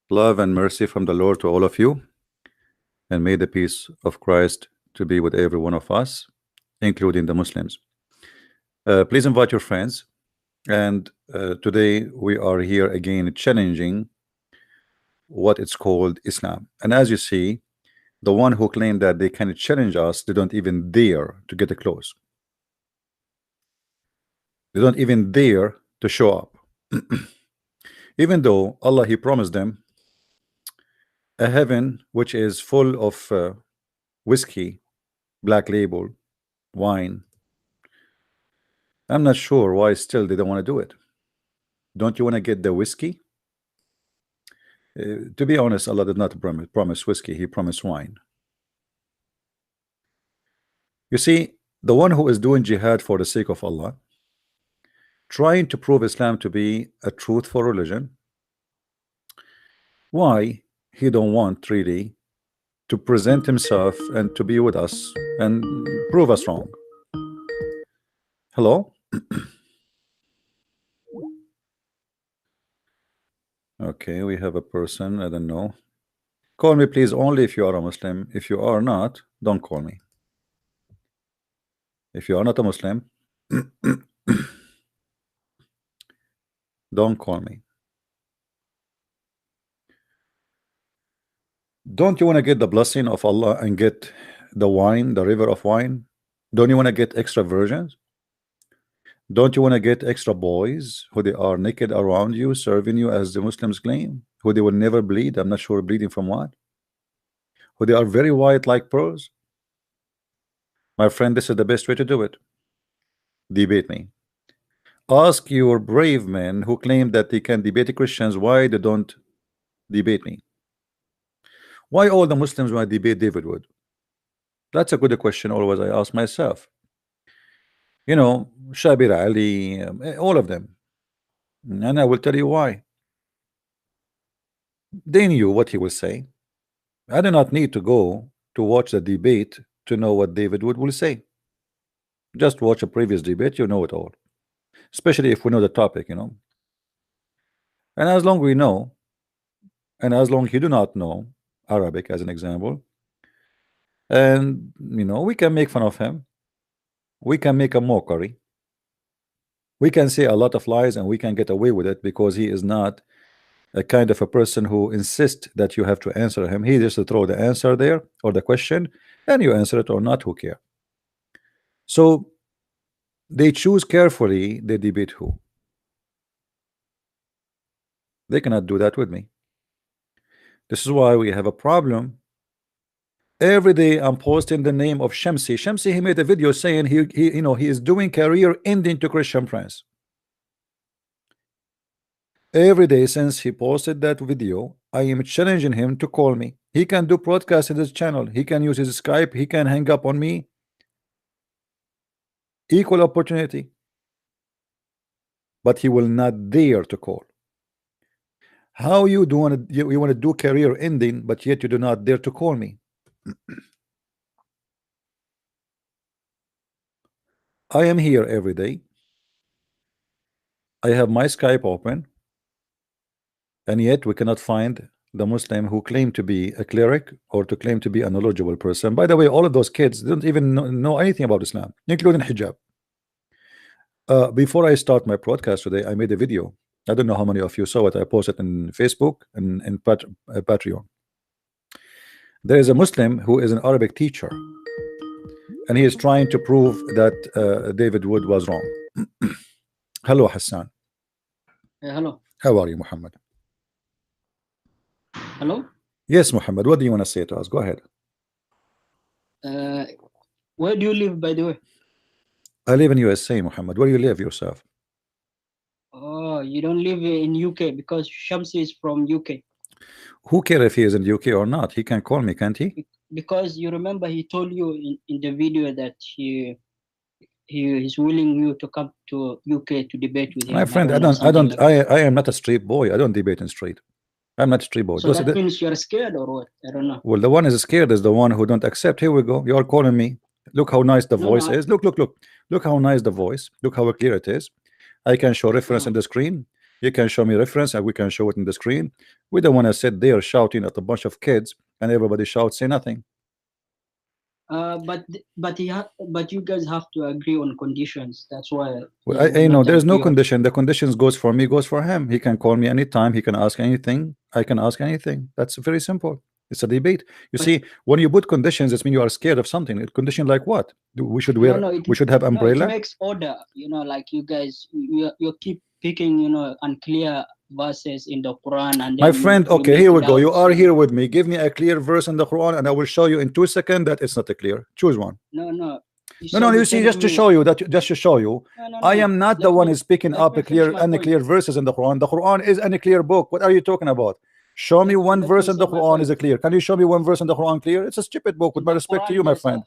Love and mercy from the Lord to all of you, and may the peace of Christ to be with every one of us, including the Muslims. Please invite your friends. And today we are here again challenging what it's called Islam. And as you see, the one who claimed that they can challenge us, they don't even dare to get close. They don't even dare to show up. Even though Allah, He promised them a heaven which is full of whiskey, black label, wine. I'm not sure why still they don't want to do it. Don't you want to get the whiskey? To be honest, Allah did not promise whiskey. He promised wine. You see, the one who is doing jihad for the sake of Allah, trying to prove Islam to be a truthful religion, why he don't want really to present himself and to be with us and prove us wrong? Hello? Okay, we have a person, I don't know. Call me please only if you are a Muslim. If you are not, don't call me. If you are not a Muslim, don't call me. Don't you want to get the blessing of Allah and get the wine, the river of wine? Don't you want to get extra virgins? Don't you want to get extra boys who they are naked around you, serving you as the Muslims claim, who they will never bleed? I'm not sure bleeding from what. Who they are very white like pearls? My friend, this is the best way to do it. Debate me. Ask your brave men who claim that they can debate Christians why they don't debate me. Why all the Muslims want to debate David Wood? That's a good question always I ask myself. You know, Shabir Ali, all of them. And I will tell you why. They knew what he will say. I do not need to go to watch the debate to know what David Wood will say. Just watch a previous debate, you know it all. Especially if we know the topic, you know. And as long we know, and as long you do not know Arabic as an example, and you know, we can make fun of him, we can make a mockery, we can say a lot of lies and we can get away with it because he is not a kind of a person who insists that you have to answer him. He just throw the answer there or the question and you answer it or not, who care. So they choose carefully they debate who. They cannot do that with me. This is why we have a problem. Every day I'm posting the name of Shamsi. Shamsi, he made a video saying he you know, he is doing career ending to Christian Prince. Every day since he posted that video, I am challenging him to call me. He can do broadcast in his channel. He can use his Skype. He can hang up on me. Equal opportunity. But he will not dare to call. How you want to do career ending, but yet you do not dare to call me? I am here every day. I have my Skype open, and yet we cannot find the Muslim who claim to be a cleric or to claim to be a knowledgeable person. By the way, all of those kids don't even know anything about Islam, including hijab. Before I start my broadcast today, I made a video. I don't know how many of you saw it. I posted in Facebook and in Patreon. There is a Muslim who is an Arabic teacher, and he is trying to prove that David Wood was wrong. Hello, Hassan. Hello. How are you, Muhammad? Hello. Yes, Muhammad. What do you want to say to us? Go ahead. Where do you live, by the way? I live in USA, Muhammad. Where do you live yourself? Oh, you don't live in UK because Shamsi is from UK. Who cares if he is in UK or not? He can call me, can't he? Because you remember he told you in the video that he is willing you to come to UK to debate with him. My friend, I am not a street boy. I don't debate in street. I'm not a street boy. So that means you're scared or what? I don't know. Well, the one is scared is the one who don't accept. Here we go. You are calling me. Look how nice the No, voice no, is. Look how nice the voice. Look how clear it is. I can show reference no. in the screen. You can show me reference and we can show it in the screen. We don't want to sit there shouting at a bunch of kids and everybody shouts, say nothing. But you guys have to agree on conditions. That's why Well, we I will know not there's no agree on. condition. The conditions goes for me, goes for him. He can call me anytime. He can ask anything. I can ask anything. That's very simple. It's a debate. You But see, when you put conditions, it means you are scared of something. A condition like what? We should no, wear. no, We should have no, it umbrella. makes order. Like you guys, you keep picking, unclear verses in the Quran, and My then friend, you okay, make here we go. You doubts. are here with me. Give me a clear verse in the Quran, and I will show you in 2 seconds that it's not a clear. Choose one. No, no. No, you see, just to show you that, just to show you, No, I am not the one is picking up let me a clear finish my unclear point. verses in the Quran. The Quran is an clear book. What are you talking about? Show me one Let verse me in the say my Quran is a point. clear. Can you show me one verse in the Quran clear? It's a stupid book. With In my the respect to Quran, you, my there's friend.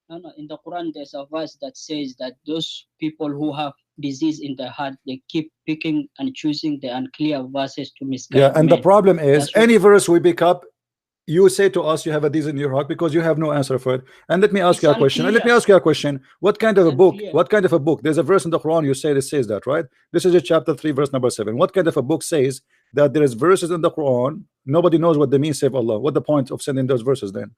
No, in the Quran, there's a verse that says that those people who have disease in their heart, they keep picking and choosing the unclear verses to misguide Yeah, and the men. problem is That's what any verse we pick up, you say to us you have a disease in your heart because you have no answer for it. And let me ask it's you a question. And let me unclear. ask you a question. What kind of It's a book? unclear. What kind of a book? There's a verse in the Quran you say that says that, right? This is a chapter 3, verse number 7. What kind of a book says that there is verses in the Quran? Nobody knows what they mean, save Allah. What the point of sending those verses then?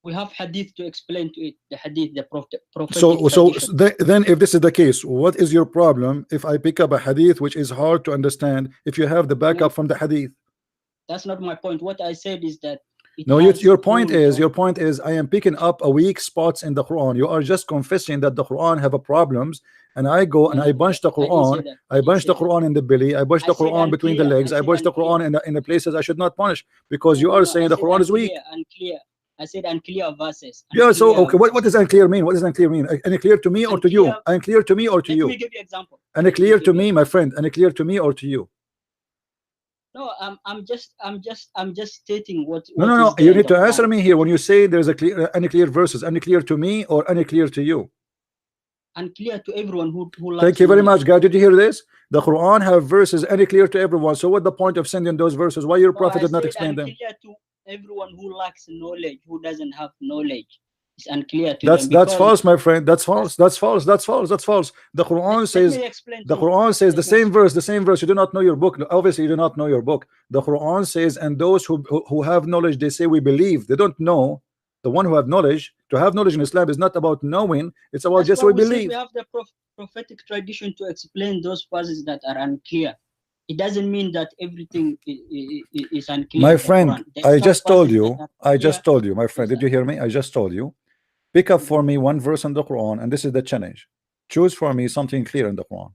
We have hadith to explain to it. The hadith, the prophetic So tradition. then if this is the case, what is your problem if I pick up a hadith which is hard to understand if you have the backup from the hadith? That's not my point. What I said is that No, your point is I am picking up a weak spots in the Quran. You are just confessing that the Quran have a problems, and I go and I bunch the Quran. I bunch the Quran in the belly. I bunch the Quran between the legs. I bunch the Quran in the places I should not punish because you are saying the Quran is weak. Unclear. I said unclear verses. Yeah, so okay, what does unclear mean? What does unclear mean? Unclear to me or to you? Unclear to me or to you? Let me give you an example. Unclear to me, my friend. Unclear to me or to you? No, I'm just stating what. No. You need to answer me here when you say there's a clear, unclear verses. Unclear to me or unclear to you? Unclear to everyone who likes. Thank you very much, guys. Did you hear this? The Quran have verses unclear to everyone. So what the point of sending those verses? Why your prophet did not explain them? Unclear to everyone who lacks knowledge, who doesn't have knowledge. It's unclear to them. That's false, my friend. That's false. That's false. That's false. That's false. The Quran says the same verse. You do not know your book. Obviously, you do not know your book. The Quran says, and those who have knowledge, they say we believe. They don't know. The one who have knowledge, to have knowledge in Islam is not about knowing. It's about just we believe. We have the prophetic tradition to explain those verses that are unclear. It doesn't mean that everything is unclear. My friend, I just told you, my friend, did you hear me? I just told you, pick up for me one verse in the Quran, and this is the challenge. Choose for me something clear in the Quran.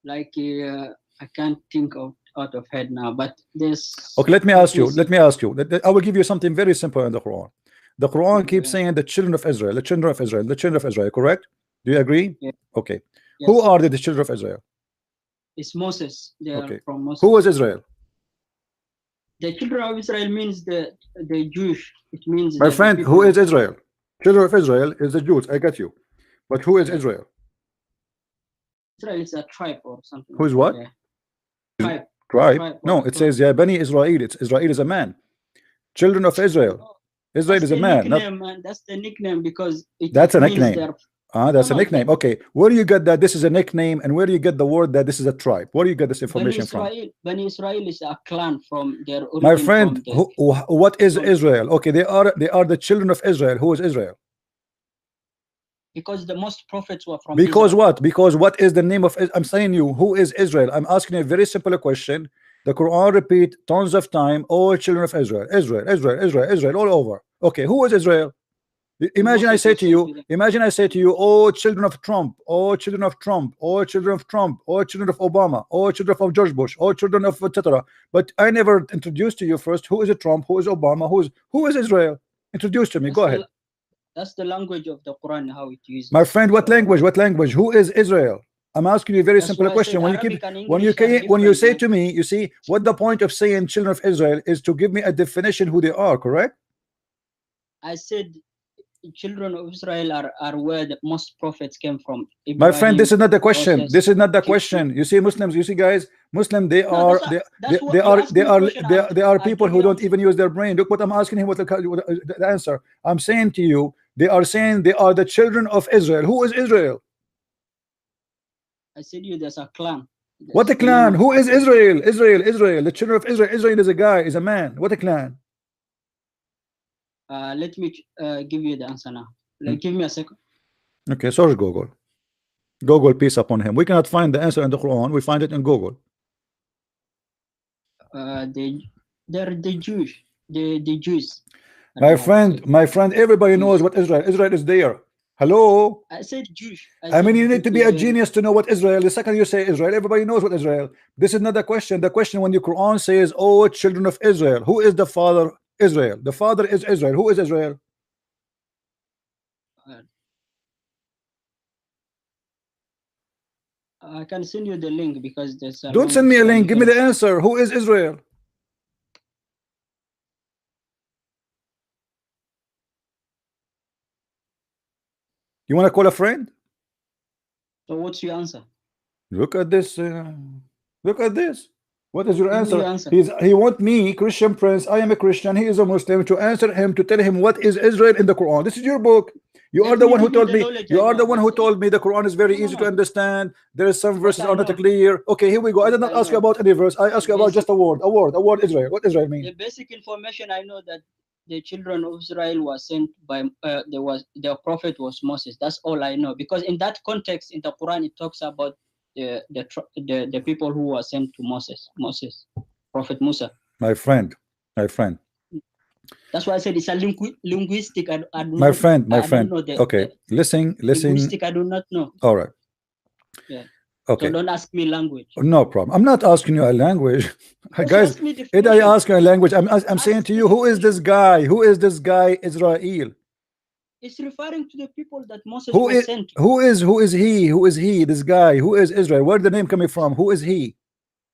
Like, I can't think of out of head now, but there's. Okay, let me ask you. I will give you something very simple in the Quran. The Quran keeps saying the children of Israel, the children of Israel, the children of Israel, correct? Do you agree? Yeah. Okay. Yes. Who are the children of Israel? It's Moses. They are from Moses. Who was Israel? The children of Israel means the Jewish. It means my friend. Who is Israel? Children of Israel is the Jews. I got you. But who is Israel? Israel is a tribe or something. Who is what? Tribe? No, it says Bani Israel. Israel is a man. Children of Israel. Israel is a man. That's the nickname because that's a nickname. That's a nickname. Okay, where do you get that this is a nickname, and where do you get the word that this is a tribe? Where do you get this information from? Bani Israel is a clan from their origin. My friend, what is Israel? Okay, they are the children of Israel. Who is Israel? Because the most prophets were from Because Israel. what? Because what is the name of? I'm saying you, who is Israel? I'm asking you a very simple question. The Quran repeat tons of time, all children of Israel, Israel, all over. Okay, who is Israel? Imagine I say to you, oh children of Trump, oh children of Trump, oh children of Trump, oh children of Obama, oh children of George Bush, oh children of etc. But I never introduced to you first who is it Trump, who is Obama, who is Israel? Introduce to me. Go ahead. That's the language of the Quran, how it uses. My friend, what language? What language? Who is Israel? I'm asking you a very simple question. When you say to me, you see, what the point of saying children of Israel is to give me a definition who they are, correct? I said children of Israel are where the most prophets came from. Ibrahim, my friend, this is not the question. This is not the question. You see, Muslims, you see, guys, Muslim, they are people who don't even use their brain. Look what I'm asking him. What the answer? I'm saying to you, They are saying they are the children of Israel. Who is Israel? I said you there's a clan. What a clan? Who is Israel? Israel. The children of Israel. Israel is a guy, is a man. What a clan? Let me give you the answer now. Give me a second. Okay, search Google. Google, peace upon him. We cannot find the answer in the Quran. We find it in Google. They're the Jews. The Jews. My friend, everybody knows what Israel. Israel is there. Hello? I said Jews. I mean, you need to be a genius to know what Israel. The second you say Israel, everybody knows what Israel. This is not the question. The question when the Quran says, "Oh, children of Israel," who is the father? Israel. The father is Israel. Who is Israel? I can send you the link because there's. Don't send me a link. Give me the answer. Who is Israel? You want to call a friend? So what's your answer? Look at this. Look at this. What is your answer? answer? He want me, Christian Prince. I am a Christian. He is a Muslim. To answer him, to tell him what is Israel in the Quran. This is your book. You are the one who told me. You are the one who told me the Quran is very easy to understand. There is some verses are not clear. Okay, here we go. I did not ask you about any verse. I asked you about just a word. A word. Israel. What Israel mean? The basic information I know that the children of Israel was sent by their prophet was Moses. That's all I know, because in that context in the Quran it talks about the people who were sent to Moses, Prophet Musa. My friend. That's why I said it's a linguistic. My friend. Okay, listen. Linguistic, I do not know. All right. Yeah. Okay. So don't ask me language. No problem. I'm not asking you a language. Guys, did I ask you a language? I'm saying to you, who is this guy? Who is this guy, Israel? It's referring to the people that Moses was sent to. Who is he? Who is he? This guy. Who is Israel? Where the name coming from? Who is he?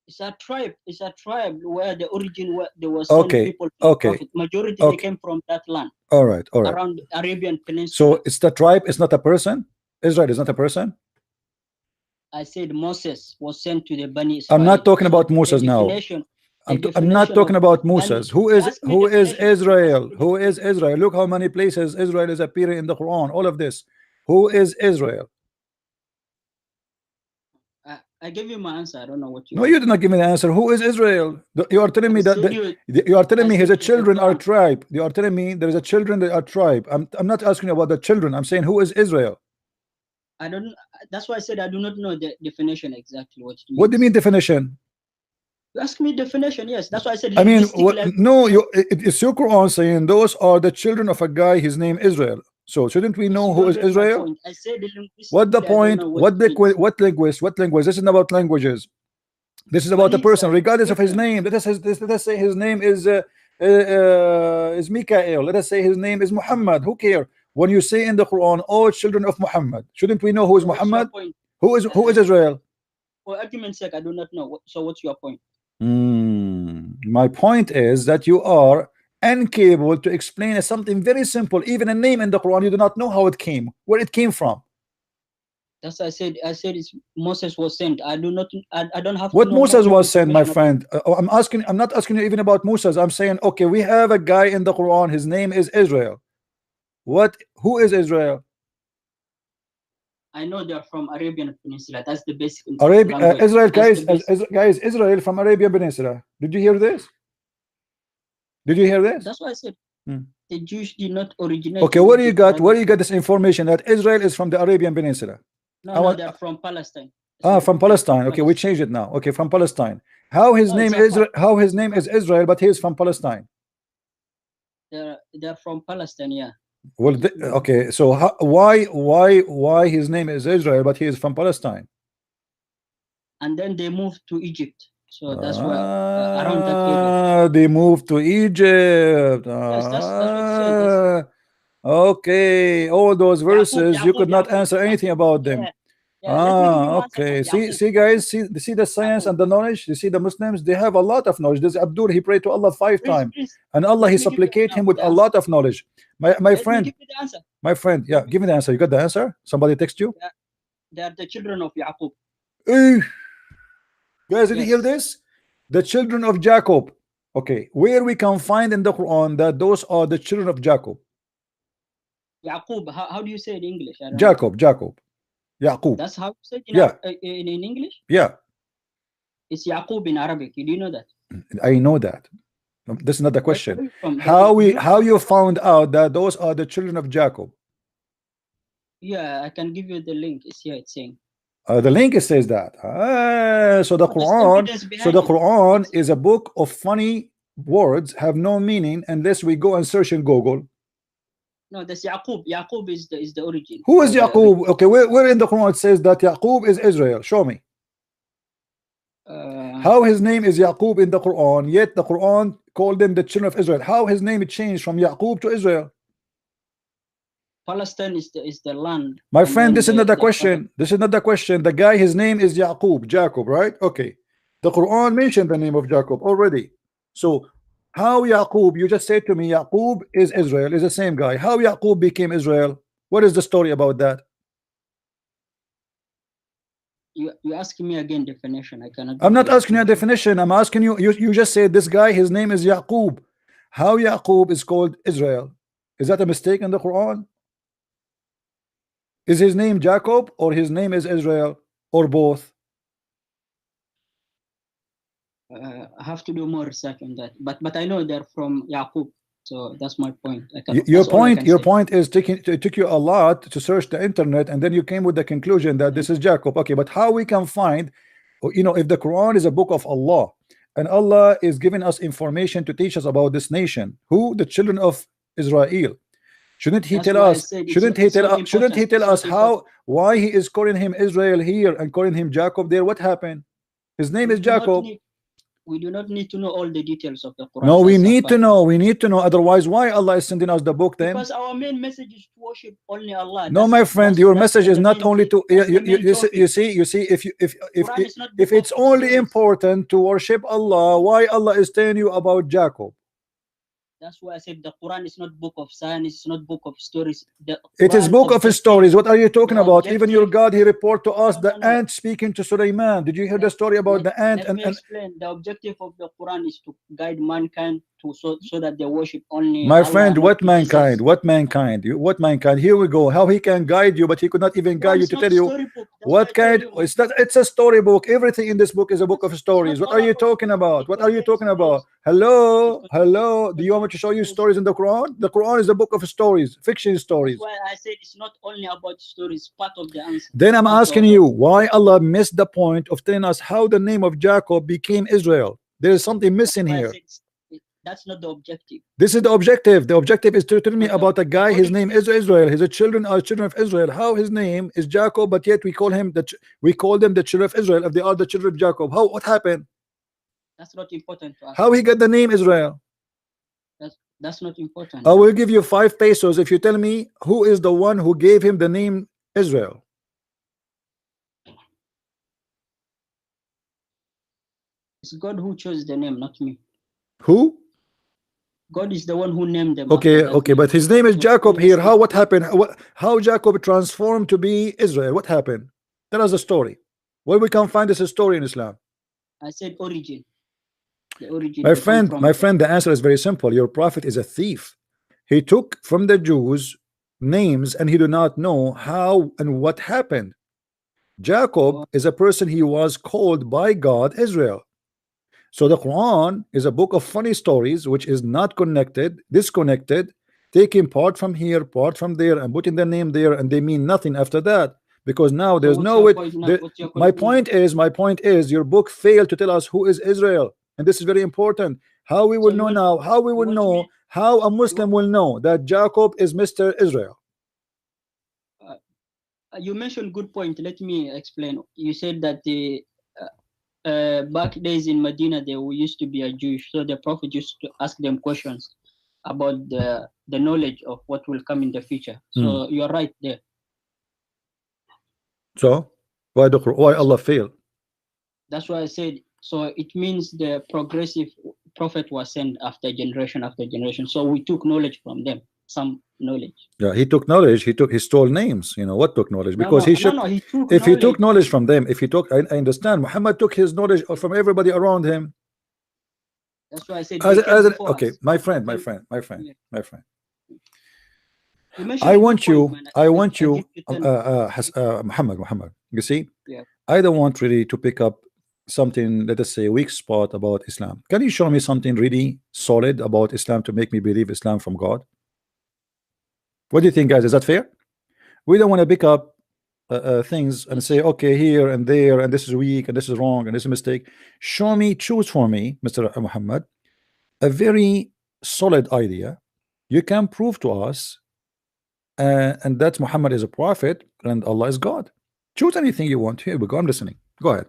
It's a tribe. It's a tribe where the origin where there was some people. Majority they came from that land. All right. Around Arabian Peninsula. So it's the tribe. It's not a person. Israel is not a person. I said Moses was sent to the Bani Israel. I'm not talking about Moses now. I'm not talking about Moses. Who is Israel? Who is Israel? Look how many places Israel is appearing in the Quran. All of this. Who is Israel? I gave you my answer. I don't know what you. No, you did not give me the answer. Who is Israel? You are telling me that you are telling me his children are tribe. You are telling me there is a children that are tribe. I'm not asking you about the children. I'm saying who is Israel? I don't. That's why I said I do not know the definition exactly. What do you mean definition? You ask me definition. Yes, that's why I said. I mean, no. It's your Quran saying those are the children of a guy. His name Israel. So shouldn't we know who is Israel? I said what the point? What language? What language? This is not about languages. This is about a person, regardless of his name. Let us say his name is Mikael. Let us say his name is Muhammad. Who cares? When you say in the Quran, "Oh, children of Muhammad," shouldn't we know who is Muhammad? Who is Israel? For argument's sake, I do not know. So what's your point? My point is that you are incapable to explain something very simple. Even a name in the Quran, you do not know how it came, where it came from. That's what I said. I said Moses was sent. I do not. I don't have. What Moses was sent, my friend. I'm not asking you even about Moses. I'm saying, okay, we have a guy in the Quran. His name is Israel. Who is Israel? I know they're from Arabian Peninsula. That's the basic. Israel, guys, Israel from Arabian Peninsula. Did you hear this? That's why I said the Jews did not originate. Okay, where do you got this information that Israel is from the Arabian Peninsula? No, they're from Palestine. From Palestine. Okay, we changed it now. Okay, from Palestine. How his name is Israel, but he is from Palestine? They're from Palestine, yeah. Well, okay. So why his name is Israel, but he is from Palestine? And then they moved to Egypt. So that's where around that area. They moved to Egypt. Yes, that's what it says. Okay, all those verses you could not answer anything about them. Okay. See guys, see the science and the knowledge. You see the Muslims, they have a lot of knowledge. This Abdul, he prayed to Allah 5 times, and Allah, he supplicate him with a lot of knowledge. My friend, yeah, give me the answer. You got the answer? Somebody text you? They are the children of Yaqub. Guys, did you hear this? The children of Jacob. Okay, where we can find in the Quran that those are the children of Jacob? Yaqub. How do you say it in English? I don't know. Jacob, Yaqub. That's how you say it Yeah. in English? Yeah. It's Yaqub in Arabic. Do you know that? I know that. This is not the question. Where are you from? How you found out that those are the children of Jacob? Yeah, I can give you the link. It's here. It's saying. The link says that. So the Quran is a book of funny words, have no meaning unless we go and search in Google. No, that's Yaqub. Yaqub is the origin. Who is Yaqub? Okay, where in the Quran it says that Yaqub is Israel? Show me. How his name is Yaqub in the Quran, yet the Quran called them the children of Israel. How his name changed from Yaqub to Israel? Palestine is the land. My friend, this is not the question. This is not the question. The guy, his name is Yaqub, Jacob, right? Okay. The Quran mentioned the name of Jacob already. So how Yaqub, you just said to me Yaqub is Israel, is the same guy. How Yaqub became Israel? What is the story about that? You asking me again definition. I cannot. I'm not asking you a definition. I'm asking you, you just said this guy, his name is Yaqub. How Yaqub is called Israel? Is that a mistake in the Quran? Is his name Jacob or his name is Israel or both? I have to do more research on that, but I know they're from Yaqub, so that's my point. Your point is it took you a lot to search the internet, and then you came with the conclusion that this is Jacob. Okay, but how we can find, you know, if the Quran is a book of Allah and Allah is giving us information to teach us about this nation, who the children of Israel, shouldn't he tell us? Shouldn't he tell us how, why he is calling him Israel here and calling him Jacob there? What happened? His name is Jacob. We do not need to know all the details of the Quran. No, we need to know. We need to know. Otherwise, why Allah is sending us the book then? Because our main message is to worship only Allah. No, my friend, your message is not only to. You see, if it's only important to worship Allah, why Allah is telling you about Jacob? That's why I said the Quran is not book of science, it's not book of stories. It is book of stories. What are you talking about? Even your God, he report to us the ant speaking to Sulaiman. Did you hear the story about the ant? Let me explain. The objective of the Quran is to guide mankind to so that they worship only my Allah, friend. What mankind? What mankind? What mankind? Here we go. How he can guide you, but he could not even guide you to tell you what kind. It's not. It's a storybook. Everything in this book is a book of stories. What are you talking about? What are you talking about? Hello, hello. Do you want me to show you stories in the Quran? The Quran is a book of stories, fiction stories. That's why I said it's not only about stories, part of the answer. Then I'm asking you, why Allah missed the point of telling us how the name of Jacob became Israel? There is something missing here. That's not the objective. This is the objective. The objective is to tell me about a guy. His name is Israel. His children are children of Israel. How his name is Jacob, but yet we call them the children of Israel. If they are the children of Jacob, what happened? That's not important to us. How he got the name Israel? That's not important. I will give you 5 pesos if you tell me who is the one who gave him the name Israel. It's God who chose the name, not me. Who? God is the one who named them. Okay, but his name is Jacob here. What happened? How Jacob transformed to be Israel? What happened? Tell us a story. Where we can find this story in Islam? I said origin. The origin. My friend, the answer is very simple. Your prophet is a thief. He took from the Jews names and he do not know how and what happened. Jacob is a person, he was called by God Israel. So the Quran is a book of funny stories which is not connected, disconnected, taking part from here, part from there, and putting the name there, and they mean nothing after that, because now there's no way. My point is your book failed to tell us who is Israel, and this is very important. How we will know now, how we will know, how a Muslim will know that Jacob is Mr. Israel. You mentioned good point. Let me explain. You said that the back days in Medina, there used to be a Jewish, so the Prophet used to ask them questions about the knowledge of what will come in the future. So you're right there. So why Allah failed? That's why I said. So it means the progressive prophet was sent after generation after generation. So we took knowledge from them, some knowledge. Yeah, he took knowledge. He stole names. You know what took knowledge? Because he took knowledge from them. If he took, I understand. Muhammad took his knowledge from everybody around him. That's why I said. Okay, my friend. I want you, Muhammad, you see, Yeah. I don't want really to pick up something, let us say, a weak spot about Islam. Can you show me something really solid about Islam to make me believe Islam from God? What do you think, guys? Is that fair? We don't want to pick up things and say, okay, here and there, and this is weak, and this is wrong, and this is a mistake. Show me, choose for me, Mr. Muhammad, a very solid idea you can prove to us, and that Muhammad is a prophet and Allah is God. Choose anything you want. Here we go. I'm listening. Go ahead.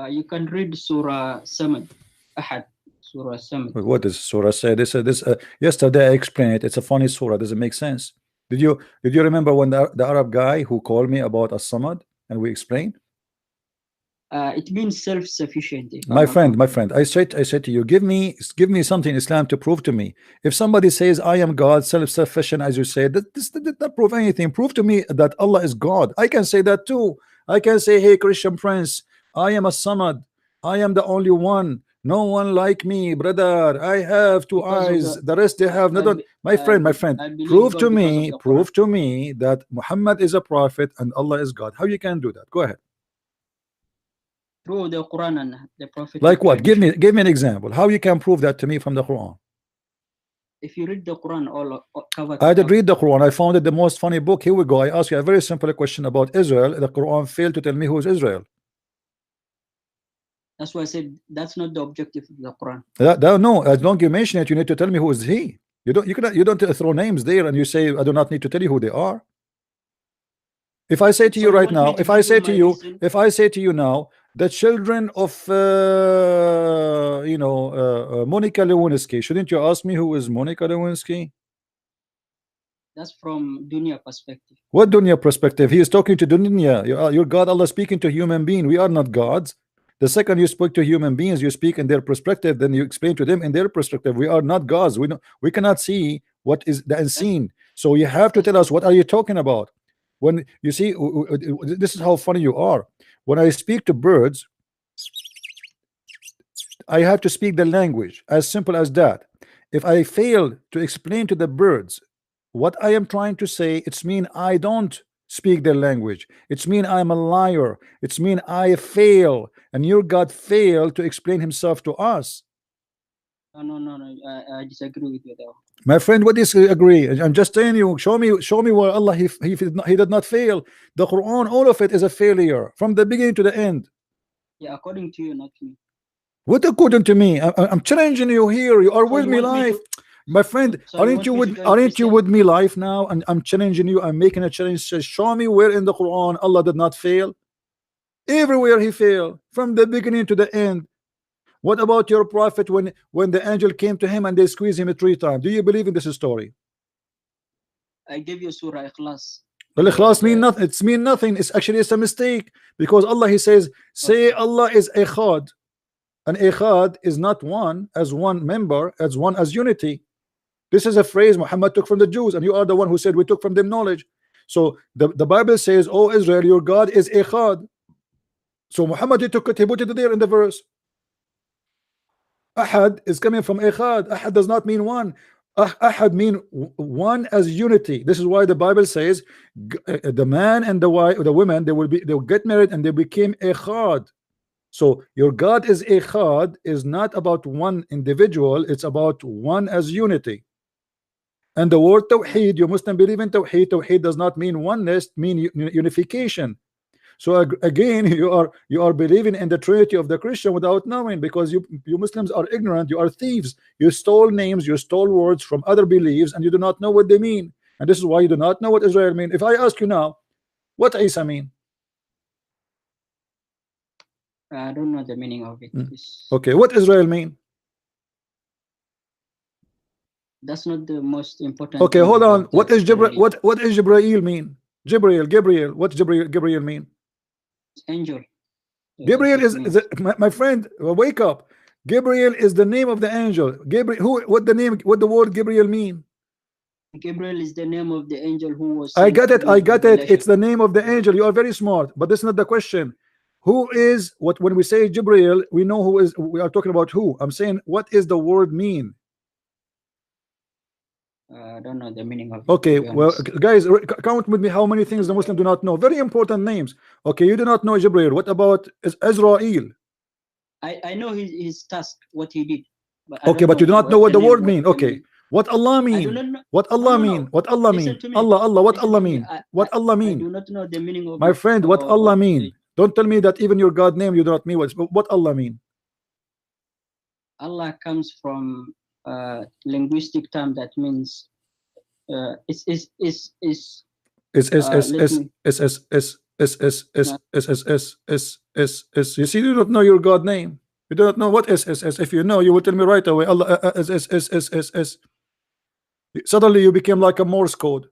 You can read Surah 7, Ahad, Surah 7. What does Surah say? This yesterday I explained it. It's a funny surah. Does it make sense? Did you remember when the Arab guy who called me about as-Samad and we explained? It means self-sufficient. My friend, I said to you, give me something Islam to prove to me. If somebody says I am God, self-sufficient, as you said, that did not prove anything. Prove to me that Allah is God. I can say that too. I can say, hey, Christian Prince, I am as-Samad. I am the only one. No one like me, brother. I have two eyes. The rest they have not. My friend, prove to me that Muhammad is a prophet and Allah is God. How you can do that? Go ahead. Through the Quran and the Prophet. Like what? Give me an example. How you can prove that to me from the Quran? If you read the Quran all cover. I did read the Quran. I found it the most funny book. Here we go. I ask you a very simple question about Israel. The Quran failed to tell me who is Israel. That's why I said that's not the objective of the Quran. No, as long as you mention it, you need to tell me who is he. You don't throw names there and you say I do not need to tell you who they are. If I say to you right now, if I say to you now, the children of Monica Lewinsky, shouldn't you ask me who is Monica Lewinsky? That's from dunya perspective. What dunya perspective? He is talking to dunya. Your God, Allah, speaking to human being. We are not gods. The second you speak to human beings, you speak in their perspective, then you explain to them in their perspective. We are not gods. We cannot see what is the unseen. So you have to tell us, what are you talking about? When you see, this is how funny you are. When I speak to birds, I have to speak the language, as simple as that. If I fail to explain to the birds what I am trying to say, it's mean I don't speak their language. It's mean I'm a liar. It's mean I fail, and your God failed to explain himself to us. No. I disagree with you though. My friend, what is agree? I'm just telling you, show me where Allah he did not fail. The Quran, all of it is a failure from the beginning to the end. Yeah, according to you, not me. What according to me? I'm challenging you here. You are with me live. My friend, aren't you with me live now? And I'm challenging you. I'm making a challenge. Says, show me where in the Quran Allah did not fail. Everywhere he failed, from the beginning to the end. What about your prophet when the angel came to him and they squeezed him 3 times? Do you believe in this story? I give you Surah Ikhlas. Well, Ikhlas mean nothing. It's mean nothing. It's a mistake, because Allah, he says, say Allah is Echad, and Echad is not one as one member, as one as unity. This is a phrase Muhammad took from the Jews, and you are the one who said we took from them knowledge. So the Bible says, oh Israel, your God is Echad. So Muhammad, he took it, he put it there in the verse. Ahad is coming from Echad. Ahad does not mean one. Ahad mean one as unity. This is why the Bible says the man and the woman, they'll get married and they became Echad. So your God is Echad is not about one individual, it's about one as unity. And the word Tawheed, you Muslim believe in Tawheed. Tawheed does not mean oneness, mean unification. So again, you are believing in the Trinity of the Christian without knowing, because you Muslims are ignorant. You are thieves. You stole names, you stole words from other beliefs, and you do not know what they mean. And this is why you do not know what Israel mean. If I ask you now, what Isa mean? I don't know the meaning of it. Okay, what Israel mean? That's not the most important. Okay, hold on. What is Jibril? What is Jibril mean? Gabriel. What's Gabriel mean? Angel. Gabriel is my friend. Wake up. Gabriel is the name of the angel. Gabriel. What the word Gabriel mean? Gabriel is the name of the angel who was. I got it. It's the name of the angel. You are very smart, but that's not the question. Who is what? When we say Jibril, we know who is. We are talking about who. I'm saying, what is the word mean? I don't know the meaning of it. Okay, to be well, honest. guys, count with me how many things the Muslim do not know. Very important names. Okay, you do not know Jibril. What about Israel? I know his task, what he did. But Okay, but you do not know what the word mean. Okay, mean. what Allah I do mean? not know. What Allah mean? What Allah Listen mean? to me. Allah, what Listen Allah to me. mean? What Allah I mean? do not know the meaning of My it, friend, what or Allah what mean? Don't tell me that even your God name you do not mean what Allah mean. Allah comes from linguistic term that means is You see, you don't know your God name. You do not know what is. If you know, you will tell me right away. Allah is. Suddenly you became like a Morse code.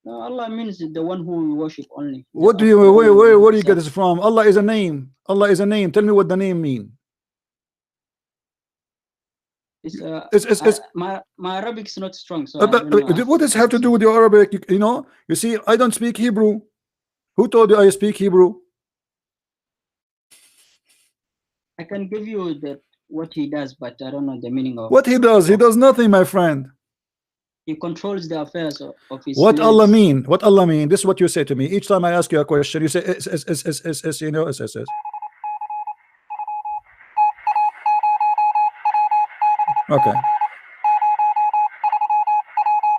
No, Allah means the one who we worship only. What do you where do you get this from? Allah is a name. Allah is a name. Tell me what the name mean. My Arabic is not strong, so what does it have to do with your Arabic? You know, you see, I don't speak Hebrew. Who told you I speak Hebrew? I can give you what he does, but I don't know the meaning of what he does. He does nothing, my friend. He controls the affairs of his what slaves. Allah mean? What Allah mean? This is what you say to me each time I ask you a question. You say you know, Okay.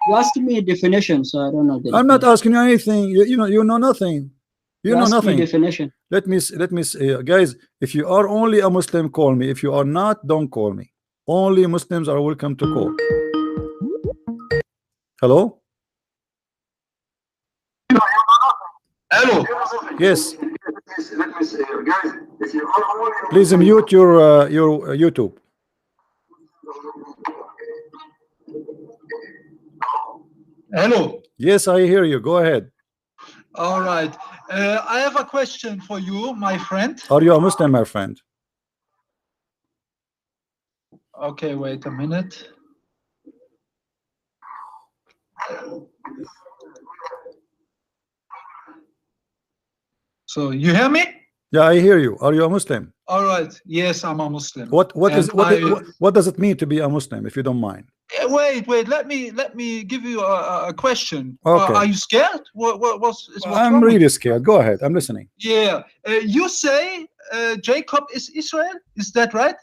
You asked me a definition, so I don't know. I'm not asking you anything. You know nothing. You know nothing. Definition. Let me see, guys. If you are only a Muslim, call me. If you are not, don't call me. Only Muslims are welcome to call. Hello. Hello. Yes. Let me say, guys, if you are only please mute your YouTube. Hello. Yes, I hear you. Go ahead. All right. I have a question for you, my friend. Are you a Muslim, my friend? Okay, wait a minute. So you hear me? Yeah, I hear you. Are you a Muslim? All right. Yes, I'm a Muslim. What does it mean to be a Muslim, if you don't mind? Wait. Let me give you a question. Okay. Are you scared? What's I'm really scared. Go ahead. I'm listening. Yeah. You say Jacob is Israel. Is that right?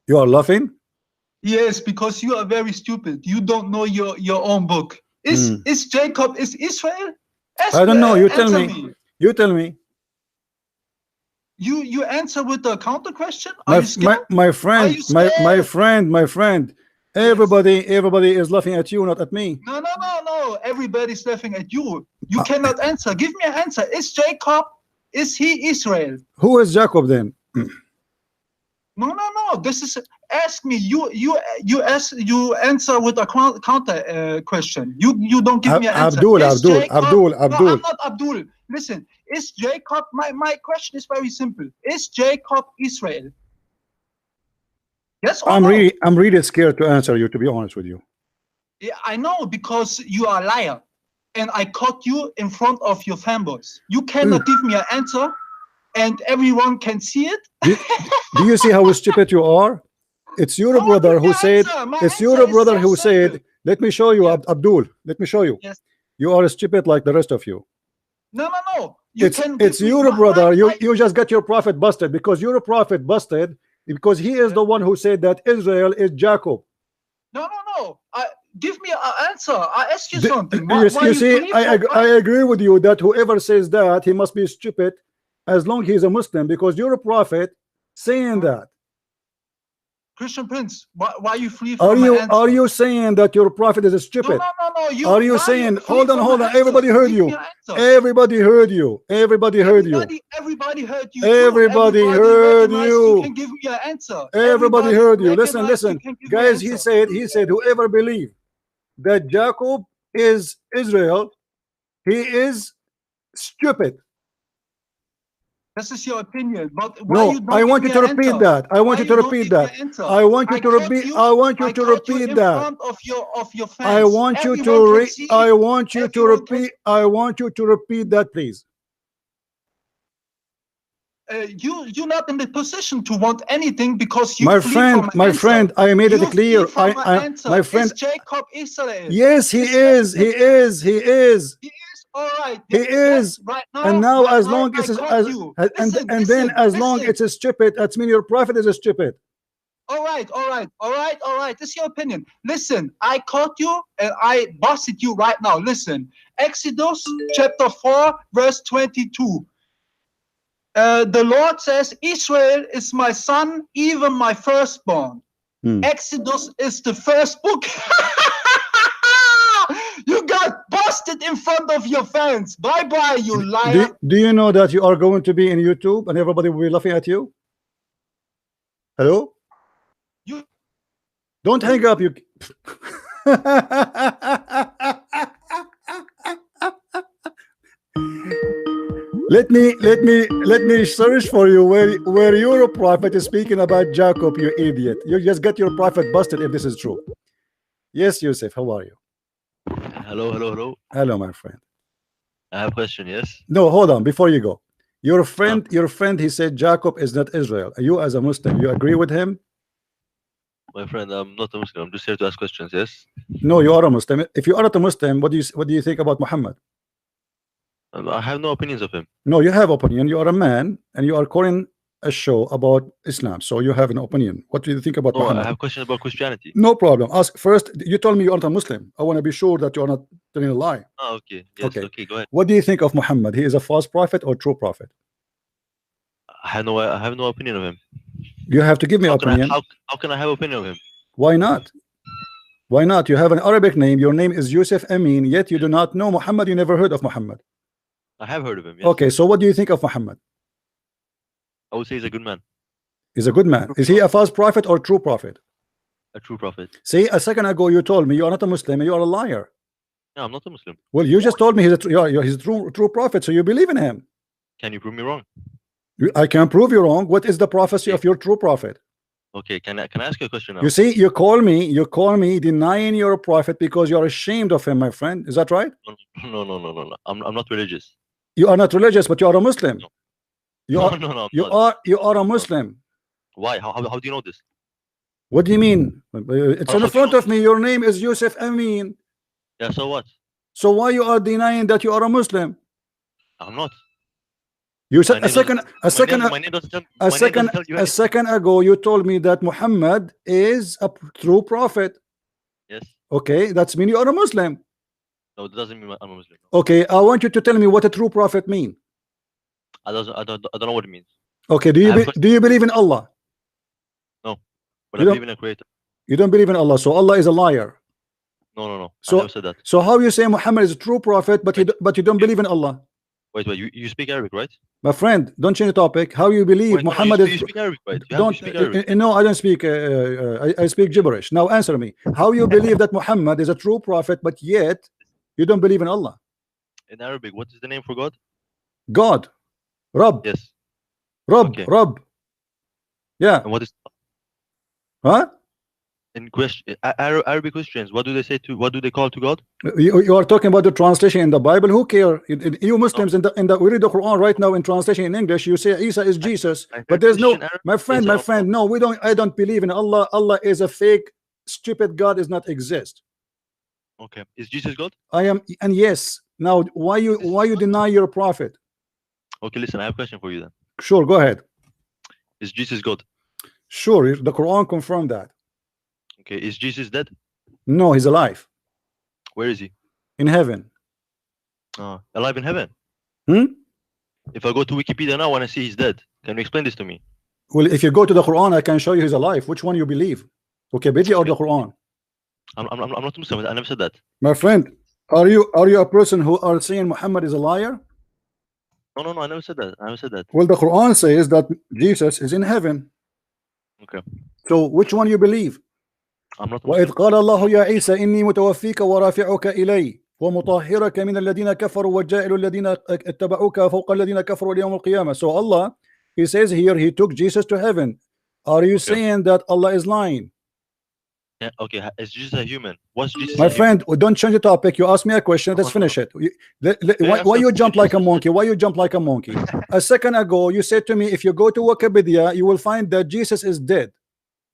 You are laughing? Yes, because you are very stupid. You don't know your own book. Is Jacob is Israel? I don't know. You tell me. You tell me. You answer with a counter question. My friend. Everybody is laughing at you, not at me. No. Everybody's laughing at you. You cannot answer. Give me an answer. Is Jacob? Is he Israel? Who is Jacob then? No. This is ask me. You answer with a counter question. You don't give me an answer. Abdul. No, I'm not Abdul. Listen, is Jacob? My question is very simple. Is Jacob Israel? Yes or no? I'm really scared to answer you, to be honest with you. Yeah, I know, because you are a liar, and I caught you in front of your fanboys. You cannot give me an answer, and everyone can see it. Do you see how stupid you are? It's your brother who said. It's your brother who said. Let me show you, Abdul. Let me show you. Yes. You are stupid like the rest of you. No. It's your brother. You just got your prophet busted, because your prophet busted because he is the one who said that Israel is Jacob. No. Give me an answer. I ask you something. You see, I agree with you that whoever says that, he must be stupid, as long as he's a Muslim, because you're a prophet saying that. Christian Prince, why you free from my answer? Are you saying that your prophet is stupid? No. Are you saying? Hold on. Everybody heard you. Everybody heard you. Everybody heard you. Everybody heard you. Everybody heard you. You can give me an answer. Everybody heard you. Listen, guys. He said, whoever believes that Jacob is Israel, he is stupid. This is your opinion, but no, I want you to repeat that. I want you to repeat that. I want you to repeat. I want you to repeat that. I want you to. I want you to repeat. I want you to repeat that, please. you're not in the position to want anything because you My flee friend, from an my answer. friend, I made it You clear. flee from an answer. My friend, Is Jacob Israel? yes, he Is is. Jacob- He is. He is. He is all right. He is. Right now, And now, right as now, long I as caught you. and then as long listen. it's a stupid, that's mean your prophet is a stupid. All right. This is your opinion. Listen, I caught you and I busted you right now. Listen, Exodus chapter 4, verse 22. The Lord says, Israel is my son, even my firstborn. Exodus is the first book. You got busted in front of your fans. Bye-bye, you liar. Do you know that you are going to be in YouTube and everybody will be laughing at you? Hello? You Don't hang up, you. Let me search for you where your prophet is speaking about Jacob, you idiot. You just got your prophet busted if this is true. Yes, Yusuf, how are you? Hello, my friend. I have a question, yes? No, hold on, before you go. Your friend, he said Jacob is not Israel. You as a Muslim, you agree with him? My friend, I'm not a Muslim. I'm just here to ask questions, yes? No, you are a Muslim. If you are not a Muslim, what do you think about Muhammad? I have no opinions of him. No, you have opinion. You are a man and you are calling a show about Islam, so you have an opinion. What do you think about Muhammad? I have questions about Christianity. No problem. Ask first. You told me you are not a Muslim. I want to be sure that you are not telling a lie. Oh, okay. Yes, okay, go ahead. What do you think of Muhammad? He is a false prophet or true prophet? I have no opinion of him. You have to give me opinion. How can I have opinion of him? Why not? Why not? You have an Arabic name. Your name is Yusuf Amin, yet you do not know Muhammad. You never heard of Muhammad. I have heard of him, yes. Okay, so what do you think of Muhammad? I would say he's a good man. He's a good man. Is he a false prophet or true prophet? A true prophet. See, a second ago you told me you are not a Muslim and you are a liar. No, I'm not a Muslim. Well, you just told me he's a true prophet, so you believe in him. Can you prove me wrong? I can prove you wrong. What is the prophecy of your true prophet? Okay, can I ask you a question now? You see, you call me denying your prophet because you are ashamed of him, my friend. Is that right? No. I'm not religious. You are not religious, but you are a Muslim. No. You are a Muslim. Why? How do you know this? What do you mean? It's in front of me. Your name is Yusuf Amin. Yeah, so what? So why you are denying that you are a Muslim? I'm not. You said a second ago you told me that Muhammad is a true prophet. Yes. Okay, that's mean you are a Muslim. No, it doesn't mean I'm a Muslim. Okay, I want you to tell me what a true prophet mean. I don't know what it means. Okay, do you believe in Allah? No, but I believe in a creator. You don't believe in Allah, so Allah is a liar. No. So, I never said that. So how you say Muhammad is a true prophet, but you don't believe in Allah? Wait, you speak Arabic, right? My friend, don't change the topic. How you believe Muhammad is? You speak Arabic, right? No, I don't speak. I speak gibberish. Now answer me. How you believe that Muhammad is a true prophet, but yet you don't believe in Allah? In Arabic, what is the name for God? God, Rabb. Yes. Rabb, okay. Rabb. Yeah. And what is? Huh? In question, Arabic Christians, what do they say to? What do they call to God? You are talking about the translation in the Bible. Who care? You Muslims in the we read the Quran right now in translation in English. You say Isa is Jesus, but there's no. My friend. No, we don't. I don't believe in Allah. Allah is a fake, stupid God. Does not exist. Okay, is Jesus God? I am, and yes. Now, why you deny your prophet? Okay, listen. I have a question for you then. Sure, go ahead. Is Jesus God? Sure, the Quran confirmed that. Okay, is Jesus dead? No, he's alive. Where is he? In heaven. Alive in heaven? If I go to Wikipedia now, I want to see he's dead. Can you explain this to me? Well, if you go to the Quran, I can show you he's alive. Which one you believe? Wikipedia or the Quran? I'm not Muslim. I never said that. My friend, are you a person who are saying Muhammad is a liar? No, I never said that. I never said that. Well, the Quran says that Jesus is in heaven. Okay. So which one you believe? I'm not وإذ قال الله يا عيسى إني متوفيك ورافعك إلي ومطهرك من الذين كفروا وجائل الذين اتبعوك فوق الذين كفروا اليوم القيامة. So Allah, he says here, he took Jesus to heaven. Are you saying that Allah is lying? Yeah, okay. Is Jesus a human? Was Jesus My a human? friend, don't change the topic. You ask me a question. Let's No, no, finish it. Yeah, Why you jump like a absolutely. monkey? Why you jump like a monkey? A second ago, you said to me, if you go to Wikipedia, you will find that Jesus is dead.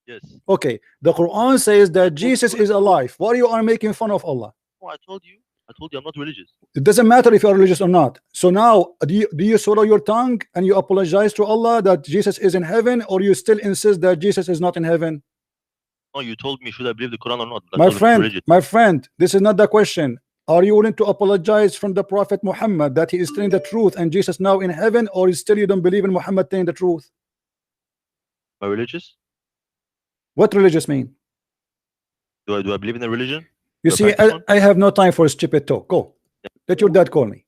Yes. Okay, the Quran says that told Jesus you- is alive. Why you are making fun of Allah? Oh, I told you. I'm not religious. It doesn't matter if you are religious or not. So now, do you swallow your tongue and you apologize to Allah that Jesus is in heaven, or you still insist that Jesus is not in heaven? No, you told me should I believe the Quran or not. That's My not friend, religion. my friend, this is not the question. Are you willing to apologize from the Prophet Muhammad that he is telling the truth and Jesus now in heaven, or still you don't believe in Muhammad telling the truth? Am I religious? What religious mean? Do I believe in a religion? You Do I see, practice one? I have no time for stupid talk. Go. Let your dad call me.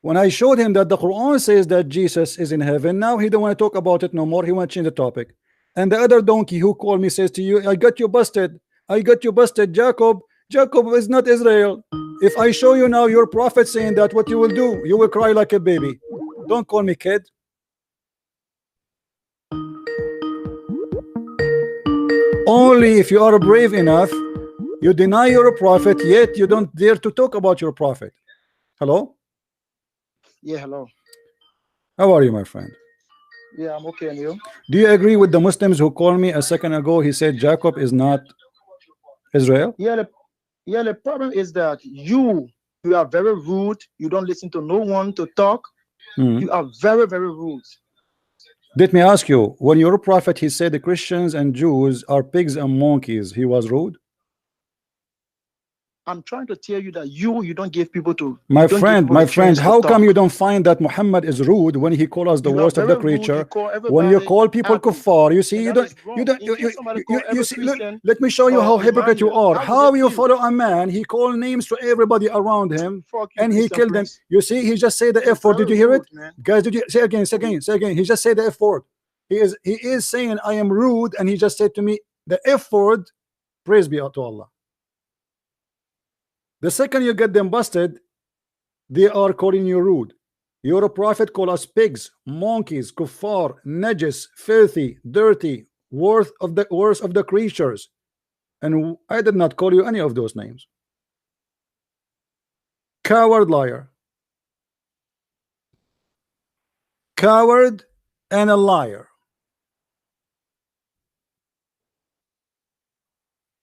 When I showed him that the Quran says that Jesus is in heaven, now he don't want to talk about it no more. He want to change the topic. And the other donkey who called me says to you, I got you busted. I got you busted, Jacob. Jacob is not Israel. If I show you now your prophet saying that, what you will do? You will cry like a baby. Don't call me kid. Only if you are brave enough, you deny your prophet, yet you don't dare to talk about your prophet. Hello? Yeah, hello. How are you, my friend? Yeah, I'm okay, and you? Do you agree with the Muslims who called me a second ago? He said Jacob is not Israel. Yeah, the problem is that you are very rude. You don't listen to no one to talk. You are very, very rude. Let me ask you, when your prophet he said the Christians and Jews are pigs and monkeys, he was rude? I'm trying to tell you that you don't give people to My friend, how come you don't find that Muhammad is rude when he call us the worst of the creature? When you call people kuffar, you see, you see, let me show you how hypocrite you are. How you follow a man, he call names to everybody around him and he killed them. You see, he just say the F word. Did you hear it? Guys, did you say again, say again, say again? He just said the F word. He is saying I am rude, and he just said to me the F word. Praise be to Allah. The second you get them busted, they are calling you rude. Your prophet call us pigs, monkeys, kuffar, najis, filthy, dirty, worst of the creatures. And I did not call you any of those names. Coward, liar. Coward and a liar.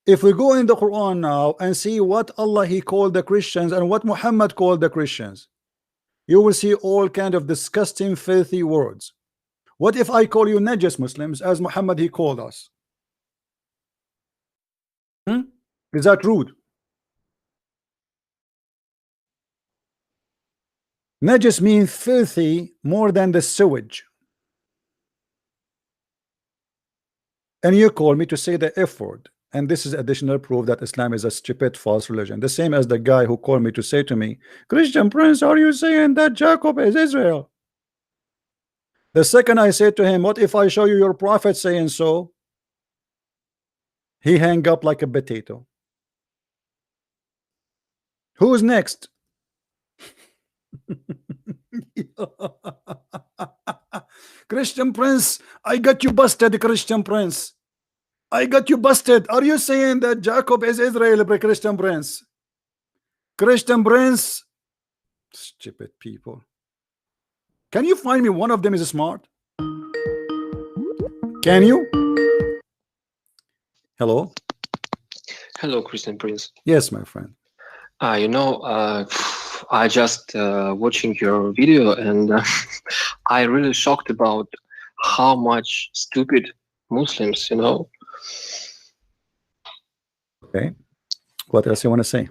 If we go in the Quran now and see what Allah he called the Christians and what Muhammad called the Christians, you will see all kind of disgusting, filthy words. What if I call you najis Muslims as Muhammad he called us? Is that rude? Najis means filthy more than the sewage. And you call me to say the F word. And this is additional proof that Islam is a stupid, false religion. The same as the guy who called me to say to me, Christian Prince, are you saying that Jacob is Israel? The second I said to him, what if I show you your prophet saying so? He hang up like a potato. Who's next? Christian Prince, I got you busted, Christian Prince. I got you busted. Are you saying that Jacob is Israel, Christian Prince? Christian Prince, stupid people. Can you find me one of them is smart? Can you? Hello? Hello, Christian Prince. Yes, my friend. I just watching your video, and I really shocked about how much stupid Muslims, Okay. What else you want to say?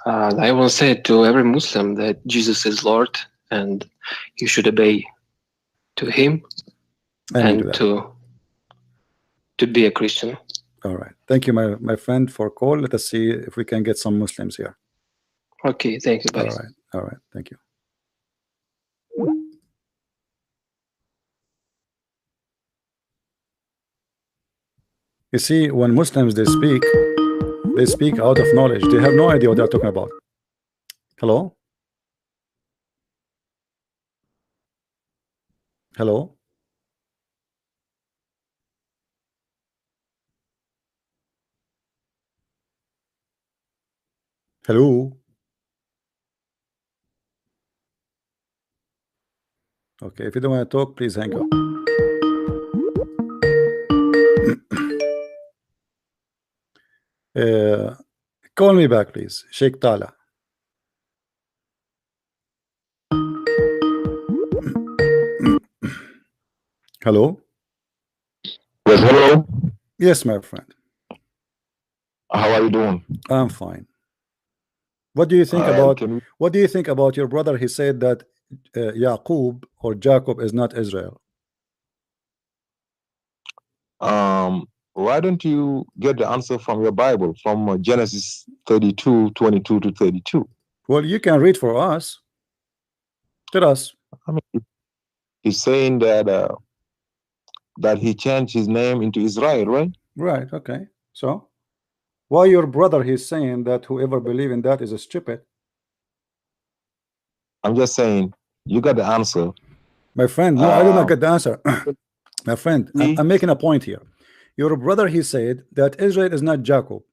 I will say to every Muslim that Jesus is Lord, and you should obey to Him and to be a Christian. All right. Thank you, my friend, for call. Let us see if we can get some Muslims here. Okay. Thank you. Bye. All right. All right. Thank you. You see, when Muslims they speak out of knowledge. They have no idea what they're talking about. Hello? Hello? Hello. Okay, if you don't want to talk, please hang up. Call me back, please. Sheikh Tala. Hello. Yes, hello. Yes, my friend. How are you doing? I'm fine. What do you think about what do you think about your brother? He said that Yaqub or Jacob is not Israel. Why don't you get the answer from your Bible, from Genesis 32:22 to 32? Well, you can read for us. Tell us. I mean, he's saying that that he changed his name into Israel, right? Right. Okay. So, why your brother he's saying that whoever believe in that is a stupid? I'm just saying you got the answer. My friend, no, I do not get the answer. My friend, I'm making a point here. Your brother, he said that Israel is not Jacob,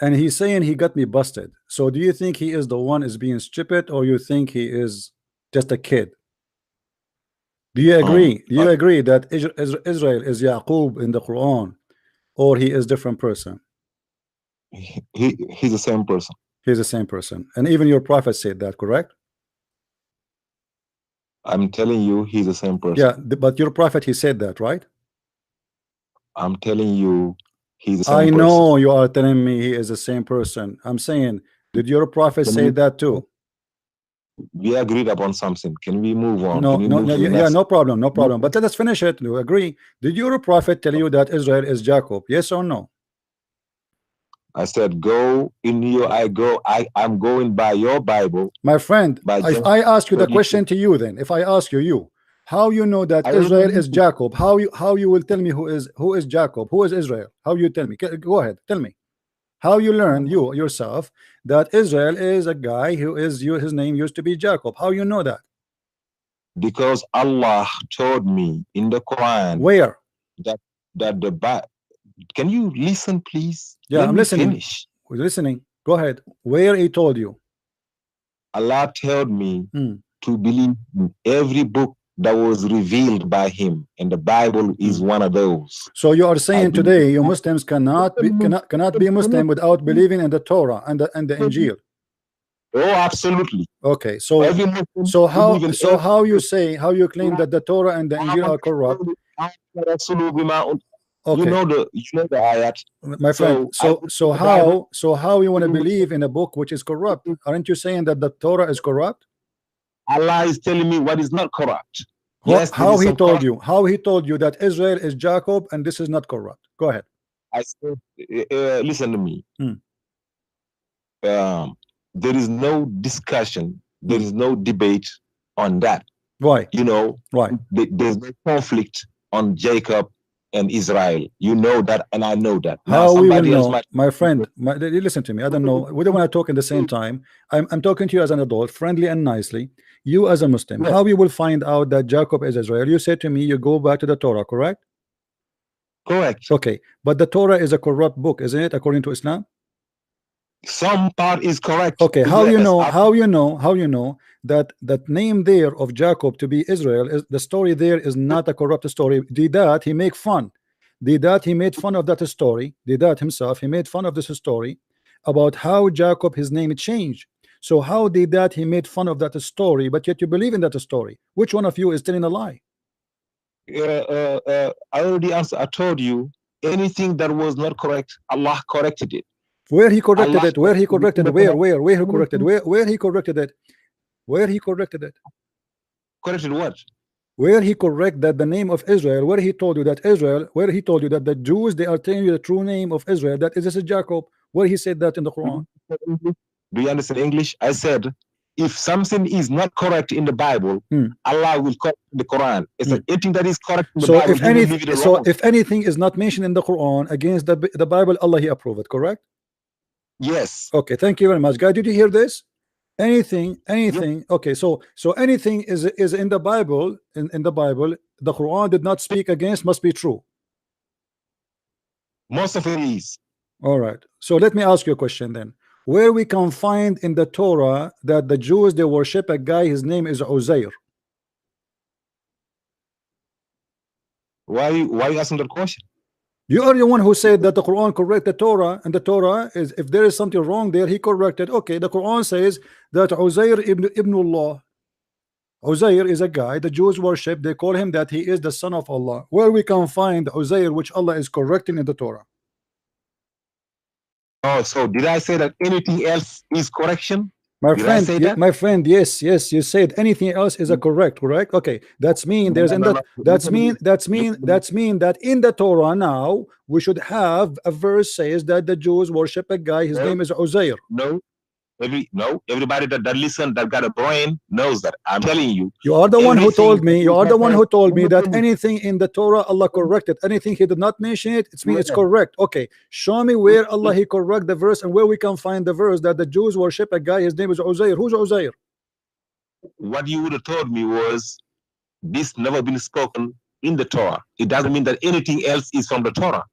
and he's saying he got me busted. So do you think he is the one is being stupid, or you think he is just a kid? Do you agree? Do you agree that Israel is Yaqub in the Quran, or he is different person? He's the same person. He's the same person, and even your prophet said that, correct? I'm telling you, he's the same person. Yeah, but your prophet, he said that, right? I'm telling you, he's the same person. I know person. you are telling me he is the same person. I'm saying, did your prophet say that too? We agreed upon something. Can we move on? No, yeah, no problem, no problem. But let us finish it. You agree? Did your prophet tell you that Israel is Jacob? Yes or no? I said, go in your, I'm going by your Bible. My friend, if I ask you the question to you, then if I ask you, how you know that Israel is Jacob? How you will tell me who is Jacob? Who is Israel? How you tell me? Go ahead, tell me. How you learn yourself that Israel is a guy who is his name used to be Jacob? How you know that? Because Allah told me in the Quran. Where? That the Bible. Can you listen, please? Yeah, Let I'm me listening. Finish. We're listening. Go ahead. Where he told you? Allah told me to believe in every book that was revealed by him, and the Bible is one of those. So you are saying today you Muslims cannot be Muslim without believing in the Torah and the Injil? Oh, absolutely. Okay, so how you claim that the Torah and the Injil are corrupt? Okay. You know the ayat, my friend. So how you want to believe in a book which is corrupt? Aren't you saying that the Torah is corrupt? Allah is telling me what is not corrupt. Yes, how he told you? How he told you that Israel is Jacob and this is not corrupt? Go ahead. I said, listen to me. There is no discussion. There is no debate on that. Why? You know, why? There's no conflict on Jacob and Israel. You know that, and I know that. How we will know, my friend? Listen to me. I don't know. We don't want to talk at the same time. I'm talking to you as an adult, friendly and nicely. You as a Muslim, how we will find out that Jacob is Israel? You said to me, you go back to the Torah, correct? Correct. Okay, but the Torah is a corrupt book, isn't it? According to Islam. Some part is correct. Okay, how you know? How you know that that name there of Jacob to be Israel is the story there is not a corrupt story? Did that he make fun? Did that he made fun of that story? Did that himself he made fun of this story about how Jacob his name changed? So how did that he made fun of that story, but yet you believe in that story? Which one of you is telling a lie? I already answered. I told you anything that was not correct, Allah corrected it. Where he corrected it? Where he corrected it? Where he corrected? Where he corrected it? Where he corrected it? Corrected what? Where he correct that the name of Israel? Where he told you that Israel? Where he told you that the Jews they are telling you the true name of Israel? That is this is Jacob. Where he said that in the Quran? Do you understand English? I said, if something is not correct in the Bible, Allah will correct the Quran. It's like anything that is correct in the Bible. If anything is not mentioned in the Quran against the Bible, Allah he approve it. Correct? Yes. Okay. Thank you very much, guy. Did you hear this? Anything. Yes. Okay. So anything is in the Bible. In the Bible, the Quran did not speak against must be true. Most of it is. All right. So let me ask you a question then. where we can find in the Torah that the Jews, they worship a guy, his name is Uzair. Why are you asking that question? You are the one who said that the Quran correct the Torah, and the Torah is, if there is something wrong there, he corrected. Okay, the Quran says that Uzair ibn Allah. Uzair is a guy the Jews worship. They call him that he is the son of Allah. Where we can find Uzair, which Allah is correcting in the Torah. Oh, so did I say that anything else is correction? My friend, yes, you said anything else is a correct. Okay, that's mean there's that's mean that in the Torah now we should have a verse says that the Jews worship a guy, his name is Uzair. Everybody that listen, that got a brain, knows that. I'm telling you. You are the one who told me. You are the one who told me that anything in the Torah Allah corrected. Anything he did not mention it, it's mean it's correct. Okay, show me where Allah he correct the verse and where we can find the verse that the Jews worship a guy. His name is Uzair. Who's Uzair? What you would have told me was this never been spoken in the Torah. It doesn't mean that anything else is from the Torah.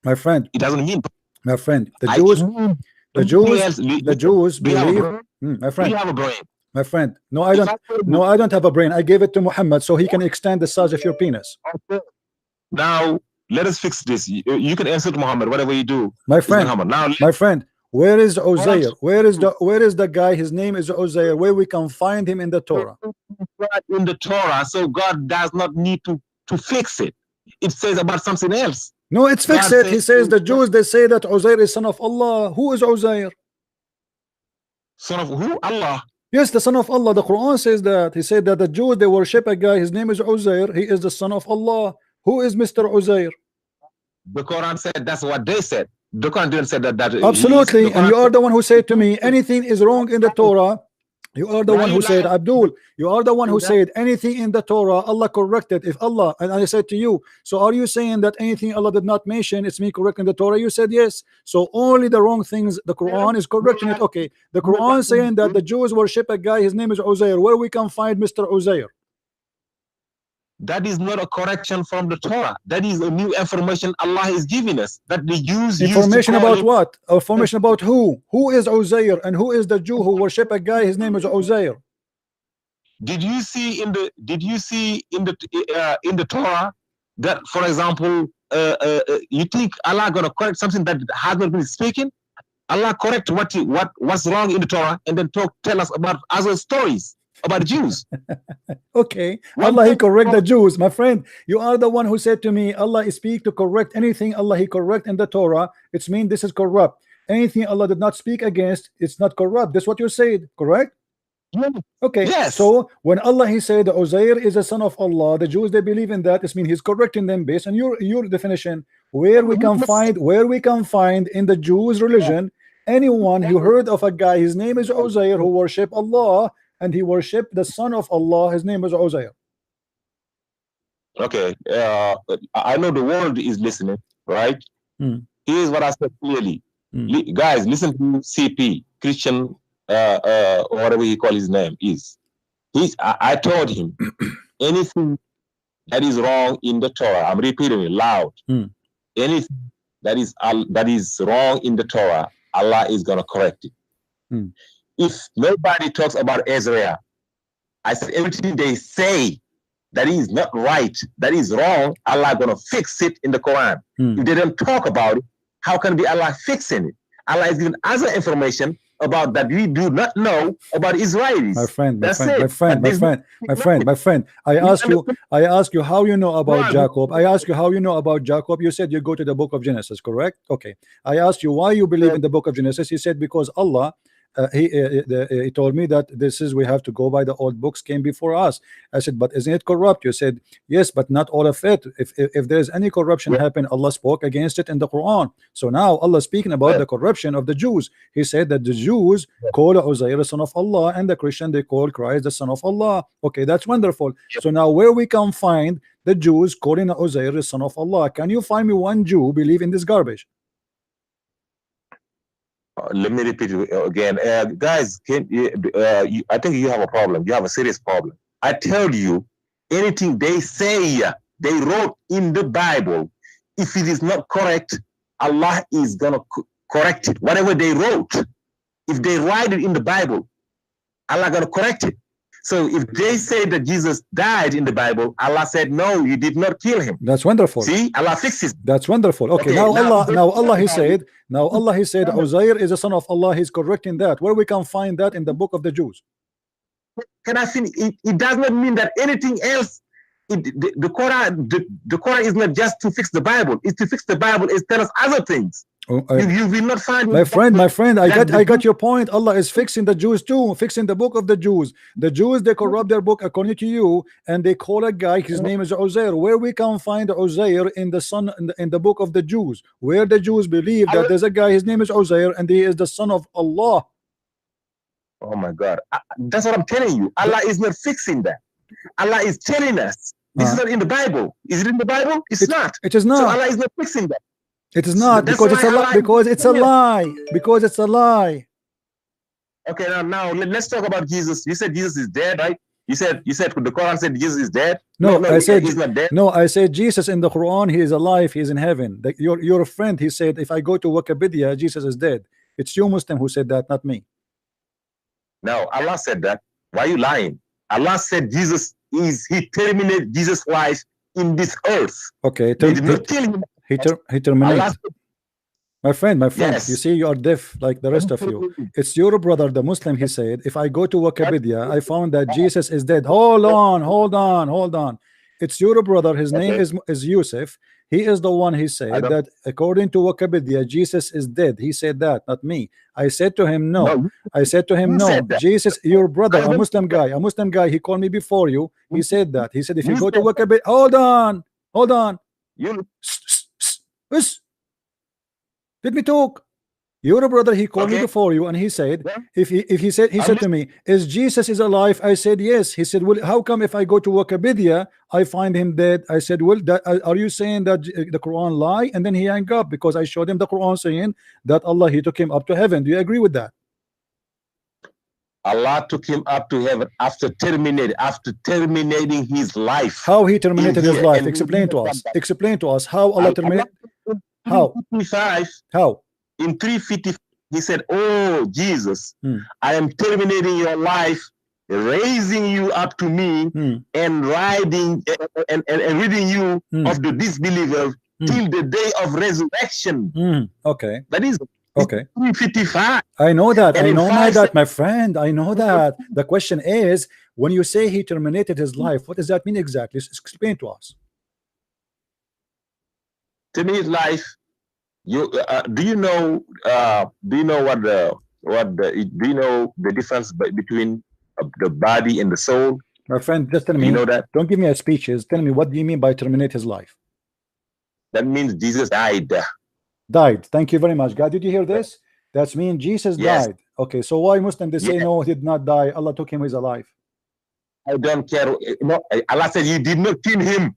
My friend, it doesn't mean. My friend, the Jews believe. My friend, you have a brain. My friend, no, I don't have a brain. I gave it to Muhammad so he can extend the size of your penis. Okay. Now let us fix this. You can answer to Muhammad whatever you do. My friend, my friend, where is Uzair? Where is the guy? His name is Uzair. Where we can find him in the Torah? In the Torah, so God does not need to fix it. It says about something else. No, it's fixed. He says the Jews, they say that Uzair is son of Allah. Who is Uzair? Son of who? Allah. Yes, the son of Allah. The Quran says that. He said that the Jews, they worship a guy. His name is Uzair. He is the son of Allah. Who is Mr. Uzair? The Quran said that's what they said. The Quran didn't say that. Absolutely. And you are the one who said to me, anything is wrong in the Torah. You are the one who said, Abdul, you are the one who said anything in the Torah, Allah corrected. If Allah, and I said to you, so are you saying that anything Allah did not mention, it's me correcting the Torah? You said yes. So only the wrong things, the Quran is correcting it. Okay, the Quran saying that the Jews worship a guy, his name is Uzair. Where we can find Mr. Uzair? That is not a correction from the Torah. That is a new information Allah is giving us. That the Jews information about what? Information about who? Who is Uzair and who is the Jew who worship a guy? His name is Uzair. Did you see in the Torah that, for example, you think Allah gonna correct something that has not been speaking? Allah correct what's wrong in the Torah and then tell us about other stories about the Jews. Okay, Allah he correct the Jews. My friend, you are the one who said to me Allah is speak to correct anything Allah he correct in the Torah. It's mean this is corrupt. Anything Allah did not speak against, it's not corrupt. That's what you said, correct? Okay, yes. So when Allah he said Uzair is a son of Allah, the Jews they believe in that. It means he's correcting them based on your definition. Where we can find in the Jews religion anyone who heard of a guy, his name is Uzair, who worship Allah and he worshiped the son of Allah, his name is Uzair. Okay, I know the world is listening, right? Here's what I said clearly. Guys, listen to CP, Christian, or whatever you call his name is. I told him anything that is wrong in the Torah, I'm repeating it loud. Anything that is wrong in the Torah, Allah is gonna correct it. If nobody talks about Israel, I said everything they say that is not right, that is wrong, Allah gonna fix it in the Quran. If they don't talk about it, how can be Allah fixing it? Allah is giving other information about that we do not know about Israelis. My friend. I ask you how you know about Jacob. I ask you how you know about Jacob. You said you go to the book of Genesis, correct? Okay. I asked you why you believe in the book of Genesis. You said because Allah. He told me that we have to go by the old books came before us. I said, but isn't it corrupt? You said yes, but not all of it. If there's any corruption happen, Allah spoke against it in the Quran. So now Allah speaking about the corruption of the Jews. He said that the Jews call Uzair the son of Allah and the Christian they call Christ the son of Allah. Okay, that's wonderful. So now where we can find the Jews calling Uzair the son of Allah? Can you find me one Jew believe in this garbage? Let me repeat it again, guys. I think you have a problem. You have a serious problem. I tell you, anything they say, they wrote in the Bible, if it is not correct, Allah is gonna correct it. Whatever they wrote, if they write it in the Bible, Allah gonna correct it. So if they say that Jesus died in the Bible, Allah said, no, you did not kill him. That's wonderful. See, Allah fixes. That's wonderful. Okay, now Allah he said Uzair is a son of Allah. He's correcting that. Where we can find that in the book of the Jews? Can I finish? It does not mean that anything else. The Quran is not just to fix the Bible. It's to fix the Bible. It's tell us other things. You will not find. My friend, I got your point. Allah is fixing the Jews too, fixing the book of the Jews. The Jews, they corrupt their book according to you, and they call a guy, his name is Uzair. Where we can find Uzair in the son in the book of the Jews, where the Jews believe that there's a guy, his name is Uzair, and he is the son of Allah. Oh my God, that's what I'm telling you. Allah is not fixing that. Allah is telling us this is not in the Bible. Is it in the Bible? It's not. It is not. So Allah is not fixing that. It is not, because it's a lie. Because it's a lie. Because it's a lie. Okay, now let's talk about Jesus. You said Jesus is dead, right? You said the Quran said Jesus is dead. No, I said he's not dead. No, I said Jesus in the Quran, he is alive, he is in heaven. Your friend, he said, if I go to Wikipedia, Jesus is dead. It's you Muslim who said that, not me. No, Allah said that. Why are you lying? Allah said he terminated Jesus' life in this earth. Okay, He did not kill him. He terminated. My friend, Yes. you see, you are deaf like the rest of you. It's your brother, the Muslim, he said, if I go to Wikipedia, I found that Jesus is dead. Hold on. It's your brother, his name is Yusuf. He is the one, he said that according to Wikipedia, Jesus is dead. He said that, not me. I said to him, no. I said to him, no. Jesus, your brother, a Muslim guy, he called me before you. He said that. He said, if you go to Wikipedia, hold on. Let me talk. Your brother, he called me before you, and he said, he said to me, is Jesus is alive? I said yes. He said, well, how come if I go to Wikipedia, I find him dead? I said, well, are you saying that the Quran lie? And then he hung up, because I showed him the Quran saying that Allah, he took him up to heaven. Do you agree with that? Allah took him up to heaven after terminating his life. How he terminated his life? Explain to us. Explain to us how Allah terminated. How? How? In 355, he said, oh Jesus, I am terminating your life, raising you up to me, and riding and reading you of the disbelievers till the day of resurrection. Okay. That is okay. 355. I know that. I know that, my friend. I know that. The question is, when you say he terminated his life, what does that mean exactly? Explain to us. Terminate life. You do you know the difference between the body and the soul? My friend, just tell me. You know that? Don't give me a speech. Tell me, what do you mean by terminate his life? That means Jesus died. Died. Thank you very much, God. Did you hear this? That means Jesus died. Okay, so why Muslim they say no, he did not die? Allah took him, he's alive. I don't care. No, Allah said you did not kill him.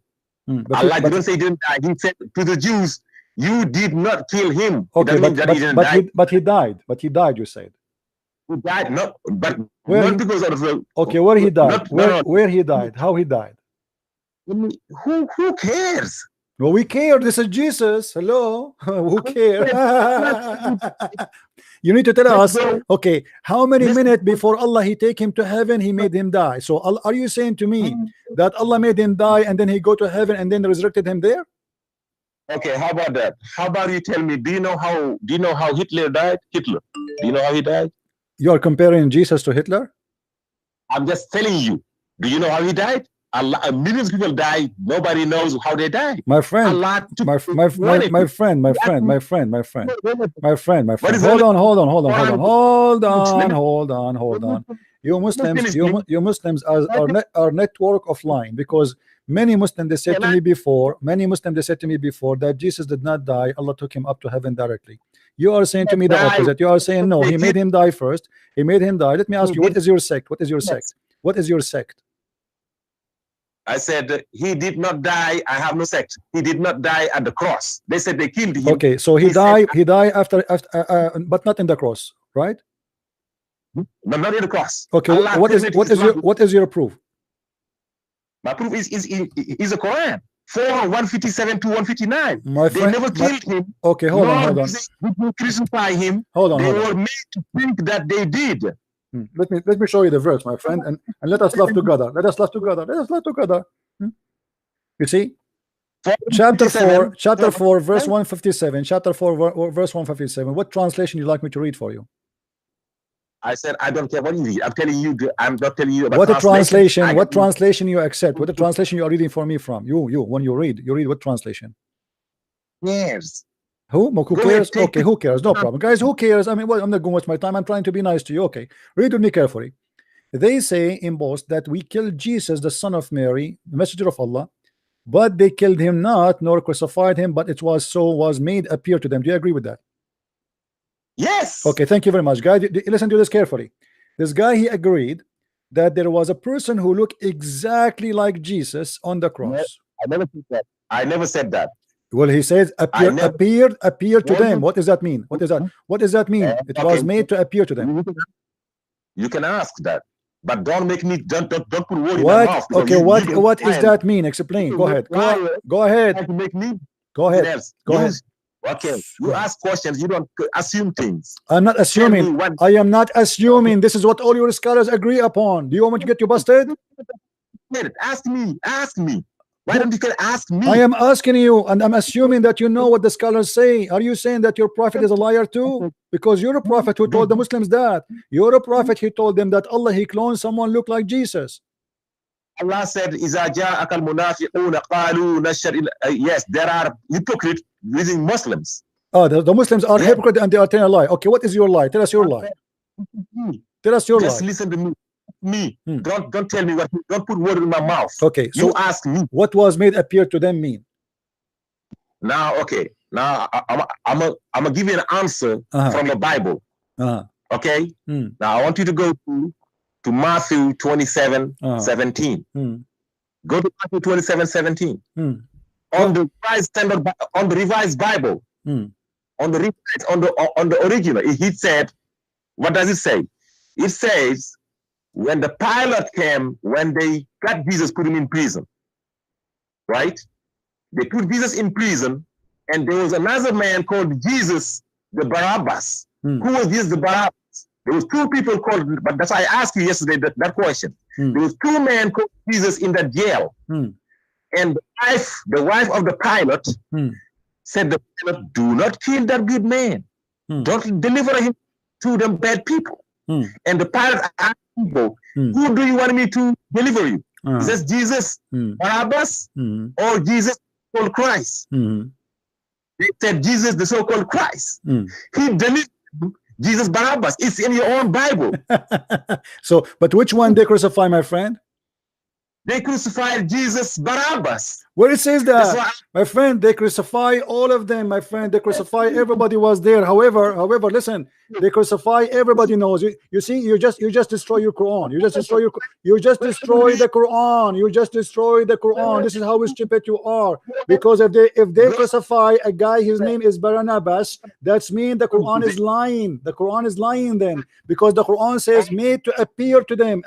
Allah didn't say he didn't die. He said to the Jews, you did not kill him. Okay, but he died. But he died, you said. He died, not because of the. Okay, where he died? Where he died? How he died? Who cares? Well, we care. This is Jesus. Hello. Who cares? You need to tell us, okay, how many minutes before Allah he take him to heaven, he made him die? So are you saying to me that Allah made him die and then he go to heaven and then resurrected him there? Okay, how about that? How about you tell me, do you know how Hitler died? Hitler. Do you know how he died? You are comparing Jesus to Hitler? I'm just telling you. Do you know how he died? Millions of people died. Nobody knows how they died. My friend, my friend. Hold on. You Muslims are network offline, because many Muslims they said to me before that Jesus did not die. Allah took him up to heaven directly. You are saying to me the opposite. You are saying no, he made him die first. He made him die. Let me ask you, what is your sect? What is your sect? What is your sect? I said he did not die. I have no sect. He did not die at the cross. They said they killed him. Okay, so he died after but not in the cross, right? No, not in the cross. Okay, what is your proof? My proof is the Quran. 157 to 159. My They friend, never killed him. Okay, hold on. They crucify him. Hold on. They were made to think that they did. Let me show you the verse, my friend, and let us love together. Let us love together. Let us love together. You see, chapter 4, verse 157. Chapter 4, verse 157. What translation you like me to read for you? I said I don't care what you read. I'm telling you. I'm not telling you about what translation. What translation translation you accept? What the translation you are reading for me from? You when you read what translation? Yes. Who cares? Okay, who cares? No problem, guys. Who cares? I mean, well, I'm not going to waste my time. I'm trying to be nice to you. Okay, read with me carefully. They say in both that we killed Jesus, the son of Mary, the messenger of Allah, but they killed him not, nor crucified him, but it was made appear to them. Do you agree with that? Yes. Okay, thank you very much, guys. Listen to this carefully. This guy, he agreed that there was a person who looked exactly like Jesus on the cross. I never said that. I never said that. Well, he says appeared to them. What does that mean? What does that mean? It was made to appear to them. You can ask that, but don't make me don't put word in my mouth. Okay, what does that mean? Explain. Go ahead. Go ahead. Go ahead. Okay, you ask questions, you don't assume things. I'm not assuming. I am not assuming. This is what all your scholars agree upon. Do you want me to get you busted? Ask me. Why don't you ask me? I am asking you, and I'm assuming that you know what the scholars say. Are you saying that your prophet is a liar too? Because you're a prophet who told the Muslims that. You're a prophet who told them that Allah, he cloned someone look like Jesus. Allah said, "Iza ja'aka al-munafiquna qalu nashhadu." Yes, there are hypocrites using Muslims. Oh, the Muslims are hypocrites and they are telling a lie. Okay, what is your lie? Tell us your lie. Tell us your lie. Just listen to me. Don't tell me what. Don't put word in my mouth. Okay, so you ask me. What was made appear to them mean? Now, okay. Now I'm gonna give you an answer from the Bible. Okay. Now I want you to go to Matthew 27:17. Go to Matthew 27:17. On the revised Bible. On the original, he said, what does it say? It says, when the Pilate came, when they got Jesus, put him in prison. Right? They put Jesus in prison, and there was another man called Jesus the Barabbas. Who was Jesus the Barabbas? There was two people called, but that's why I asked you yesterday that question. There was two men called Jesus in that jail. And the wife of the Pilate said, the Pilate, do not kill that good man. Don't deliver him to them bad people. And the Pilate asked people, who do you want me to deliver you? He says, Jesus Barabbas or Jesus called Christ? They said, Jesus, the so-called Christ. He delivered Jesus Barabbas. It's in your own Bible. So, but which one they crucify, my friend? They crucified Jesus Barabbas. Where it says that, my friend, they crucify all of them, my friend. They crucify everybody was there. However, listen, they crucify everybody knows. You see, you just destroy your Quran. You just destroy the Quran. You just destroy the Quran. This is how stupid you are. Because if they crucify a guy, his name is Barnabas, that's mean the Quran is lying. The Quran is lying then, because the Quran says made to appear to them,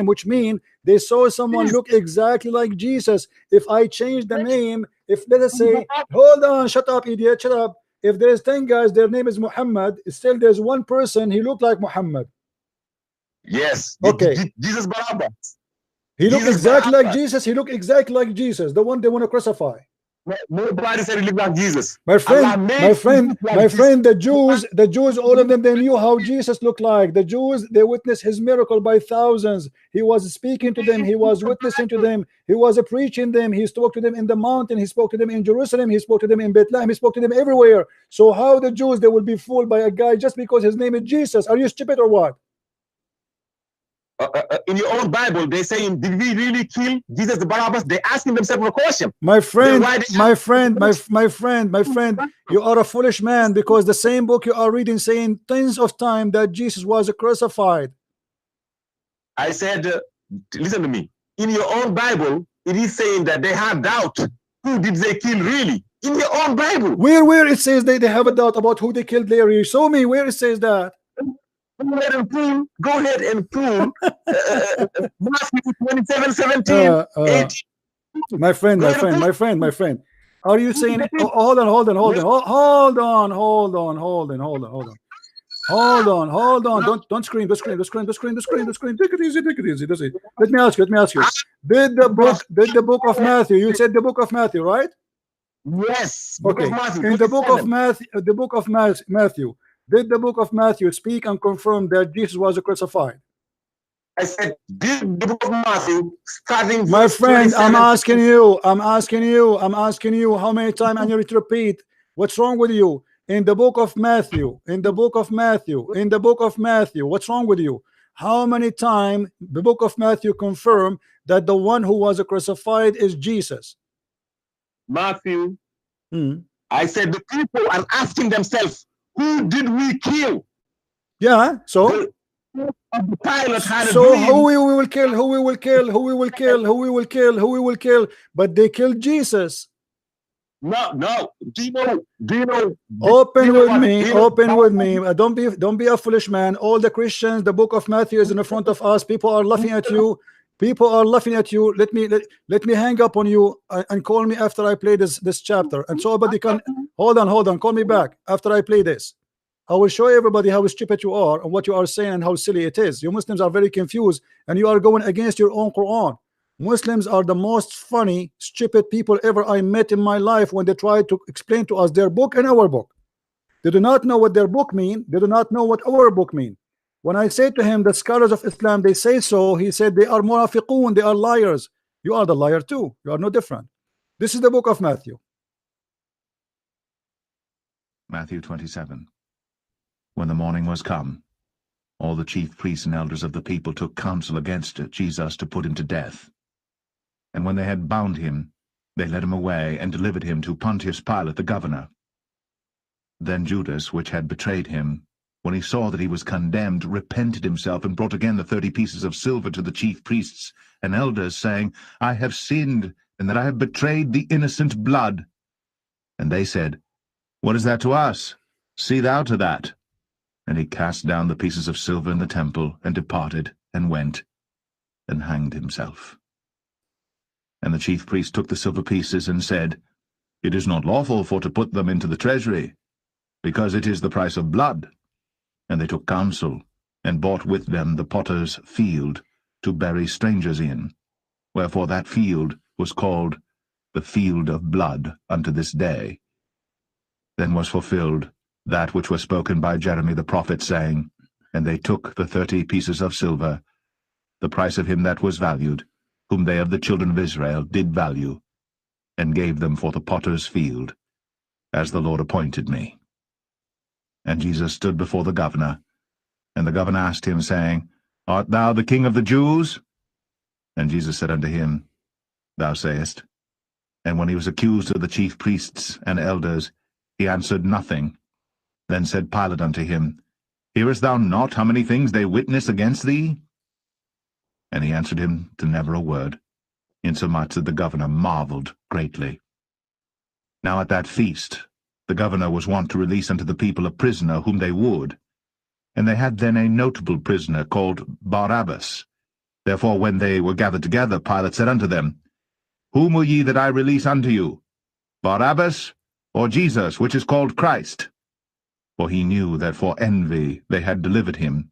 which mean they saw someone look exactly like Jesus. If I change the name, if let us say, hold on, shut up, idiot, shut up. If there's 10 guys, their name is Muhammad, still there's one person, he looked like Muhammad. Yes. Okay. Jesus Barabbas. He looked exactly like Jesus. He looked exactly like Jesus, the one they want to crucify. Nobody said he looked like Jesus. My friend, the Jews, all of them, they knew how Jesus looked like. The Jews, they witnessed his miracle by thousands. He was speaking to them. He was witnessing to them. He was preaching them. He spoke to them in the mountain. He spoke to them in Jerusalem. He spoke to them in Bethlehem. He spoke to them everywhere. So how the Jews, they will be fooled by a guy just because his name is Jesus? Are you stupid or what? In your own Bible, they saying, did we really kill Jesus the Barabbas? They asking themselves a question. My friend, you are a foolish man, because the same book you are reading saying tens of times that Jesus was crucified. I said, listen to me. In your own Bible, it is saying that they have doubt. Who did they kill really? In your own Bible. Where it says they have a doubt about who they killed there? You show me where it says that. Go ahead and prove Matthew 27:17. My friend. Are you saying? Oh, hold on. Don't scream. Take it easy. Let me ask you. Did the book of Matthew? You said the book of Matthew, right? Yes. Okay. In the book of Matthew, Matthew, did the book of Matthew speak and confirm that Jesus was crucified? I said, did the book of Matthew, starting my verse friend, 27. I'm asking you how many times I need to repeat. What's wrong with you? In the book of Matthew, what's wrong with you? How many times the book of Matthew confirm that the one who was crucified is Jesus? Matthew, I said the people are asking themselves, who did we kill? Yeah, so Pilate had so who we will kill? But they killed Jesus. No. Do you know? Open with me. Don't be a foolish man. All the Christians, the book of Matthew is in the front of us. People are laughing at you. Let me hang up on you and call me after I play this chapter. And so everybody can hold on. Call me back after I play this. I will show everybody how stupid you are and what you are saying and how silly it is. You Muslims are very confused and you are going against your own Quran. Muslims are the most funny, stupid people ever I met in my life when they try to explain to us their book and our book. They do not know what their book mean. They do not know what our book mean. When I say to him, the scholars of Islam, they say so, he said they are munafiqun, they are liars. You are the liar too. You are no different. This is the book of Matthew. Matthew 27. When the morning was come, all the chief priests and elders of the people took counsel against Jesus to put him to death. And when they had bound him, they led him away and delivered him to Pontius Pilate the governor. Then Judas, which had betrayed him, when he saw that he was condemned, repented himself and brought again the 30 pieces of silver to the chief priests and elders, saying, I have sinned, and that I have betrayed the innocent blood. And they said, What is that to us? See thou to that. And he cast down the pieces of silver in the temple, and departed, and went, and hanged himself. And the chief priest took the silver pieces, and said, It is not lawful for to put them into the treasury, because it is the price of blood. And they took counsel, and bought with them the potter's field, to bury strangers in. Wherefore that field was called the field of blood unto this day. Then was fulfilled that which was spoken by Jeremy the prophet, saying, And they took the 30 pieces of silver, the price of him that was valued, whom they of the children of Israel did value, and gave them for the potter's field, as the Lord appointed me. And Jesus stood before the governor, and the governor asked him, saying, Art thou the King of the Jews? And Jesus said unto him, Thou sayest. And when he was accused of the chief priests and elders, he answered nothing. Then said Pilate unto him, Hearest thou not how many things they witness against thee? And he answered him to never a word, insomuch that the governor marveled greatly. Now at that feast the governor was wont to release unto the people a prisoner whom they would. And they had then a notable prisoner called Barabbas. Therefore when they were gathered together, Pilate said unto them, Whom will ye that I release unto you, Barabbas, or Jesus, which is called Christ? For he knew that for envy they had delivered him.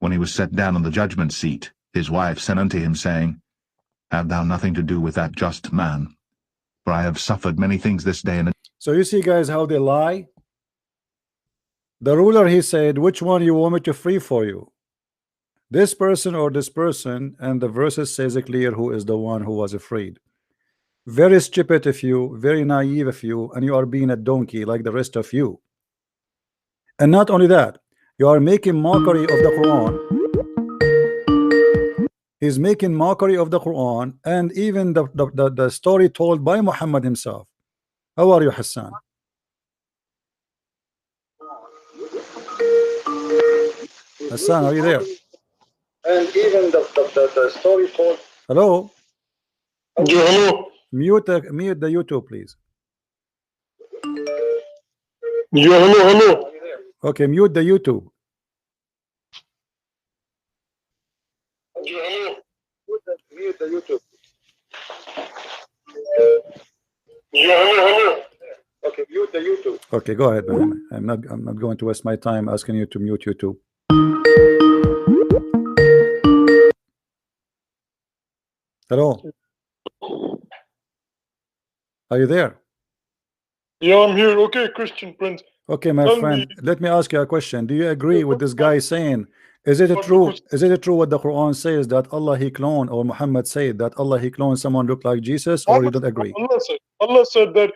When he was set down on the judgment seat, his wife sent unto him, saying, Have thou nothing to do with that just man? For I have suffered many things this day. So you see, guys, how they lie. The ruler, he said, which one you want me to free for you? This person or this person? And the verses says it clear who is the one who was afraid. Very stupid of you, very naive of you, and you are being a donkey like the rest of you. And not only that, you are making mockery of the Quran. He's making mockery of the Quran and even the story told by Muhammad himself. How are you, Hassan? Hassan, are you there? And even the story told. Hello? Hello. Mute the YouTube, please. Hello. Okay, mute the YouTube. Mute the YouTube. Okay, mute the YouTube. Okay, go ahead, man. I'm not going to waste my time asking you to mute YouTube. Hello. Are you there? Yeah, I'm here. Okay, Christian Prince. Okay, my friend, let me ask you a question. Do you agree with this guy saying, is it true what the Quran says that Allah he cloned, or Muhammad said that Allah he cloned someone look like Jesus, or you don't agree? Allah said that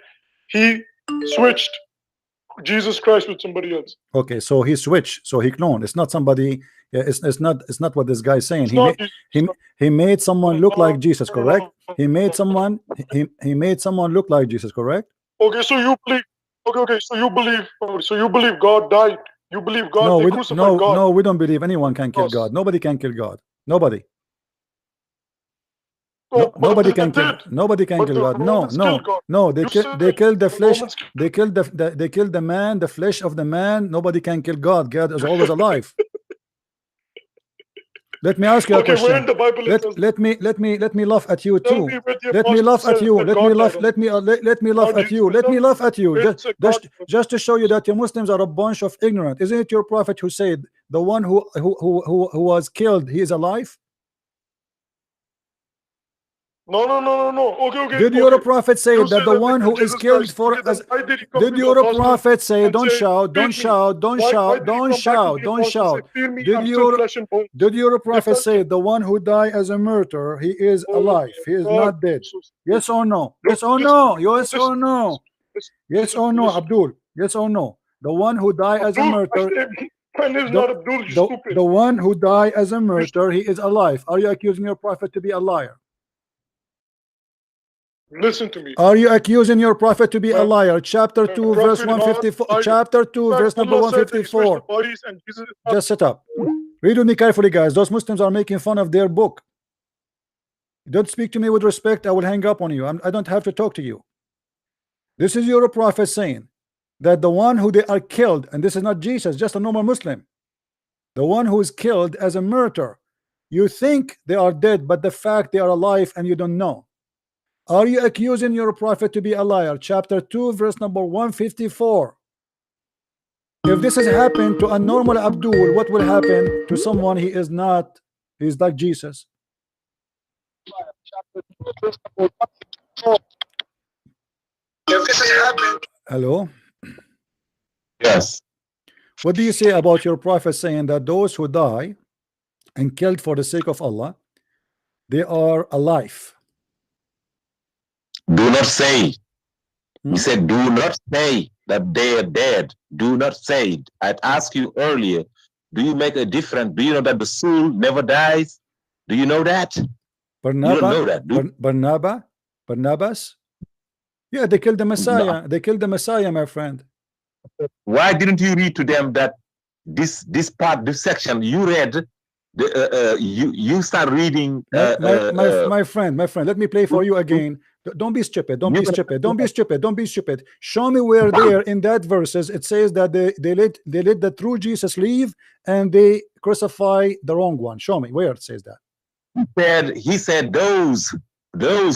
he switched Jesus Christ with somebody else. Okay, so he switched, so he cloned. It's not somebody. It's not what this guy is saying. He made someone look like Jesus, correct? He made someone look like Jesus, correct? Okay, so you believe. Okay, so you believe God died. You believe God. No, we don't believe anyone can kill God. Nobody can kill God. Nobody. Nobody can kill God. No. They killed the flesh. They killed the man, the flesh of the man. Nobody can kill God. God is always alive. Let me ask you a question. Let me laugh at you too. Let me laugh at you. Let me laugh at you. Just to show you that you Muslims are a bunch of ignorant. Isn't it your prophet who said the one who was killed, he is alive? No. Okay. Did your prophet say that the one who is killed for us? Did your prophet say, don't shout? Did your prophet say the one who died as a murderer, he is alive, he is not dead? Yes or no? Yes or no? Yes or no? Yes or no, Abdul? Yes or no? The one who died as a murderer, the one who died as a murderer, he is alive. Are you accusing your prophet to be a liar? Listen to me. Are you accusing your prophet to be a liar? Chapter 2, verse 154. Chapter 2, verse number 154. Just shut up. Read with me carefully, guys. Those Muslims are making fun of their book. Don't speak to me with respect. I will hang up on you. I don't have to talk to you. This is your prophet saying that the one who they are killed, and this is not Jesus, just a normal Muslim, the one who is killed as a murderer, you think they are dead, but the fact they are alive and you don't know. Are you accusing your prophet to be a liar? Chapter 2, verse number 154. If this has happened to a normal Abdul, what will happen to someone he is not? He's like Jesus. Hello? Yes. What do you say about your prophet saying that those who die and killed for the sake of Allah, they are alive? Do not say. He said, do not say that they are dead. Do not say it. I'd asked you earlier, do you make a difference? Do you know that the soul never dies? Do you know that? You don't know that, do Barnabas? Yeah, they killed the Messiah. No. They killed the Messiah, my friend. Why didn't you read to them that this part, this section you read, you start reading? My friend, let me play for you again. Don't be stupid. Don't be stupid. Show me where there in that verses it says that they let the true Jesus leave and they crucify the wrong one. Show me where it says that. He said those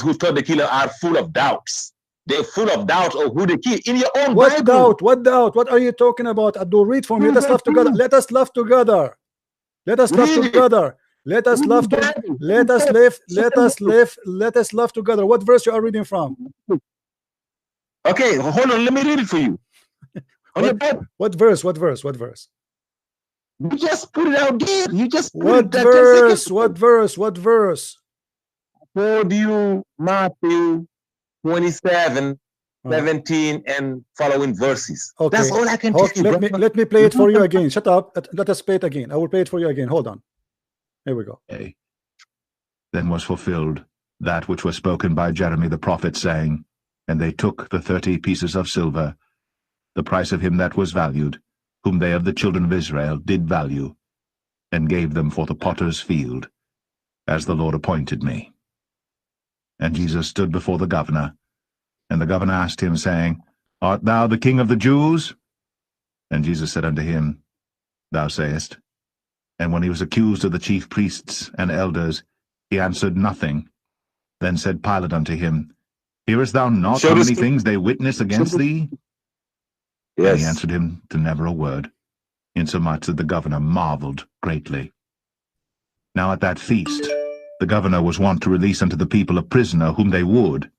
who thought the killer are full of doubts. They're full of doubt of who they kill. In your own Bible. doubt? What doubt? What are you talking about? Abdul, read for me. Let us laugh together. Let us laugh together. Let us laugh together. Let us laugh together. Let us laugh together. What verse you are reading from? Okay, hold on. Let me read it for you. What verse? You just put it out there. You just put what it verse? What verse? I told you Matthew 27, 17 and following verses. Okay. That's all I can tell you. Let me play it for you again. Shut up. Let us play it again. I will play it for you again. Hold on. Here we go. Then was fulfilled that which was spoken by Jeremy the prophet, saying, and they took the 30 pieces of silver, the price of him that was valued, whom they of the children of Israel did value, and gave them for the potter's field, as the Lord appointed me. And Jesus stood before the governor, and the governor asked him, saying, Art thou the King of the Jews? And Jesus said unto him, Thou sayest. And when he was accused of the chief priests and elders, he answered nothing. Then said Pilate unto him, Hearest thou not how many things they witness against thee? Yes. And he answered him to never a word, insomuch that the governor marveled greatly. Now at that feast, the governor was wont to release unto the people a prisoner whom they would.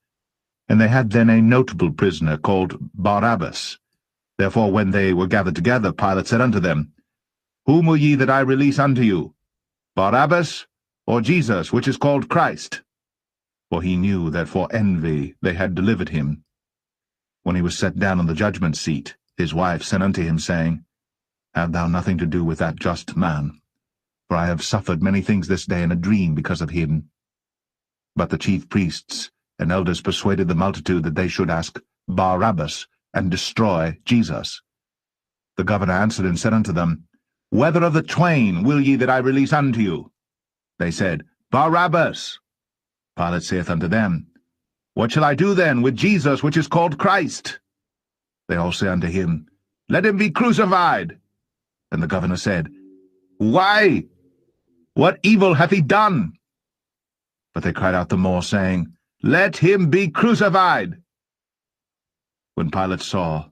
And they had then a notable prisoner called Barabbas. Therefore when they were gathered together, Pilate said unto them, Whom will ye that I release unto you, Barabbas, or Jesus, which is called Christ? For he knew that for envy they had delivered him. When he was set down on the judgment seat, his wife sent unto him, saying, Have thou nothing to do with that just man? For I have suffered many things this day in a dream because of him. But the chief priests and elders persuaded the multitude that they should ask Barabbas and destroy Jesus. The governor answered and said unto them, Whether of the twain will ye that I release unto you? They said, Barabbas. Pilate saith unto them, What shall I do then with Jesus, which is called Christ? They all say unto him, Let him be crucified. And the governor said, Why? What evil hath he done? But they cried out the more, saying, Let him be crucified. When Pilate saw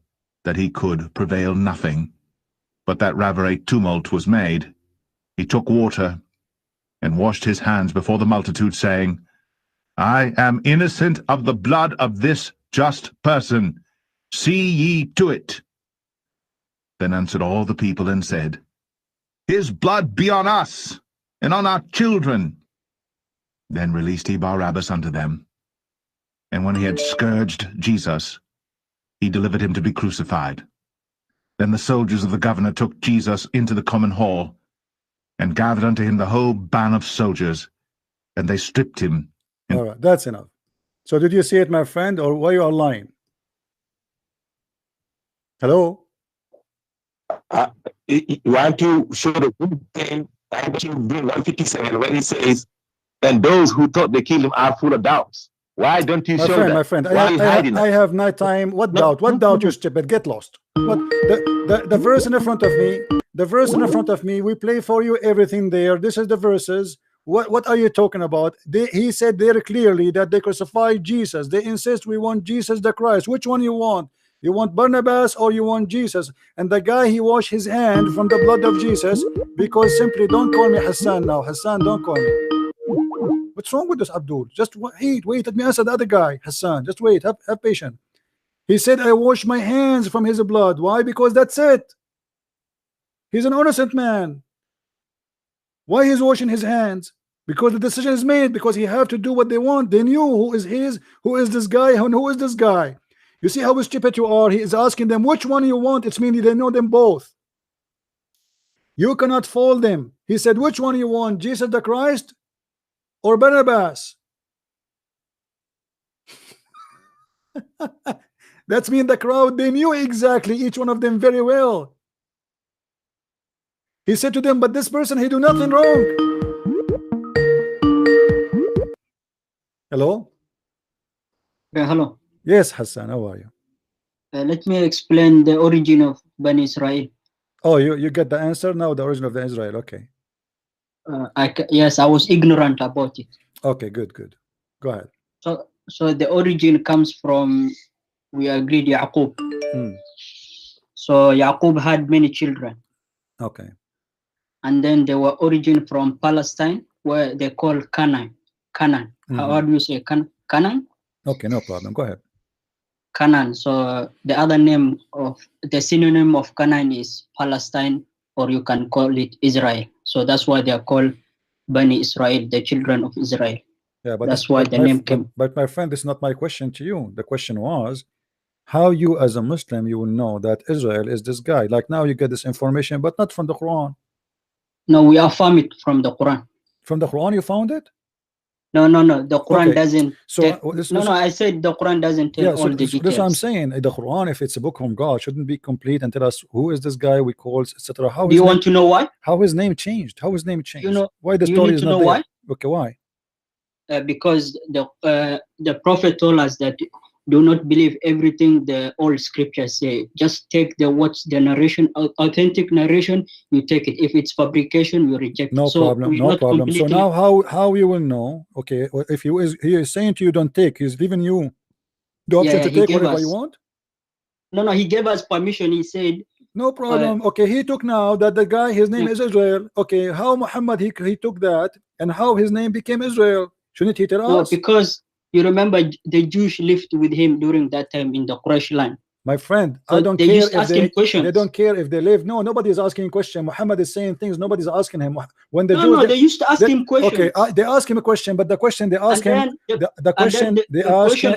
that he could prevail nothing, but that rather a tumult was made, he took water, and washed his hands before the multitude, saying, I am innocent of the blood of this just person. See ye to it. Then answered all the people and said, His blood be on us, and on our children. Then released he Barabbas unto them. And when he had scourged Jesus, he delivered him to be crucified. Then the soldiers of the governor took Jesus into the common hall, and gathered unto him the whole band of soldiers, and they stripped him. All right, that's enough. So did you see it, my friend, or were you online? Hello? Want to show the thing, I want you to bring 157 when he says, and those who thought they killed him are full of doubts. Why don't you show that? My friend, I have night time. What doubt? What doubt, you stupid? Get lost. What the verse in the front of me, the verse in the front of me, we play for you everything there. This is the verses. What are you talking about? He said there clearly that they crucified Jesus. They insist we want Jesus the Christ. Which one you want? You want Barnabas or you want Jesus? And the guy, he washed his hand from the blood of Jesus, because simply, don't call me Hassan now. Hassan, don't call me. What's wrong with this, Abdul? Just wait, let me answer the other guy, Hassan. Just wait, have patience. He said, I wash my hands from his blood. Why? Because that's it. He's an innocent man. Why he's washing his hands? Because the decision is made, because he have to do what they want. They knew who is this guy, and who is this guy. You see how stupid you are. He is asking them which one you want. It's meaning they know them both. You cannot fool them. He said, which one you want, Jesus the Christ or Barnabas? That's mean the crowd, they knew exactly each one of them very well. He said to them, but this person, he do nothing wrong. Hello? Yeah, hello. Yes, Hassan, how are you? Let me explain the origin of Bani Israel. Oh, you get the answer now, the origin of the Israel, okay. Yes, I was ignorant about it. Okay, good. Go ahead. So the origin comes from, we agreed, Yaqub. So Yaqub had many children. Okay. And then they were origin from Palestine, where they call Canaan. How do you say Canaan? Okay, no problem. Go ahead. Canaan. So the other name of the synonym of Canaan is Palestine, or you can call it Israel. So that's why they are called Bani Israel, the children of Israel. Yeah, but that's why the name came. But my friend, this is not my question to you. The question was, how you as a Muslim, you will know that Israel is this guy. Like now you get this information, but not from the Quran. No, we affirm it from the Quran. From the Quran you found it? No. The Quran doesn't. So I said the Quran doesn't tell all the details. That's what I'm saying. The Quran, if it's a book from God, shouldn't be complete and tell us who is this guy we call, etc. Do you want to know why? How his name changed? How his name changed? You know why the story is not there? Why? Okay, why? Because the Prophet told us that do not believe everything the old scriptures say. Just take the narration, authentic narration, you take it. If it's fabrication, you reject it. No problem. So now how you will know? Okay, if he is saying to you don't take, he's leaving you The option Yeah, to he take gave whatever us. you want? No, he gave us permission. He said, no problem. Okay, he took now that the guy, his name is Israel. Okay, how Muhammad he took that and how his name became Israel? Shouldn't he tell us? No, because you remember the Jews lived with him during that time in the Quraysh land. My friend, So I don't they care used to if ask him questions. they don't care if they live. No, nobody is asking question. Muhammad is saying things. Nobody's asking him. When the Jews, they used to ask him questions. Okay, they ask him a question, but the question they ask him, the question they ask him,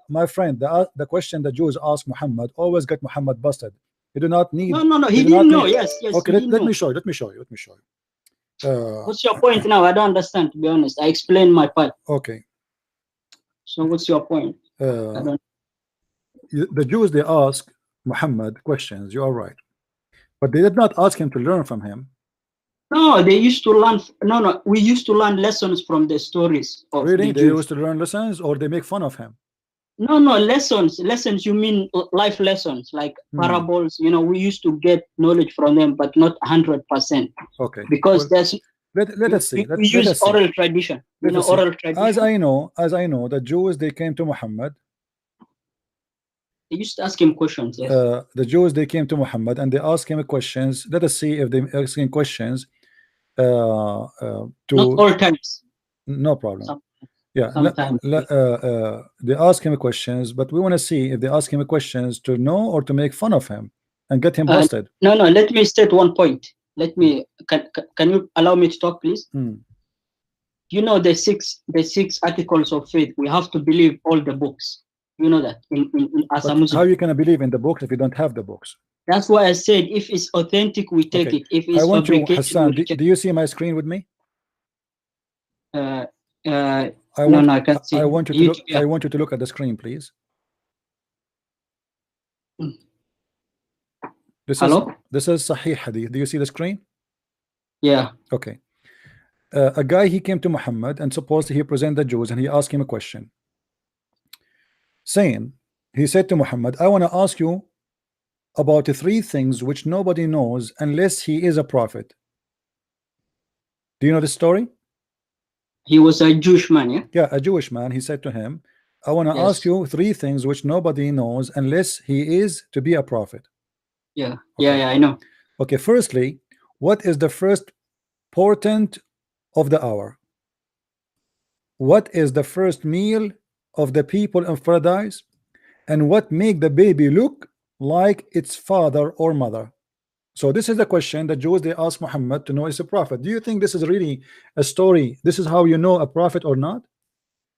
my friend, the question the Jews ask Muhammad always get Muhammad busted. You do not need. No, he didn't know. Yes. Okay, let me show you. Let me show you. What's your point now? I don't understand, to be honest. I explained my part. Okay. So what's your point? The Jews, they ask Muhammad questions. You are right, but they did not ask him to learn from him. No, they used to learn. No, we used to learn lessons from the stories of really? The they Jews. used to learn lessons, or they make fun of him? No, lessons. Lessons, you mean life lessons, like parables. You know, we used to get knowledge from them, but not 100%. Okay. Because there's. Let us see. We use oral tradition. Oral tradition. As I know, the Jews, they came to Muhammad. They used to ask him questions. Yes. The Jews, they came to Muhammad and they asked him questions. Let us see if they asking questions. To not all times. No problem. Yeah. Sometimes. They ask him questions, but we want to see if they ask him questions to know or to make fun of him and get him busted. No. Let me state one point. Let me. Can you allow me to talk, please? You know the six articles of faith. We have to believe all the books. You know that as a Muslim. How you can believe in the books if you don't have the books? That's why I said if it's authentic, we take it. If it's fabricated, Hassan, do you see my screen with me? I can't see. I want you to look at the screen, please. This is Sahih Hadith. Do you see the screen? Yeah. Okay. A guy, he came to Muhammad and supposedly he presented the Jews and he asked him a question. Saying, he said to Muhammad, I want to ask you about 3 things which nobody knows unless he is a prophet. Do you know the story? He was a Jewish man, yeah? Yeah, a Jewish man. He said to him, I want to ask you 3 things which nobody knows unless he is to be a prophet. Yeah. Okay. Yeah, I know. Okay, firstly, what is the first portent of the hour? What is the first meal of the people of paradise? And what make the baby look like its father or mother? So this is the question the Jews, they ask Muhammad to know is a prophet. Do you think this is really a story? This is how you know a prophet or not?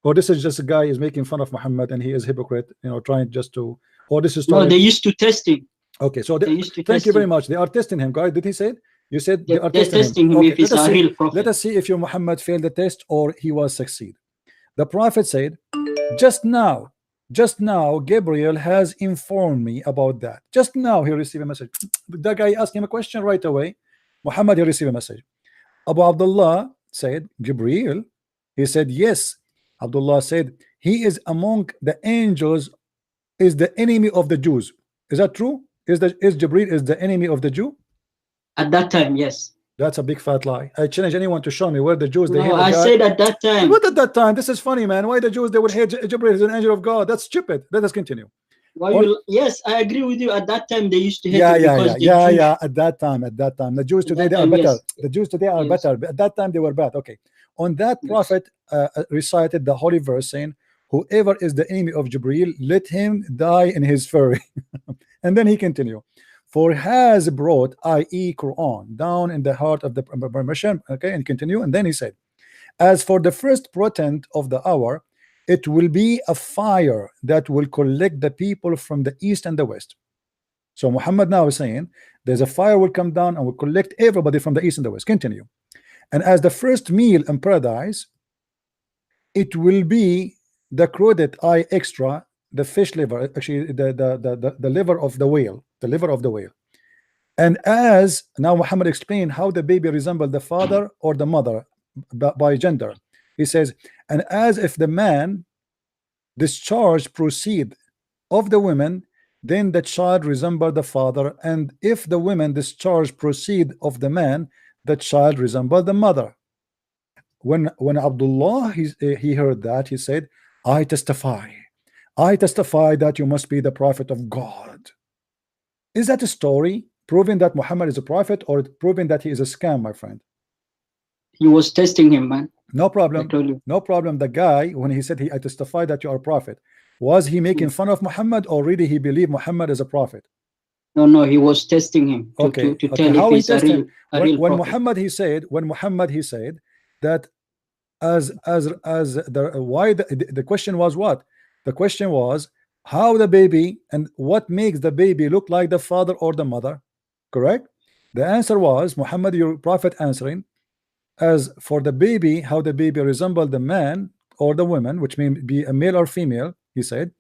Or this is just a guy is making fun of Muhammad and he is hypocrite, trying just to, or this is no, they used to test him. Okay, so thank you very much. They are testing him, guys. Did he say it? You said they are testing him okay, if he's a real prophet. Let us see if your Muhammad failed the test or he was succeed. The prophet said, just now Gabriel has informed me about that. Just now he received a message. The guy asked him a question right away. Muhammad, he received a message. Abu Abdullah said, Gabriel? He said, yes. Abdullah said, he is among the angels, is the enemy of the Jews. Is that true? Is Jibreel is the enemy of the Jew? At that time, yes. That's a big fat lie. I challenge anyone to show me where the Jews they hate the I guy. said at that time. What at that time? This is funny, man. Why the Jews they would hate Jibreel is an angel of God? That's stupid. Let us continue. Yes, I agree with you. At that time, they used to hate him yeah. At that time, the Jews today they are better. Yes. The Jews today are better. But at that time, they were bad. Okay. On that, prophet recited the holy verse saying, "Whoever is the enemy of Jibreel, let him die in his fury." And then he continued, "For has brought, i.e., Quran, down in the heart of the permission." Okay, and continue. And then he said, "As for the first portent of the hour, it will be a fire that will collect the people from the east and the west." So Muhammad now is saying there's a fire will come down and will collect everybody from the east and the west. Continue. "And as the first meal in paradise, it will be the crudet eye extra, the fish liver, actually the liver of the whale, And as now Muhammad explained how the baby resembled the father or the mother by gender. He says, and as if the man discharge proceed of the women, then the child resembled the father, and if the women discharge proceed of the man, the child resembled the mother." When Abdullah he heard that, he said, "I testify I testify that you must be the prophet of God. Is that a story proving that Muhammad is a prophet, or proving that he is a scam, my friend? He was testing him, man. No problem. No problem. The guy, when he said I testify that you are a prophet, was he making fun of Muhammad, or really he believed Muhammad is a prophet? No, he was testing him to tell how if he's he tested him? When prophet. Muhammad he said that the question was what? The question was how the baby, and what makes the baby look like the father or the mother, correct? The answer was, Muhammad, your prophet, answering, as for the baby, how the baby resembled the man or the woman, which means be a male or female, he said,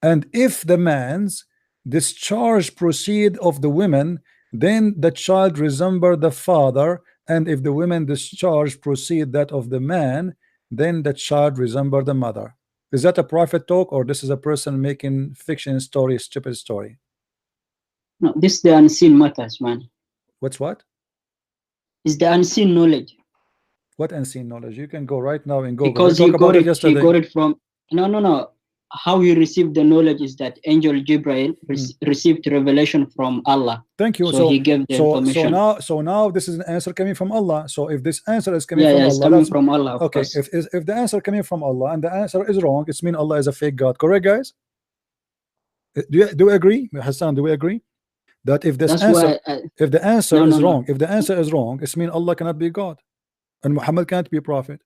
and if the man's discharge proceed of the women, then the child resemble the father, and if the women discharge proceed that of the man, then the child resemble the mother. Is that a prophet talk, or this is a person making fiction story, stupid story? No, this is the unseen matters, man. What's what? It's the unseen knowledge. What unseen knowledge? You can go right now and Google. Because he got it from no. How he received the knowledge is that angel Jibril received revelation from Allah. Thank you. So he gave the information. So now this is an answer coming from Allah. So if this answer is coming from Allah, okay. If the answer coming from Allah and the answer is wrong, it's mean Allah is a fake God. Correct, guys? Do you agree, Hassan? Do we agree that if this answer, if the answer is wrong, if the answer is wrong, it's mean Allah cannot be God and Muhammad can't be a prophet?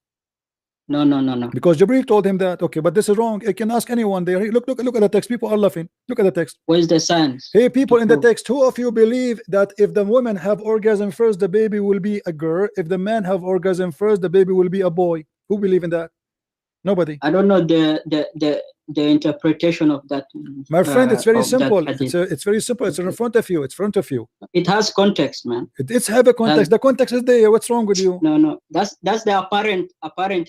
No. Because Jibril told him that. Okay, but this is wrong. I can ask anyone there. Look at the text. people are laughing. Look at the text. Where's the science? Hey, people in the text, who of you believe that if the woman have orgasm first, the baby will be a girl? If the man have orgasm first, the baby will be a boy? Who believe in that? Nobody. I don't know the interpretation of that. My friend, it's very simple. It's very simple. It's in front of you. It's in front of you. It has context, man. It's have a context. The context is there. What's wrong with you? No. That's the apparent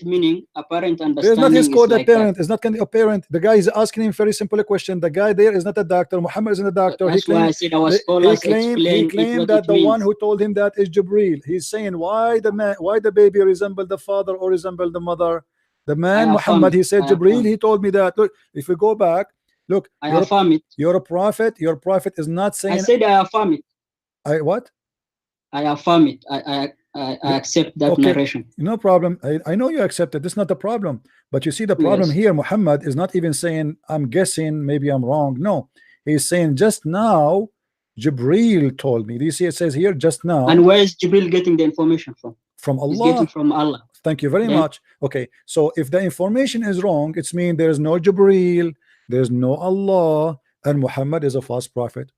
meaning, apparent understanding. It's not his code like apparent. It's not apparent. The guy is asking him very simple question. The guy there is not a doctor. Muhammad isn't a doctor. That's why I said our scholars he claimed that the one who told him that is Jibril. He's saying why the baby resemble the father or resemble the mother? The man Muhammad, he said Jibril, he told me that. Look, if we go back, look, I affirm it. You're a prophet. Your prophet is not saying. I said I affirm it. What? I affirm it. I accept that narration. No problem. I know you accept it. This is not the problem. But you see the problem here. Muhammad is not even saying I'm guessing, maybe I'm wrong. No, he's saying just now Jibril told me. Do you see it says here just now? And where is Jibril getting the information from? From Allah. He's getting from Allah. Thank you very much. Okay, so if the information is wrong, it's mean there's no Jibril, there's no Allah, and Muhammad is a false prophet.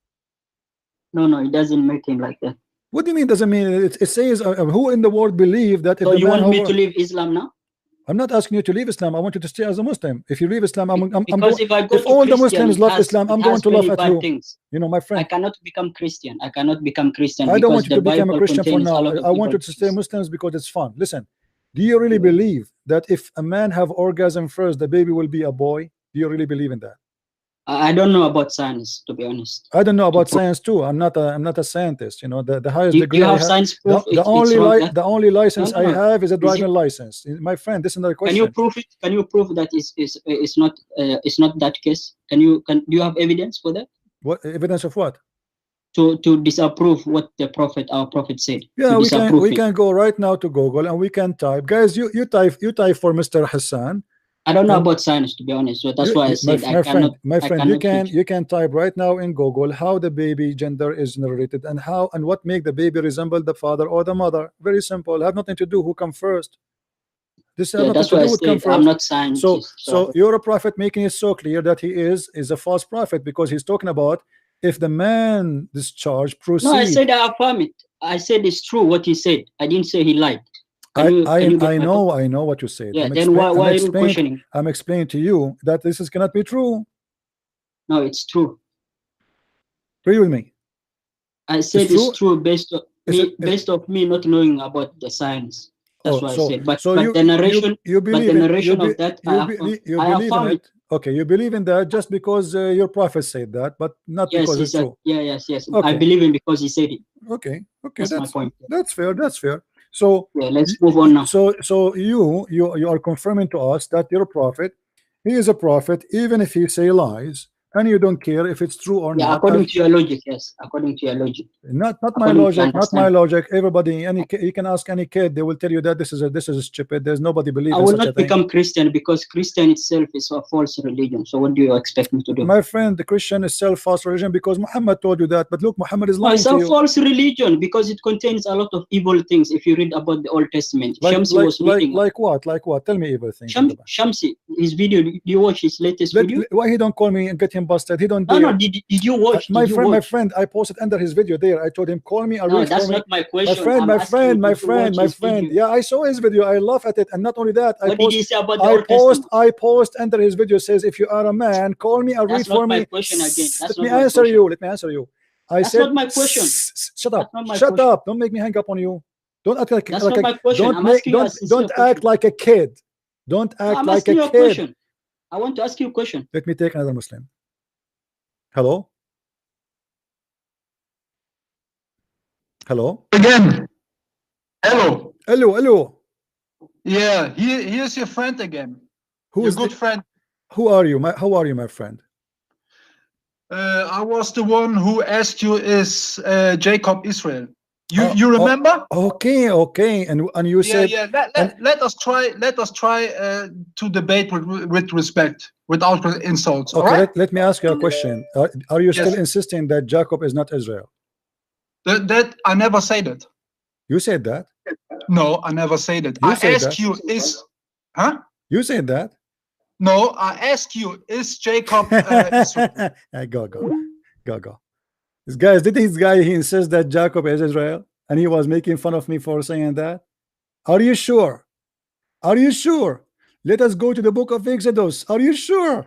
No, it doesn't make him like that. What do you mean doesn't mean? It says who in the world believe that if so the you man want me to leave Islam now? I'm not asking you to leave Islam. I want you to stay as a Muslim. If you leave Islam, I'm if all the Muslims love Islam, I'm going to laugh at you. Things. You know, my friend. I cannot become Christian. I don't want you to become a Christian for now. I want you to stay Muslims because it's fun. Listen, do you really believe that if a man have orgasm first, the baby will be a boy? Do you really believe in that? I don't know about science, to be honest. I don't know about science too. I'm not a scientist. You know, the highest degree. Do you have science proof? The only license I have is a driving license. My friend, this is another question. Can you prove it? Can you prove that it's not that case? Do you have evidence for that? What evidence of what? To disapprove what our prophet said. Yeah, we can go right now to Google and we can type. Guys, you type for Mr. Hassan. I don't know about science, to be honest. So that's why I said my friend, you can type right now in Google how the baby gender is narrated and what make the baby resemble the father or the mother. Very simple. Have nothing to do who come first. This has nothing to do with come first. I'm not scientist. So you're a prophet making it so clear that he is a false prophet because he's talking about if the man discharge proceed. No, I said I affirm it. I said it's true what he said. I didn't say he lied. I know what you said. Yeah, then why are you questioning? I'm explaining to you that this cannot be true. No, it's true. Agree with me? I said it's true based on me not knowing about the science. That's what I said. But the narration, of that, I affirm it. Okay, you believe in that just because your prophet said that, but not because it's true. Yes. Okay. I believe him because he said it. Okay, that's my point. That's fair. So let's move on now. So you are confirming to us that your prophet He is a prophet, even if he say lies, and you don't care if it's true or not. According to your logic, yes. According to your logic. Not my logic. Not my logic. Everybody, you can ask any kid, they will tell you that this is stupid. There's nobody believes. I will not become Christian because Christian itself is a false religion. So what do you expect me to do? My friend, the Christian is false religion because Muhammad told you that. But look, Muhammad is lying to you. It's a false religion because it contains a lot of evil things. If you read about the Old Testament, Shamsi was reading. Like what? Like what? Tell me evil things. Shamsi, his video. Do you watch his latest video? Why he don't call me and get him busted? He don't. No, did you watch? My friend, I posted under his video there. I told him, call me. No, that's not my question. My friend. Yeah, I saw his video. I laugh at it, and not only that, what did he say about the Old Testament? I post under his video says, if you are a man, call me. Read for me. That's not my question again. Let me answer you. That's not my question. Shut up. Shut up. Don't make me hang up on you. Don't act like that's not my question. Don't act like a kid. Don't act like a kid. I want to ask you a question. Let me take another Muslim. Hello? Hello? Again. Hello. Hello. Yeah, here's your friend again. Who is your good friend? How are you, my friend? I was the one who asked you, is Jacob Israel? You remember? Okay. And you said let us try to debate with respect, without insults. Okay, all right? let me ask you a question. Are you still insisting that Jacob is not Israel? That I never said it. You said that? No, I never said it. I asked you, You said that? No, I asked you, is Jacob Israel? Go. This guy, he insists that Jacob is Israel, and he was making fun of me for saying that. Are you sure? Let us go to the book of Exodus. Are you sure?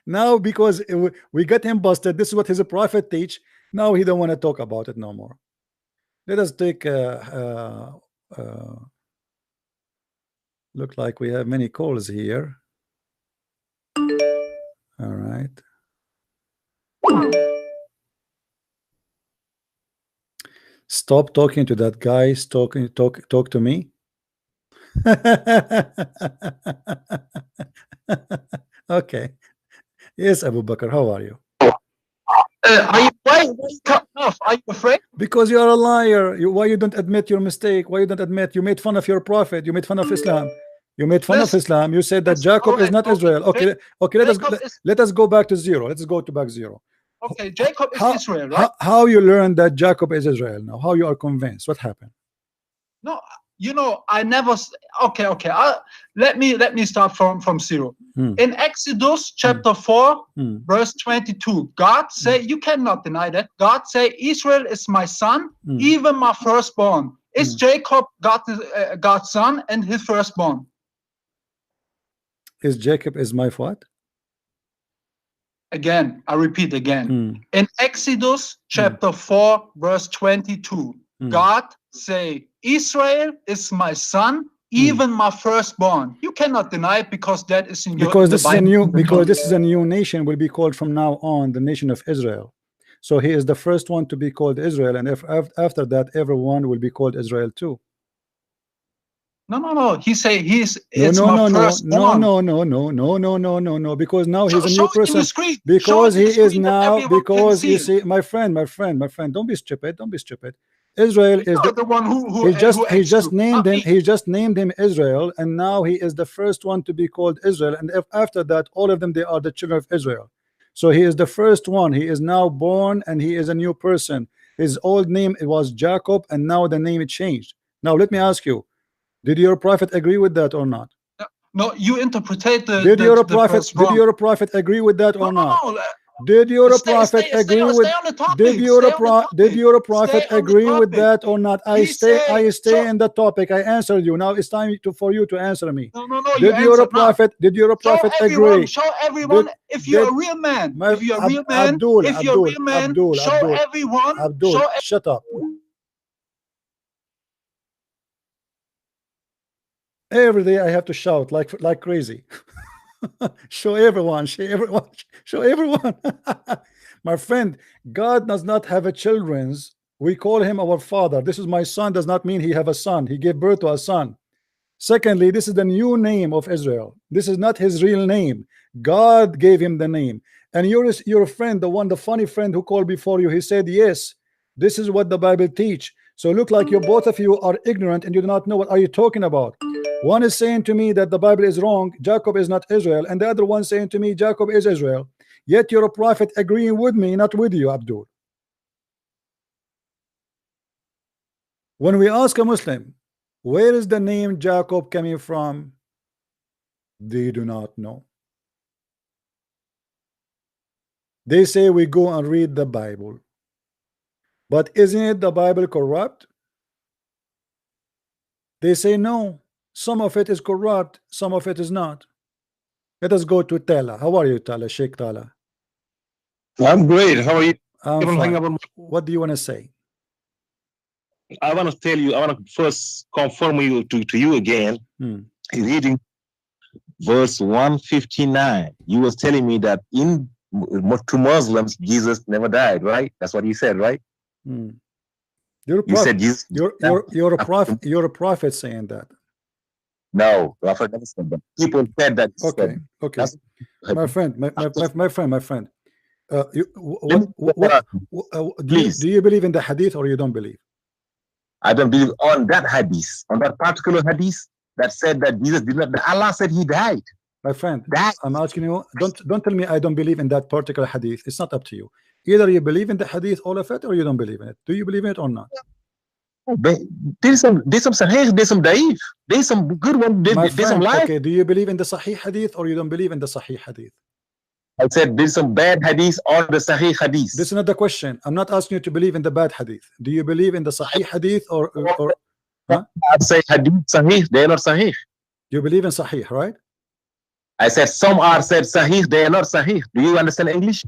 Now, because we got him busted, this is what his prophet teach. Now he don't want to talk about it no more. Let us take look like we have many calls here. All right. Stop talking to that guy. Talk to me. Okay. Yes, Abu Bakr, how are you? Why you cut off? Are you afraid? Because you are a liar. Why you don't admit your mistake? Why you don't admit you made fun of your prophet? You made fun of Islam. You made fun of Islam. You said that Jacob is not Israel. Okay. Let us go back to zero. Let's go to back zero. Okay, Jacob is Israel, right? How you learned that Jacob is Israel now? How you are convinced? What happened? No, I never. Okay. Let me start from zero. In Exodus chapter 4, verse 22, God say, you cannot deny that. God say, Israel is my son, even my firstborn. Is Jacob God's son and his firstborn? Is Jacob is my what? Again, I repeat again. In Exodus chapter 4, verse 22, God say, Israel is my son, even my firstborn. You cannot deny it because that is in your because this is a new nation will be called from now on the nation of Israel. So he is the first one to be called Israel, and after that everyone will be called Israel too. No. He say he's no, because now he's a new person. Because he is now, because you see, my friend, don't be stupid. Israel is the one who he just named him Israel, and now he is the first one to be called Israel, and after that all of them, they are the children of Israel. So he is the first one. He is now born and he is a new person. His old name, it was Jacob, and now the name it changed. Now let me ask you, did your prophet agree with that or not? No, you interpreted the Did your prophet agree with that or not? Did your prophet agree with that or not? I stay in the topic. I answered you. Now it's time for you to answer me. No, did your prophet agree? Show everyone if you're a real man. If you're a real man, show everyone. Shut up. Every day I have to shout like crazy. Show everyone. My friend, God does not have a children's. We call him our father. This is my son does not mean he have a son. He gave birth to a son. Secondly, this is the new name of Israel. This is not his real name. God gave him the name. And your friend, the funny friend who called before you, he said, yes, this is what the Bible teach. So look like you both of you are ignorant and you do not know what are you talking about. One is saying to me that the Bible is wrong, Jacob is not Israel, and the other one saying to me Jacob is Israel. Yet you're a prophet agreeing with me, not with you, Abdul. When we ask a Muslim, where is the name Jacob coming from? They do not know. They say we go and read the Bible. But isn't it the Bible corrupt? They say no. Some of it is corrupt, some of it is not. Let us go to Tala. How are you, Tala? Sheikh Tala. I'm great. How are you? I'm fine. What do you want to say? I want to tell you, I want to first confirm you to you again. Reading verse 159. You was telling me that to Muslims, Jesus never died, right? That's what you said, right? You're a prophet. You said Jesus. You're a prophet. You're a prophet saying that. No, Prophet never said that. People said that. Okay, okay. My friend. Do you believe in the Hadith or you don't believe? I don't believe on that Hadith, on that particular Hadith that said that Jesus did not. Allah said he died. My friend, I'm asking you. Don't tell me I don't believe in that particular Hadith. It's not up to you. Either you believe in the Hadith, all of it, or you don't believe in it. Do you believe in it or not? There's some Sahih, there's some Daif, there's some good one, there's some lie. Okay, do you believe in the Sahih Hadith or you don't believe in the Sahih Hadith? I said there's some bad Hadith or the Sahih Hadith. This is not the question. I'm not asking you to believe in the bad Hadith. Do you believe in the Sahih Hadith or huh? I say Hadith Sahih, they are not Sahih. You believe in Sahih, right? I said some are said Sahih, they are not Sahih. Do you understand English?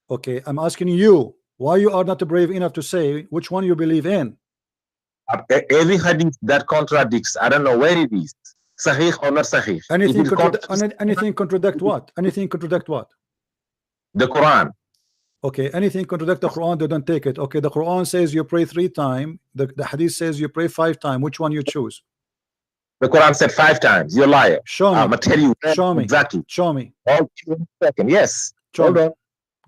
Okay, I'm asking you why you are not brave enough to say which one you believe in. Every hadith that contradicts, I don't know where it is, Sahih or not Sahih. Anything contradict what? Anything contradict what? The Quran. Okay, anything contradict the Quran, they don't take it. Okay, the Quran says you pray 3 times. The Hadith says you pray 5 times. Which one you choose? The Quran said 5 times. You're a liar. Show me. I'm gonna tell you. Show me. Exactly. Show me. Oh, 1 second. Yes. Show Hold me. on.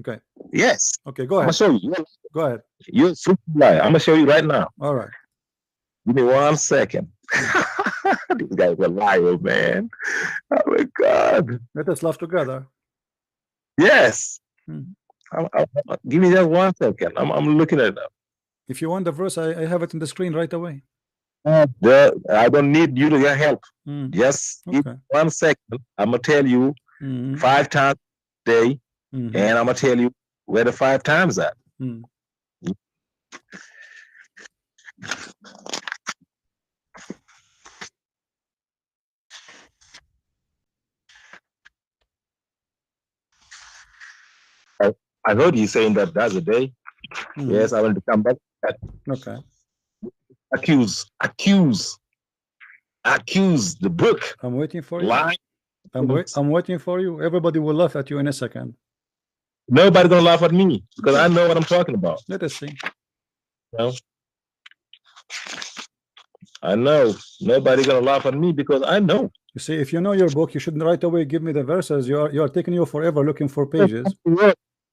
Okay. Yes. Okay, go ahead. I'm gonna show you. Go ahead. You're a freaking liar. I'm gonna show you right now. All right. Give me 1 second. These guys are liars, man. Oh my God. Let us laugh together. Yes. Give me just 1 second. I'm looking at it. If you want the verse, I have it in the screen right away. I don't need you to get help. Yes. Okay. Give me 1 second. I'm gonna tell you 5 times a day, and I'm gonna tell you where the 5 times at. I heard you saying that that's a day. Yes, I want to come back. Okay. Accuse the book. I'm waiting for you. Lie. I'm waiting for you. Everybody will laugh at you in a second. Nobody's gonna laugh at me because I know what I'm talking about. Let us see. No. I know nobody's gonna laugh at me because I know. You see, if you know your book, you shouldn't right away give me the verses. You are taking you forever looking for pages.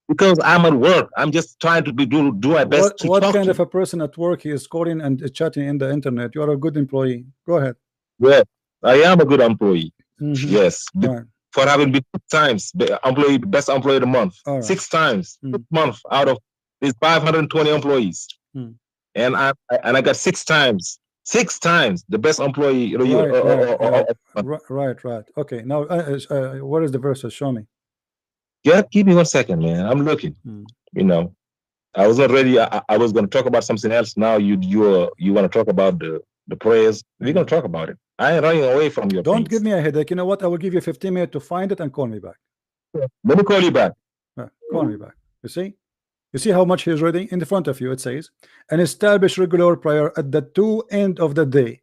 Because I'm at work. I'm just trying to do my best. What kind of a person at work is calling and chatting in the internet? You are a good employee. Go ahead. Yeah, I am a good employee. Yes. Right. For having been 6 times best employee of the month. Right. 6 times month out of these 520 employees. And I got 6 times the best employee. Right. Okay. Now where is the verses? Show me. Yeah, give me 1 second, man. I'm looking. You know, I was already. I was going to talk about something else. Now you want to talk about the prayers. We're going to talk about it. I ain't running away from your. Don't give me a headache. You know what? I will give you 15 minutes to find it and call me back. Let me call you back. Call me back. You see? You see how much he's reading in the front of you. It says, "And establish regular prayer at the 2 ends of the day,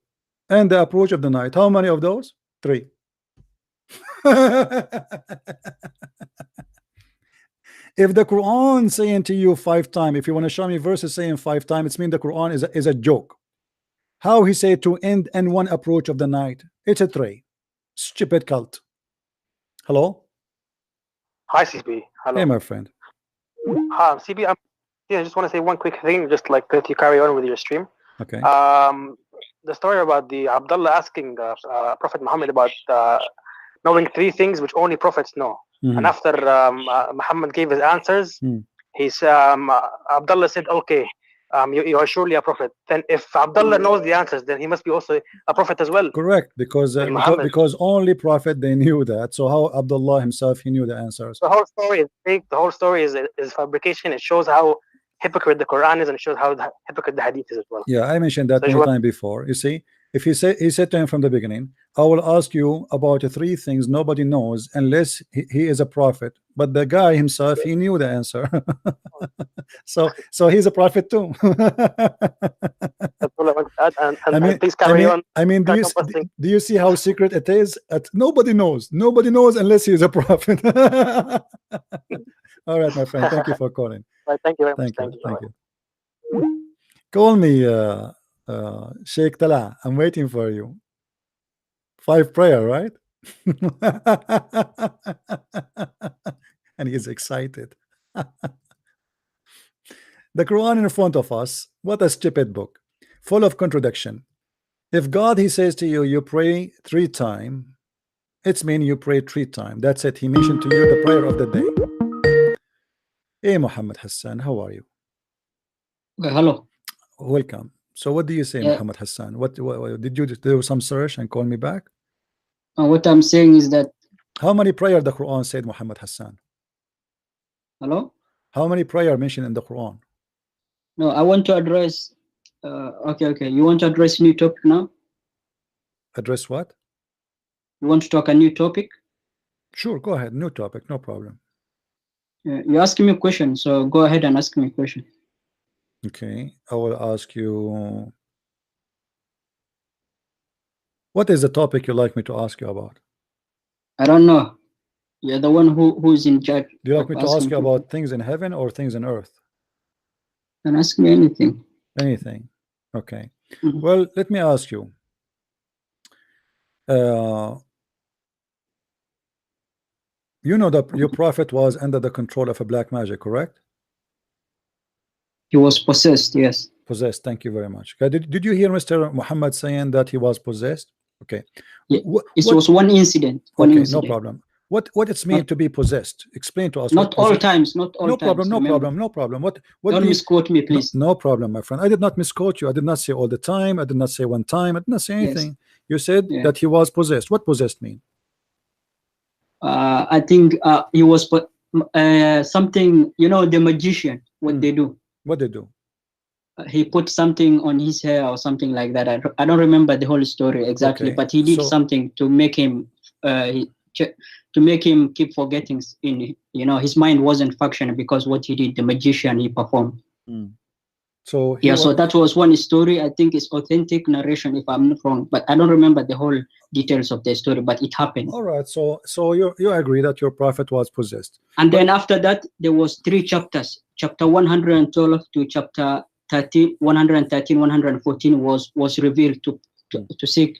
and the approach of the night." How many of those? 3. If the Quran saying to you 5 times, if you want to show me verses saying 5 times, it means the Quran is a joke. How he said to end and one approach of the night. It's a three. Stupid cult. Hello? Hi, CB. Hello. Hey, my friend. Hi, CB. I just want to say one quick thing, just like that you carry on with your stream. Okay. The story about the Abdullah asking Prophet Muhammad about knowing three things which only prophets know. And after Muhammad gave his answers, Abdullah said, okay, you are surely a prophet. Then if Abdullah knows the answers, then he must be also a prophet as well. Correct, because only prophet they knew that. So how Abdullah himself, he knew the answers. The whole story is fake. The whole story is fabrication. It shows how hypocrite the Quran is, and it shows how hypocrite the Hadith is as well. Yeah, I mentioned that many times before. You see, if he said to him from the beginning, I will ask you about three things nobody knows unless he is a prophet. But the guy himself, he knew the answer. so he's a prophet too. That's all I want to add. And please carry on. I mean, do you see how secret it is? Nobody knows. Nobody knows unless he is a prophet. All right, my friend. Thank you for calling. Right, thank you very much. Thank you. Call me, Sheikh Tala. I'm waiting for you. 5 prayer, right? And he's excited. The Quran in front of us, what a stupid book, full of contradiction. If God, he says to you, you pray 3 times, it's mean you pray 3 times. That's it. He mentioned to you the prayer of the day. Hey, Muhammad Hassan, how are you? Hello. Welcome. So what do you say, Muhammad Hassan? What did you do some search and call me back? What I'm saying is that how many prayer the Quran said, Muhammad Hassan? Hello? How many prayer mentioned in the Quran? No, I want to address okay. You want to address new topic now? Address what? You want to talk a new topic? Sure, go ahead. New topic, no problem. You're asking me a question, so go ahead and ask me a question. Okay, I will ask you, what is the topic you like me to ask you about? I don't know. You're the one who's in charge. Do you like me to ask you about things in heaven or things in earth? And ask me anything. Anything. Okay. Well, let me ask you. You know that your prophet was under the control of a black magic, correct? He was possessed, yes. Possessed, thank you very much. Okay. Did you hear Mr. Muhammad saying that he was possessed? Okay. Yeah, it was one incident. No problem. What it's mean to be possessed? Explain to us. Not all times. Not all times. No problem. What don't misquote me, please. No problem, my friend. I did not misquote you. I did not say all the time. I did not say one time. I did not say anything. Yes. You said that he was possessed. What possessed mean? I think he was something, the magician, what they do. What they do? He put something on his hair or something like that. I don't remember the whole story exactly, but he did something to make him keep forgetting. His mind wasn't functioning because what he did, the magician, he performed. So that was one story. I think it's authentic narration, if I'm not wrong, but I don't remember the whole details of the story, but it happened. All right. So you agree that your prophet was possessed. And then after that, there was 3 chapters. Chapter 112 to chapter 113, 114 was revealed to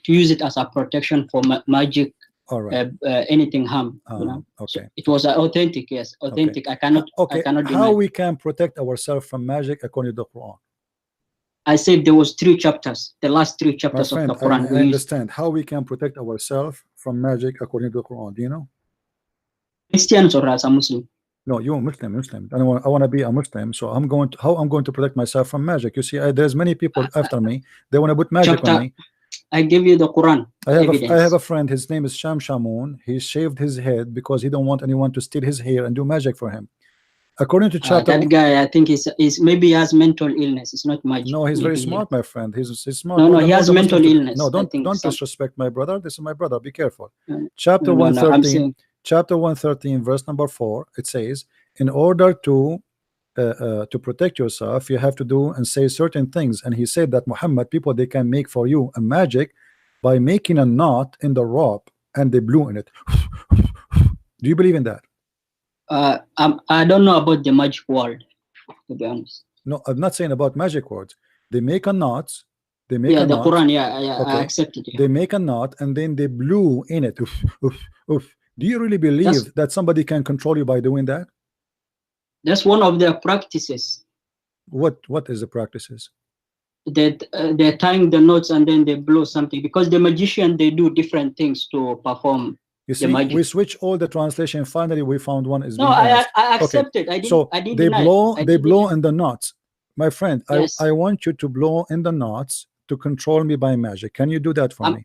use it as a protection for magic. All right. Anything harm. Okay. So it was authentic. Yes, authentic. Okay. I cannot deny. How we can protect ourselves from magic according to the Quran? I said there was 3 chapters. The last 3 chapters of the Quran. I understand how we can protect ourselves from magic according to the Quran. Do you know? Christians or as a Muslim? No, you're Muslim. I want to be a Muslim, so how I'm going to protect myself from magic. You see, there's many people after me. They want to put magic on me. I give you the Quran. I have a friend. His name is Shamoon. He shaved his head because he don't want anyone to steal his hair and do magic for him. According to chapter, that guy, I think he's maybe he has mental illness. It's not magic. No, he's very smart, my friend. He's smart. No, he has mental illness. No, don't disrespect my brother. This is my brother. Be careful. Chapter 113. Chapter 113, verse number 4. It says, in order to protect yourself, you have to do and say certain things. And he said that Muhammad, people, they can make for you a magic by making a knot in the rope and they blew in it. Do you believe in that? I don't know about the magic word, to be honest. No, I'm not saying about magic words. They make a knot They make yeah, a the knot. Quran, yeah, Okay. I accept it. Yeah. They make a knot and then they blew in it. Oof, oof, oof. Do you really believe That's- that somebody can control you by doing that? That's one of their practices. What is the practices? That they're tying the knots and then they blow something, because the magician, they do different things to perform You the see, magic. we switch all the translation. Finally, we found one is No, being honest. I accept it. I So didn't they deny it. blow, I they didn't blow deny it. in the knots. My friend, Yes. I want you to blow in the knots to control me by magic. Can you do that for me?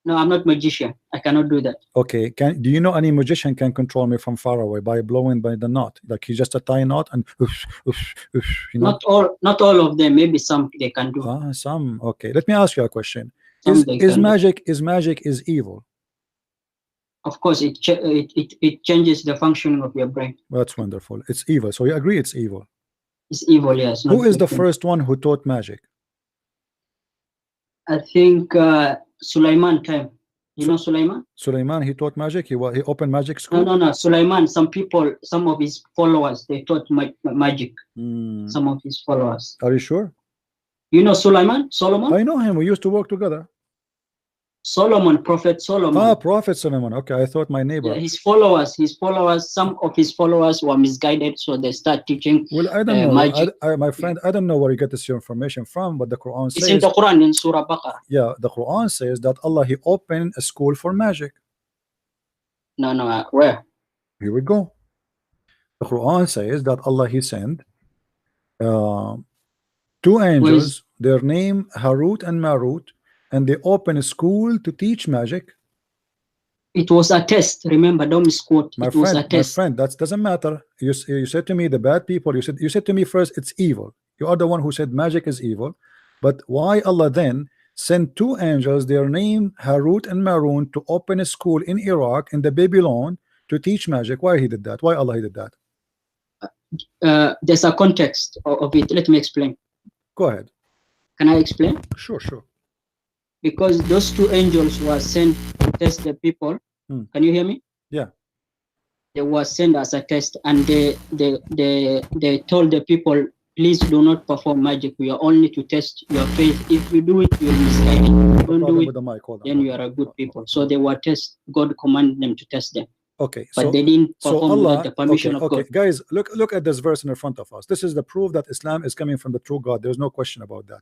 No, I'm not magician. I cannot do that. Okay. Do you know any magician can control me from far away by blowing by the knot? Like he just a tie knot and oof, oof, oof, you know? Not all of them. Maybe some they can do. Some. Okay. Let me ask you a question. Some they Is can do. magic evil? Of course, it changes the functioning of your brain. That's wonderful. It's evil. So you agree it's evil. It's evil, yes. Who is the first one who taught magic? I think Sulaiman time. You know Sulaiman? Sulaiman, he taught magic. He opened magic school. No. Sulaiman. Some of his followers, they taught magic. Some of his followers. Are you sure? You know Sulaiman? Solomon? I know him. We used to work together. Solomon, Prophet Solomon. Prophet Solomon. Okay, I thought my neighbor. Yeah, his followers. Some of his followers were misguided, so they start teaching. Well, I don't know, magic. my friend. I don't know where you get this information from, but the Quran says. It's in the Quran in Surah Baqarah. Yeah, the Quran says that Allah He opened a school for magic. No, where? Here we go. The Quran says that Allah He sent two angels. Their name Harut and Marut. And they open a school to teach magic. It was a test. Remember, don't misquote. My friend, that doesn't matter. You said to me the bad people. You said to me first it's evil. You are the one who said magic is evil. But why Allah then sent two angels, their name Harut and Marut, to open a school in Iraq in the Babylon to teach magic? Why He did that? Why Allah He did that? There's a context of it. Let me explain. Go ahead. Can I explain? Sure. Because those two angels were sent to test the people. Can you hear me? Yeah. They were sent as a test, and they told the people, please do not perform magic. We are only to test your faith. If you do it, you will misguide it. Don't do it, then you are a good people. So they were test. God commanded them to test them. Okay, but they didn't perform without the permission of God. Guys, look at this verse in front of us. This is the proof that Islam is coming from the true God. There's no question about that.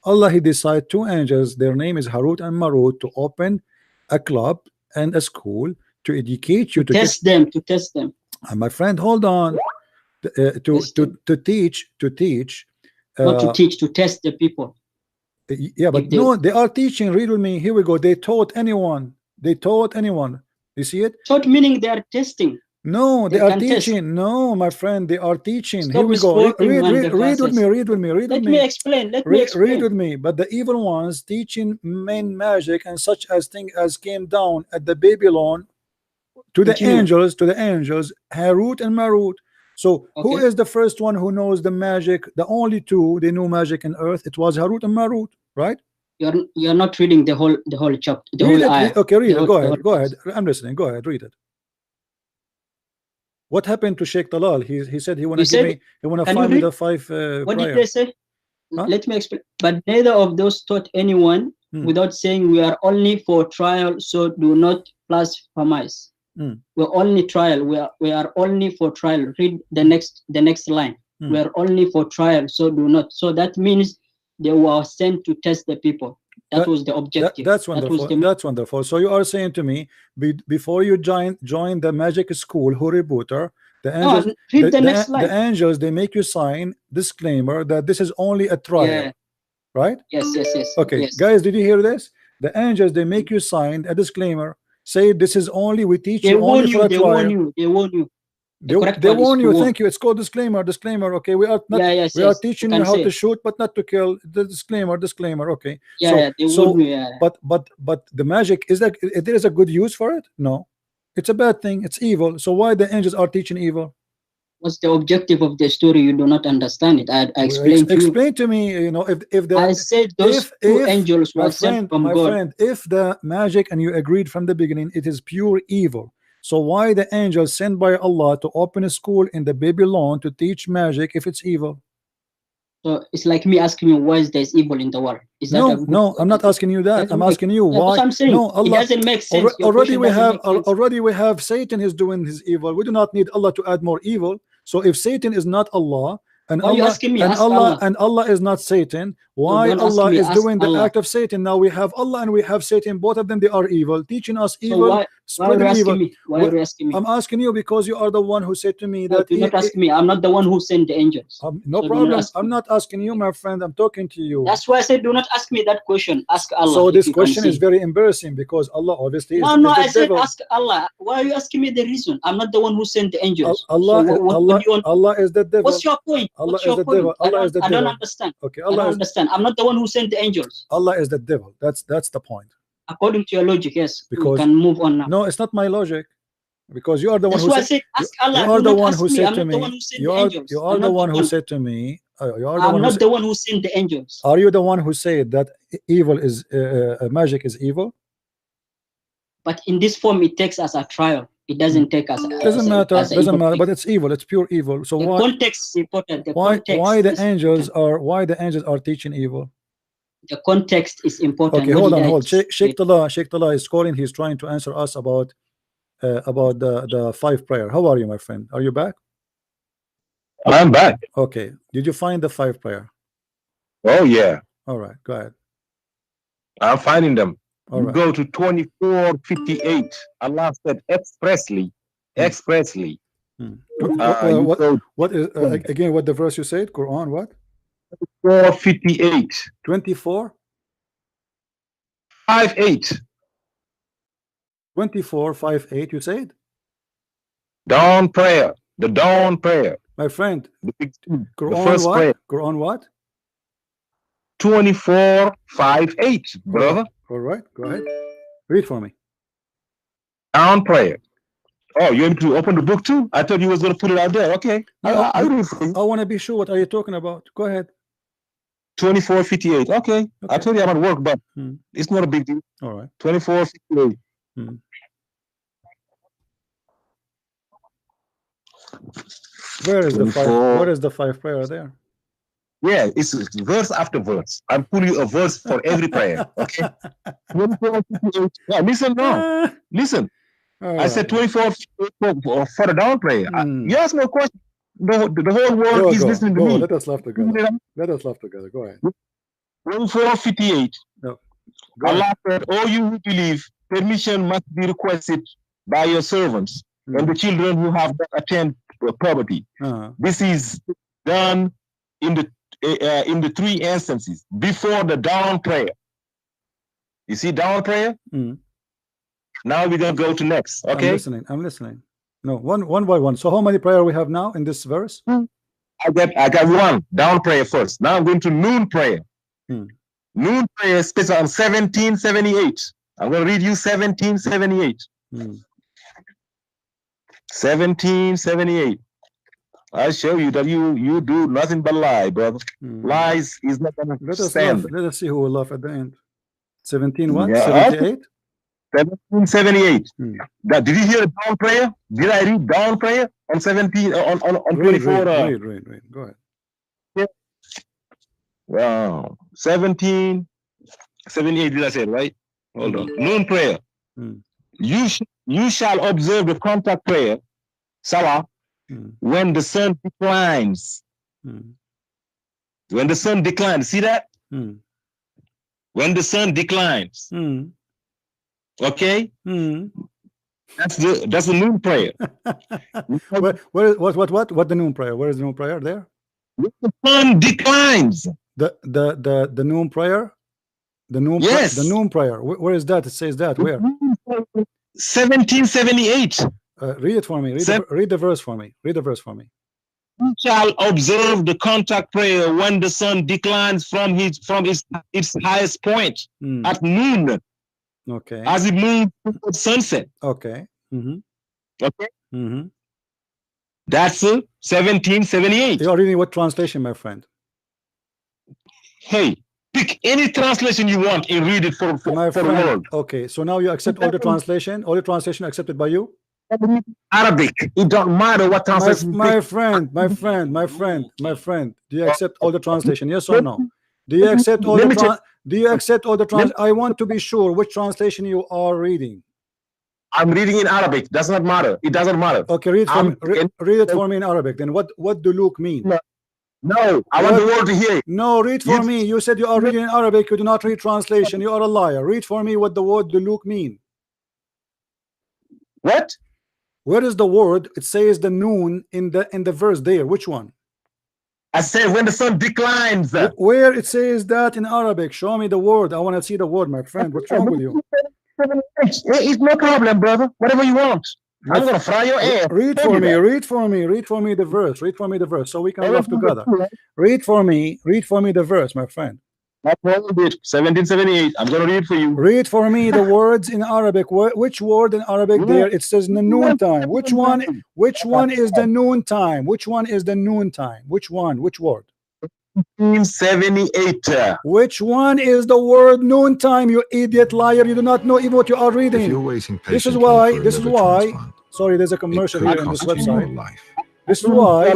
Allah He decided two angels, their name is Harut and Marut, to open a club and a school to educate you, to test them. And my friend, hold on. To teach. Not to teach, to test the people. Yeah, but no, they are teaching. Read with me. Here we go. They taught anyone. You see it? Taught meaning they are testing. No, they are teaching. Test. No, my friend, they are teaching. Here we go. Read with me. Let me explain. Read with me. But the evil ones teaching men magic and such as thing as came down at the Babylon to the angels, Harut and Marut. So who is the first one who knows the magic? The only two they knew magic in earth. It was Harut and Marut, right? You're not reading the whole chapter. Okay, read it. Go ahead. I'm listening. Go ahead. Read it. What happened to Sheikh Talal? He said he wanna find me the five. What did they say? Huh? Let me explain. But neither of those taught anyone without saying we are only for trial, so do not blasphemize. We're only trial. We are only for trial. Read the next line. We are only for trial, so do not. So that means they were sent to test the people. That was the objective. That's wonderful. That's wonderful. So you are saying to me, before you join the magic school, Huribooter, the angels, the angels, they make you sign disclaimer that this is only a trial, right? Yes. Okay, yes. Guys, did you hear this? The angels, they make you sign a disclaimer. Say this is only, we teach you only for a trial. They warn you. They warn you. Thank you. It's called disclaimer. Okay, we are not. We are teaching you how to shoot, but not to kill. The disclaimer. Okay. But the magic is that there is a good use for it? No, it's a bad thing. It's evil. So why the angels are teaching evil? What's the objective of the story? You do not understand it. I explained to you. Explain to me. You know, if the I said those two angels were sent from God. My friend, if the magic, and you agreed from the beginning, it is pure evil. So why the angels sent by Allah to open a school in the Babylon to teach magic if it's evil? So it's like me asking you why there's evil in the world. Is that no, I'm not asking you that. I'm asking you why. I'm saying. No, Allah, it doesn't make sense. Already we have Satan is doing his evil. We do not need Allah to add more evil. So if Satan is not Allah, and Allah is not Satan, why Allah is doing the act of Satan? Now we have Allah and we have Satan, both of them they are evil, teaching us evil, spreading evil. Why are you asking me? I'm asking you because you are the one who said to me that do not ask me. I'm not the one who sent the angels. No problem. I'm not asking you, my friend. I'm talking to you. That's why I said do not ask me that question. Ask Allah. So this question is very embarrassing because Allah obviously is I said ask Allah. Why are you asking me the reason? I'm not the one who sent the angels. Allah is the devil. What's your point? Allah is the devil. Allah is the devil. I don't understand. Okay, I don't understand. I'm not the one who sent the angels. Allah is the devil. That's the point. According to your logic, yes. Because we can move on now. No, it's not my logic. Because you are the one who said. That's why I said ask Allah. You are the one who said to me. You are the one who said to me. I'm not the one who sent the angels. Are you the one who said that evil is magic is evil? But in this form, it takes us a trial. It doesn't take us. Doesn't matter. But it's evil. It's pure evil. So the why? Context is important. Why the angels are teaching evil? The context is important. Okay, hold on. Sheikh Tallah is calling. He's trying to answer us about the 5 prayer. How are you, my friend? Are you back? I'm back. Okay. Did you find the 5 prayer? Oh yeah. All right. Go ahead. I'm finding them. All right. Go to 24:58. Allah said expressly. What is again? What the verse you said? Quran what? 4:58. 24. 5:8. 24:58. You said. Dawn prayer. The dawn prayer. My friend. Quran first what? Prayer. Quran what? 24:58, brother. All right, go ahead. Read for me. Dawn prayer. Oh, you want me to open the book too? I thought you was going to put it out there. Okay. I want to be sure. What are you talking about? Go ahead. 24:58. Okay. I told you I'm at work, but it's not a big deal. All right. 24:58. Where is the 5? What is the 5 prayer there? Yeah, it's verse after verse. I'm putting a verse for every prayer. Okay. 24:58. Yeah, listen now. Listen. I said 24 for the down prayer. You ask me a question. The whole world is listening to me. Let us laugh together. Let us laugh together. Go ahead. 24:58. No. Allah said, "Oh, you who believe, permission must be requested by your servants and the children who have not attained puberty. This is done in the 3 instances before the dawn prayer." You see dawn prayer? Now we're gonna go to next. Okay. I'm listening. No, one by one. So how many prayer we have now in this verse? I got 1 dawn prayer first. Now I'm going to noon prayer. Noon prayer is on 1778. I'm gonna read you 1778. 1778. I show you that you do nothing but lie, brother. Lies is not gonna stand. Let us see who will laugh at the end. 17 what? 78? 1778. Did you hear the dawn prayer? Did I read dawn prayer on 17 on 24? Read. Go ahead. Yeah. Wow. 1778. Did I say it right? Hold on. Noon prayer. You shall observe the contact prayer, Salah, when the sun declines. When the sun declines. See that? When the sun declines. Okay. That's the noon prayer. What the noon prayer? Where is the noon prayer there? When the sun declines. The noon prayer. The noon. Yes. The noon prayer. Where is that? It says that where? 1778. Read it for me. Read the verse for me. Read the verse for me. You shall observe the contact prayer when the sun declines from its highest point at noon. Okay. As it moves towards sunset. Okay. Okay. That's 1778. You are reading what translation, my friend? Hey, pick any translation you want and read it for the world. Okay, so now you accept all the translation. All the translation accepted by you. Arabic. It don't matter what translation. My friend. Do you accept all the translation? Yes or no? Do you accept all the Do you accept all the translation? I want to be sure which translation you are reading. I'm reading in Arabic. Does not matter. It doesn't matter. Okay, read it for me in Arabic. Then what do Luke mean? No, I want the world to hear it. No, read for me. You said you are reading in Arabic. You do not read translation. You are a liar. Read for me what the word do Luke mean. What? Where is the word? It says the noon in the verse there. Which one? I said when the sun declines. Where it says that in Arabic? Show me the word. I want to see the word, my friend. What's wrong with you? It's no problem, brother. Whatever you want. I'm gonna fry your ass. Read for me the verse. Read for me the verse so we can laugh together. Read for me the verse, my friend. 1778. I'm gonna read for you. Read for me the words in Arabic. Which word in Arabic there? It says the noon time. Which one is the noon time? Which one is the noon time? Which one? Which word? 1778. Which one is the word noon time, you idiot liar? You do not know even what you are reading. If you're waiting this is why sorry, there's a commercial here on this website. This is why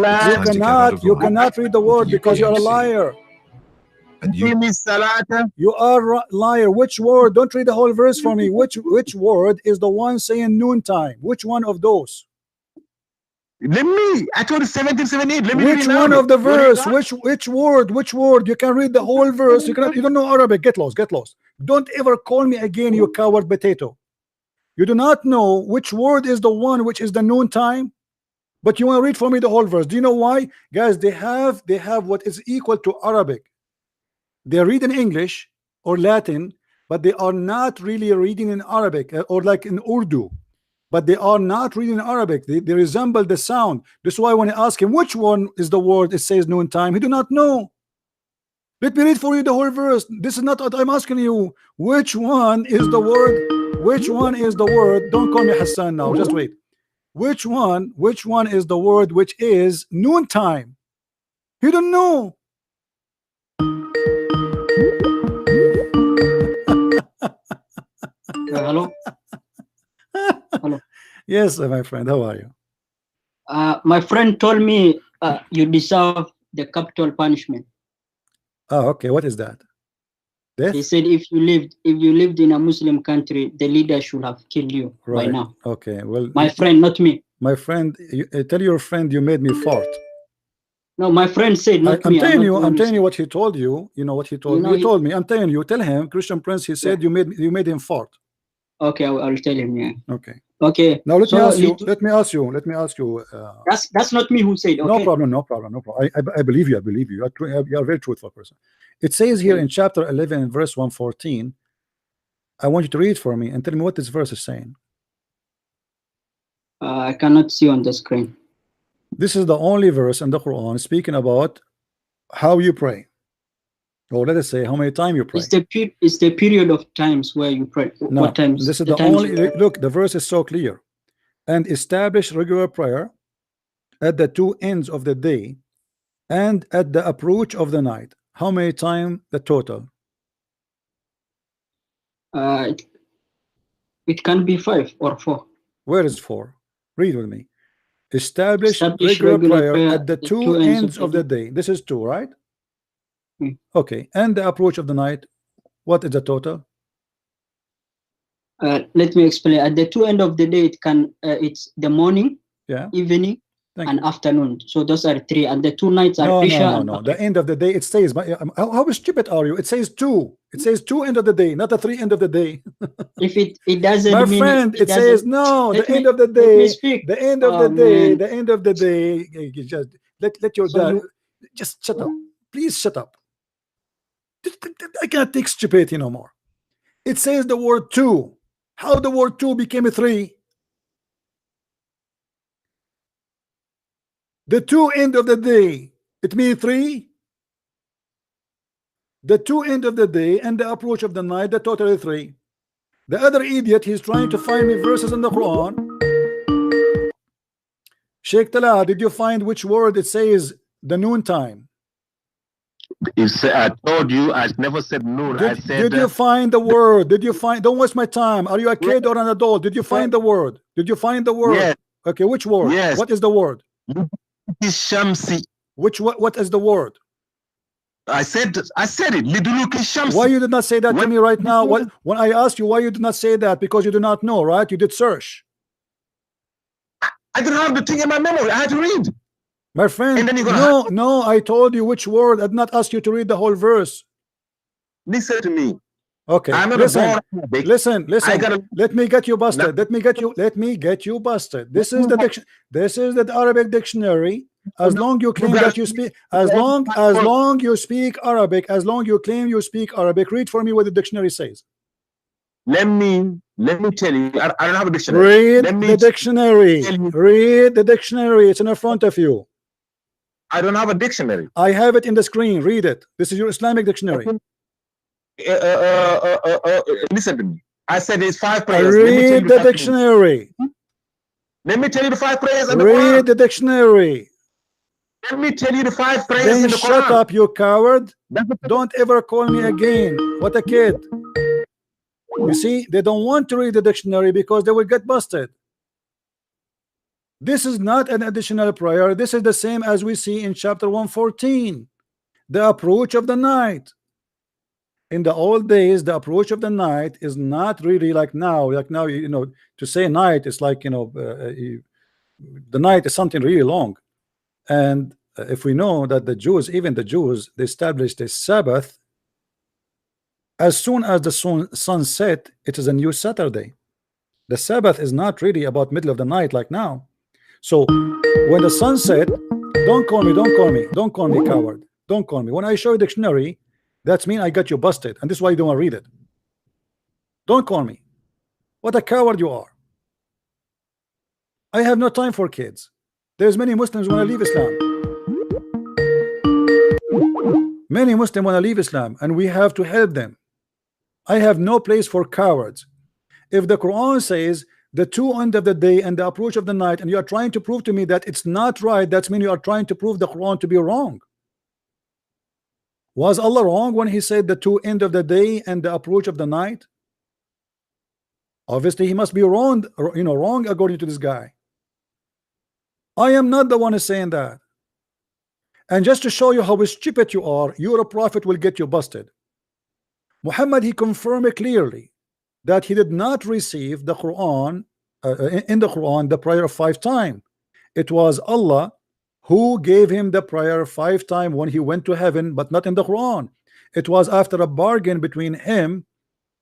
you cannot read the word because you're a liar. You are a liar. Which word? Don't read the whole verse for me. Which word is the one saying noontime? Which one of those? I told you 1778. Which one of the verse? Which word? Which word? You can read the whole verse. You don't know Arabic. Get lost. Don't ever call me again, you coward potato. You do not know which word is the one which is the noontime, but you want to read for me the whole verse. Do you know why? Guys, they have what is equal to Arabic. They read in English or Latin, but they are not really reading in Arabic or like in Urdu. But they are not reading Arabic. They resemble the sound. This is why when I ask him which one is the word it says noontime, he do not know. Let me read for you the whole verse. This is not what I'm asking you. Which one is the word? Which one is the word? Don't call me Hassan now. Just wait. Which one is the word which is noontime? You don't know. Hello. Hello. Yes, my friend. How are you? My friend told me you deserve the capital punishment. Oh, okay. What is that? Death? He said if you lived in a Muslim country, the leader should have killed you by now. Okay. Well, my friend, not me. My friend, tell your friend you made me fart. No, my friend said not I'm me. telling you what he told you. You know what he told me. He told me. I'm telling you. Tell him, Christian Prince. He said you made him fart. Okay, I'll tell him. Yeah. Okay. Okay. Now let me ask you. That's not me who said. Okay. No problem. I believe you. You are a very truthful person. It says here in chapter 11, verse 114. I want you to read for me and tell me what this verse is saying. I cannot see on the screen. This is the only verse in the Quran speaking about how you pray. Or let us say how many times you pray. It's the period of times where you pray. No, what times? This is the only. Look, the verse is so clear. And establish regular prayer at the two ends of the day and at the approach of the night. How many times the total? It can be 5 or 4. Where is 4? Read with me. Establish regular prayer at the two ends of the day. This is 2, right? Okay. And the approach of the night, what is the total? Let me explain. At the two ends of the day, it's the morning, evening, and afternoon. So those are 3. And the 2 nights are Isha. No. The end of the day, it says. How stupid are you? It says 2. It says 2 end of the day, not the 3 end of the day. If it doesn't, my friend, it says no. The end of the day. The end of the day. The end of the day. You just let your dad just shut up. Please shut up. I can't take stupidity no more. It says the word 2. How the word 2 became a 3? The 2 end of the day, it means 3. The 2 end of the day and the approach of the night, the total is 3. The other idiot, he's trying to find me verses in the Quran. Sheikh Tala, did you find which word it says the noontime? I told you, I never said noon. Did you find the word? Did you find? Don't waste my time. Are you a kid or an adult? Did you find the word? Did you find the word? Yes. Okay, which word? Yes. What is the word? Shamsi. What is the word? I said it. Liduluki Shamsi. Why you did not say that to me right now? When I asked you why you did not say that, because you do not know, right? You did search. I didn't have the thing in my memory. I had to read. My friend, no, I told you which word. I did not ask you to read the whole verse. Listen to me. Okay, listen. Let me get you busted. Let me get you busted. This is the Arabic dictionary. As long you claim that you speak, as long you speak Arabic, as long you claim you speak Arabic, read for me what the dictionary says. Let me tell you. I don't have a dictionary. Read the dictionary. Read the dictionary. It's in front of you. I don't have a dictionary. I have it in the screen. Read it. This is your Islamic dictionary. Listen to me. I said there's 5 prayers. Read the dictionary. Let me tell you the 5 prayers in the Read Quran. the dictionary. Let me tell you the 5 prayers Then in the shut Quran. up, you coward. Don't ever call me again. What a kid. You see, they don't want to read the dictionary because they will get busted. This is not an additional prayer. This is the same as we see in chapter 114, the approach of the night. In the old days, the approach of the night is not really like now. Like now, you know, to say night is like, you know, the night is something really long. And if we know that the Jews, even the Jews, they established a Sabbath. As soon as the sun set, it is a new Saturday. The Sabbath is not really about middle of the night like now. So when the sun set, don't call me, coward. Don't call me. When I show you dictionary, that's mean I got you busted, and this is why you don't want to read it. Don't call me. What a coward you are. I have no time for kids. There's many Muslims want to leave Islam. Many Muslims want to leave Islam, and we have to help them. I have no place for cowards. If the Quran says the 2 end of the day and the approach of the night, and you are trying to prove to me that it's not right, that's mean you are trying to prove the Quran to be wrong. Was Allah wrong when he said the 2 end of the day and the approach of the night? Obviously he must be wrong, you know, wrong according to this guy. I am not the one who's saying that. And just to show you how stupid you are, your prophet will get you busted. Muhammad, he confirmed clearly that he did not receive the Quran in the Quran the prayer 5 times. It was Allah who gave him the prayer 5 times when he went to heaven, but not in the Quran. It was after a bargain between him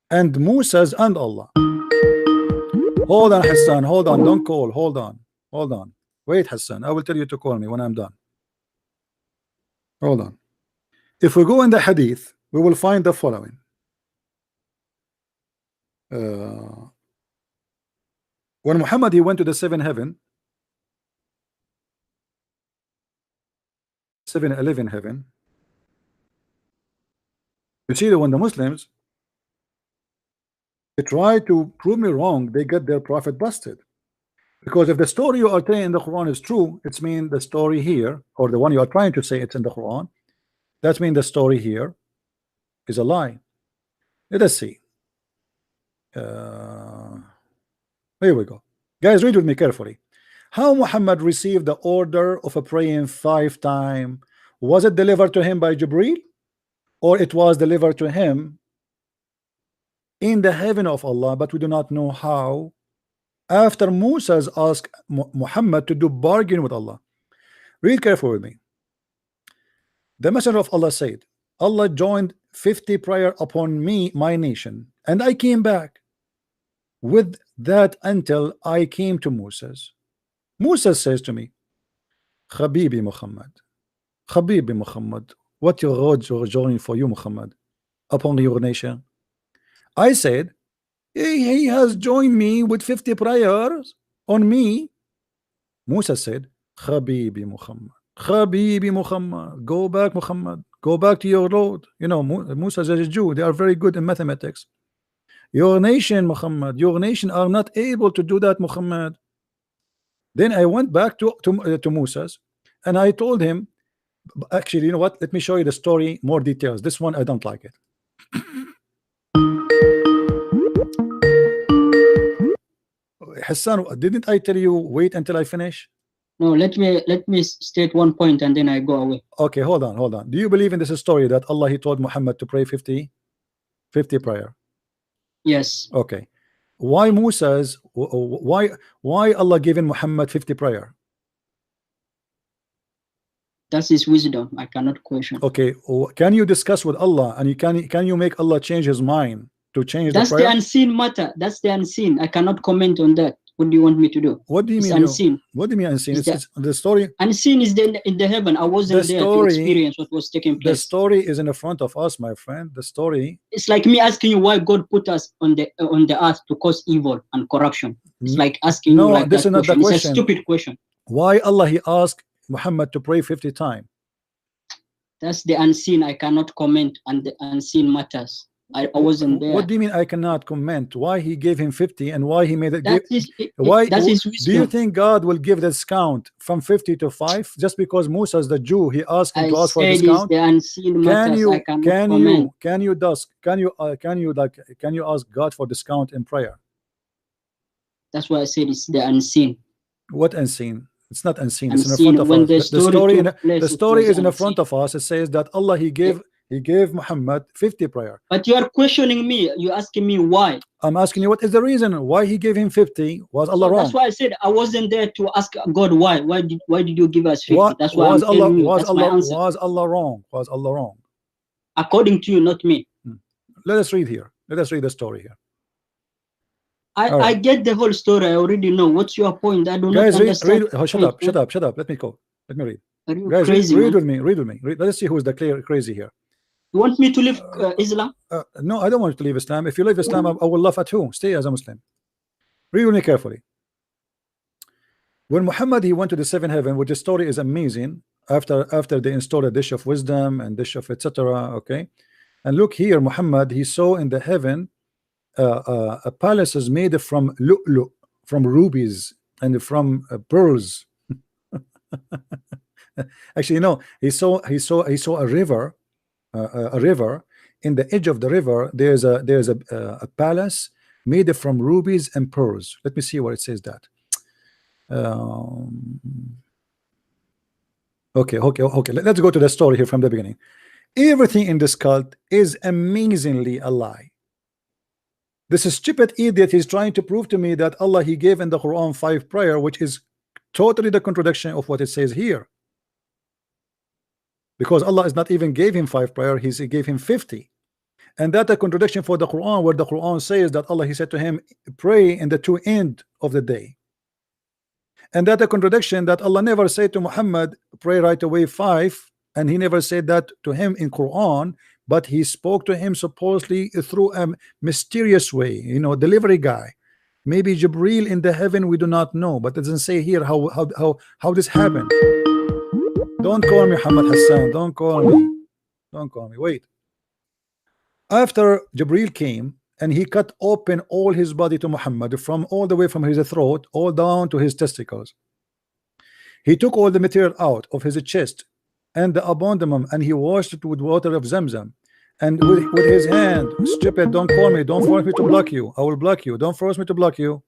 and Moses and Allah. Hold on, Hassan, hold on, don't call, hold on. Wait, Hassan, I will tell you to call me when I'm done. Hold on. If we go in the hadith, we will find the following. When Muhammad he went to the 7th heaven, 7-11 heaven, you see that when the Muslims they try to prove me wrong, they get their prophet busted. Because if the story you are telling in the Quran is true, it's mean the story here, or the one you are trying to say it's in the Quran, that means the story here is a lie. Let us see. Here we go. Guys, read with me carefully. How Muhammad received the order of a praying 5 times? Was it delivered to him by Jibreel, or it was delivered to him in the heaven of Allah, but we do not know how? After Moses asked Muhammad to do bargain with Allah. Read carefully with me. The Messenger of Allah said, Allah joined 50 prayer upon me, my nation, and I came back with that until I came to Moses. Moses says to me, Habibi Muhammad, what your God joined for you, Muhammad, upon your nation? I said, he has joined me with 50 prayers on me. Musa said, Habibi Muhammad, go back, Muhammad, go back to your Lord. You know, Musa is a Jew, they are very good in mathematics. Your nation, Muhammad, your nation are not able to do that, Muhammad. Then I went back to Moses and I told him Actually, you know what? Let me show you the story, more details. This one I don't like it. Hassan, didn't I tell you wait until I finish? No, let me state one point and then I go away. Okay, hold on. Do you believe in this story that Allah he told Muhammad to pray 50 prayer? Yes. Okay. Why Musa's why Allah given Muhammad 50 prayer? That's his wisdom. I cannot question. Okay, can you discuss with Allah and you can you make Allah change his mind to change That's the prayer? the unseen matter. That's the unseen. I cannot comment on that. What do you want me to do? What do you it's mean unseen? What do you mean unseen? It's the story. Unseen is in the heaven. I wasn't there to experience what was taking place. The story is in the front of us, my friend. The story. It's like me asking you why God put us on the earth to cause evil and corruption. It's like asking you like this that is not question. the question. It's a stupid question. Why Allah he asked Muhammad to pray 50 times? That's the unseen. I cannot comment on the unseen matters. I wasn't there. What do you mean I cannot comment? Why he gave him 50 and why he made it? That's his wisdom. Do you think God will give the discount from 50 to 5 just because Musa is the Jew? He asked him to ask for a discount. The unseen matters. Can you ask God for discount in prayer? That's why I said it's the unseen. What unseen? It's not unseen. It's in the front of us. The story is in the front of us. It says that Allah he gave Muhammad 50 prayer. But you are questioning me. You're asking me why. I'm asking you what is the reason why he gave him 50? Was Allah wrong? That's why I said I wasn't there to ask God why. Why did you give us 50? That's why was I'm telling you. That's my answer. Was Allah wrong? Was Allah wrong? According to you, not me. Let us read here. Let us read the story here. I get the whole story. I already know. What's your point? I do not understand. Shut up. Let me go. Let me read. Guys, read with me. Let's see who is the crazy here. You want me to leave Islam? No, I don't want you to leave Islam. If you leave Islam, I will laugh at you. Stay as a Muslim. Read with me carefully. When Muhammad he went to the seventh heaven, which the story is amazing, after they installed a dish of wisdom and dish of etc. Okay, and look here, Muhammad he saw in the heaven a palace is made from lu'lu', from rubies and from pearls. Actually, no, he saw a river. A river. In the edge of the river there's a palace made from rubies and pearls. Let me see where it says that. Okay, let's go to the story here from the beginning. Everything in this cult is amazingly a lie. This stupid idiot is trying to prove to me that Allah he gave in the Quran 5 prayer, which is totally the contradiction of what it says here. Because Allah is not even gave him 5 prayer, he gave him 50. And that a contradiction for the Quran, where the Quran says that Allah he said to him, pray in the 2 end of the day. And that a contradiction that Allah never said to Muhammad, pray right away 5, and he never said that to him in Quran, but he spoke to him supposedly through a mysterious way, you know, delivery guy. Maybe Jibreel in the heaven, we do not know, but it doesn't say here how this happened. Don't call me Muhammad Hassan. Don't call me. Wait. After Jibreel came and he cut open all his body to Muhammad, from all the way from his throat all down to his testicles. He took all the material out of his chest and the abdomen, and he washed it with water of Zamzam. And with his hand, stupid, don't call me. Don't force me to block you. I will block you. Don't force me to block you.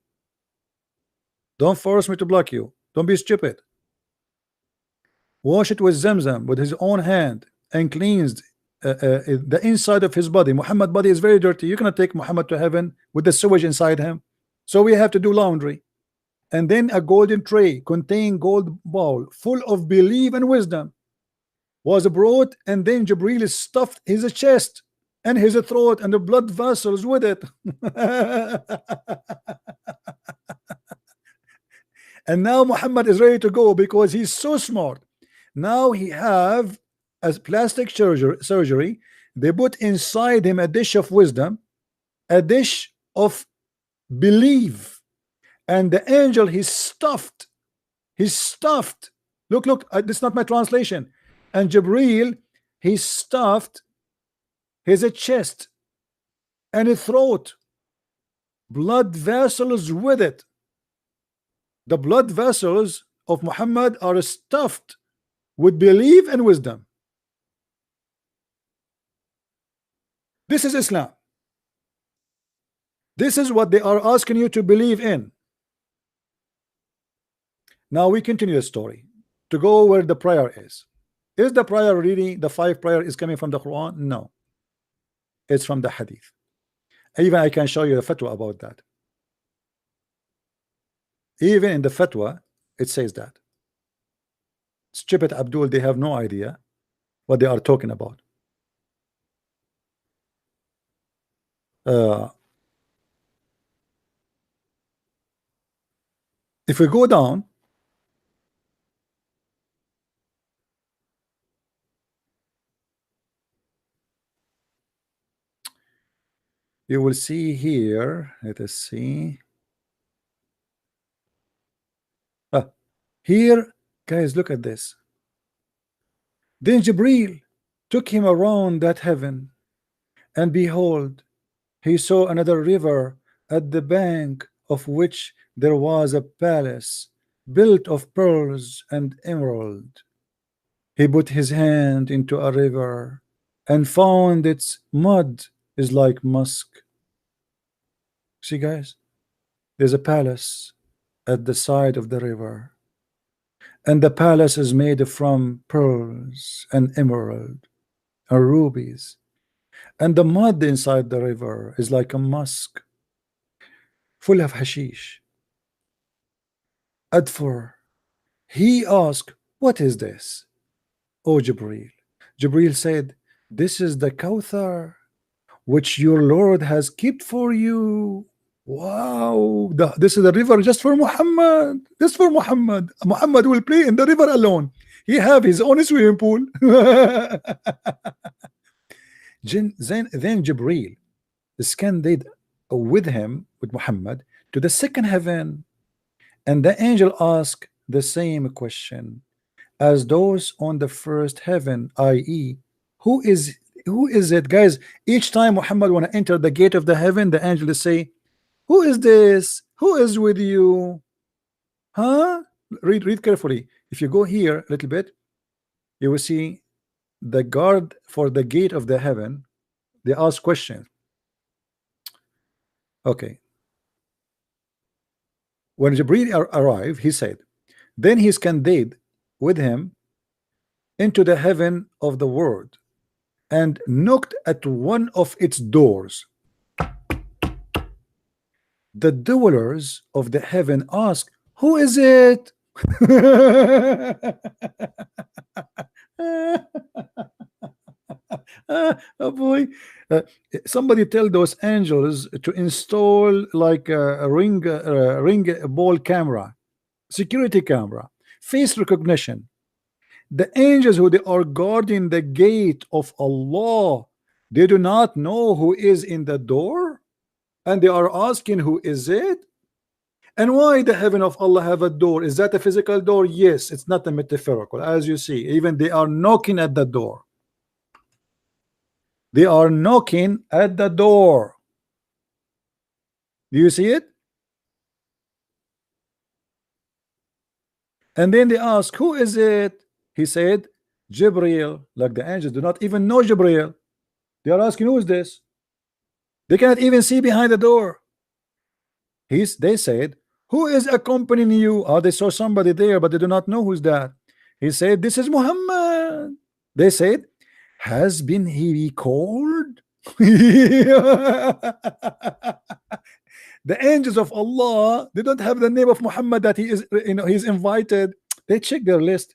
Don't force me to block you. Don't be stupid. Wash it with Zamzam with his own hand and cleansed the inside of his body. Muhammad's body is very dirty. You cannot take Muhammad to heaven with the sewage inside him. So we have to do laundry. And then a golden tray containing gold bowl full of belief and wisdom was brought, and then Jibreel stuffed his chest and his throat and the blood vessels with it. And now Muhammad is ready to go because he's so smart. Now he have as plastic surgery. They put inside him a dish of wisdom, a dish of belief, and the angel he's stuffed. Look, this is not my translation. And Jibreel he stuffed his chest and his throat, blood vessels with it. The blood vessels of Muhammad are stuffed with belief and wisdom. This is Islam. This is what they are asking you to believe in. Now we continue the story to go where the prayer is. Is the prayer really, the 5 prayer is coming from the Quran? No. It's from the Hadith. Even I can show you a fatwa about that. Even in the fatwa, it says that. Stupid Abdul, they have no idea what they are talking about. If we go down, you will see here, let us see. Here, guys, look at this. Then Jibreel took him around that heaven, and behold, he saw another river, at the bank of which there was a palace built of pearls and emerald. He put his hand into a river and found its mud is like musk. See, guys, there's a palace at the side of the river, and the palace is made from pearls and emerald and rubies, and the mud inside the river is like a musk full of hashish. Adfor, he asked, what is this, O Jibreel? Jibreel said, this is the Kawthar which your Lord has kept for you. Wow, this is the river just for Muhammad. This for Muhammad. Muhammad will play in the river alone. He have his own swimming pool. Then Jibreel scanned with him, with Muhammad, to the second heaven, and the angel asked the same question as those on the first heaven, i.e., who is it, guys? Each time Muhammad want to enter the gate of the heaven, the angel will say, who is this? Who is with you? Huh? Read carefully. If you go here a little bit, you will see the guard for the gate of the heaven. They ask questions. Okay. When Jibreel arrived, he said, then he scanned with him into the heaven of the world and knocked at one of its doors. The dwellers of the heaven asked, who is it? Oh boy, somebody tell those angels to install like a ring ball camera, security camera, face recognition. The angels who they are guarding the gate of Allah, they do not know who is in the door, and they are asking who is it. And why the heaven of Allah have a door? Is that a physical door? Yes, it's not a metaphorical. As you see, even they are knocking at the door. They are knocking at the door. Do you see it? And then they ask, who is it? He said, Jibreel. Like the angels do not even know Jibreel. They are asking, who is this? They cannot even see behind the door. They said, who is accompanying you? Oh, they saw somebody there, but they do not know who's that. He said, this is Muhammad. They said, has been he called? The angels of Allah, they don't have the name of Muhammad that he is, he's invited. They check their list.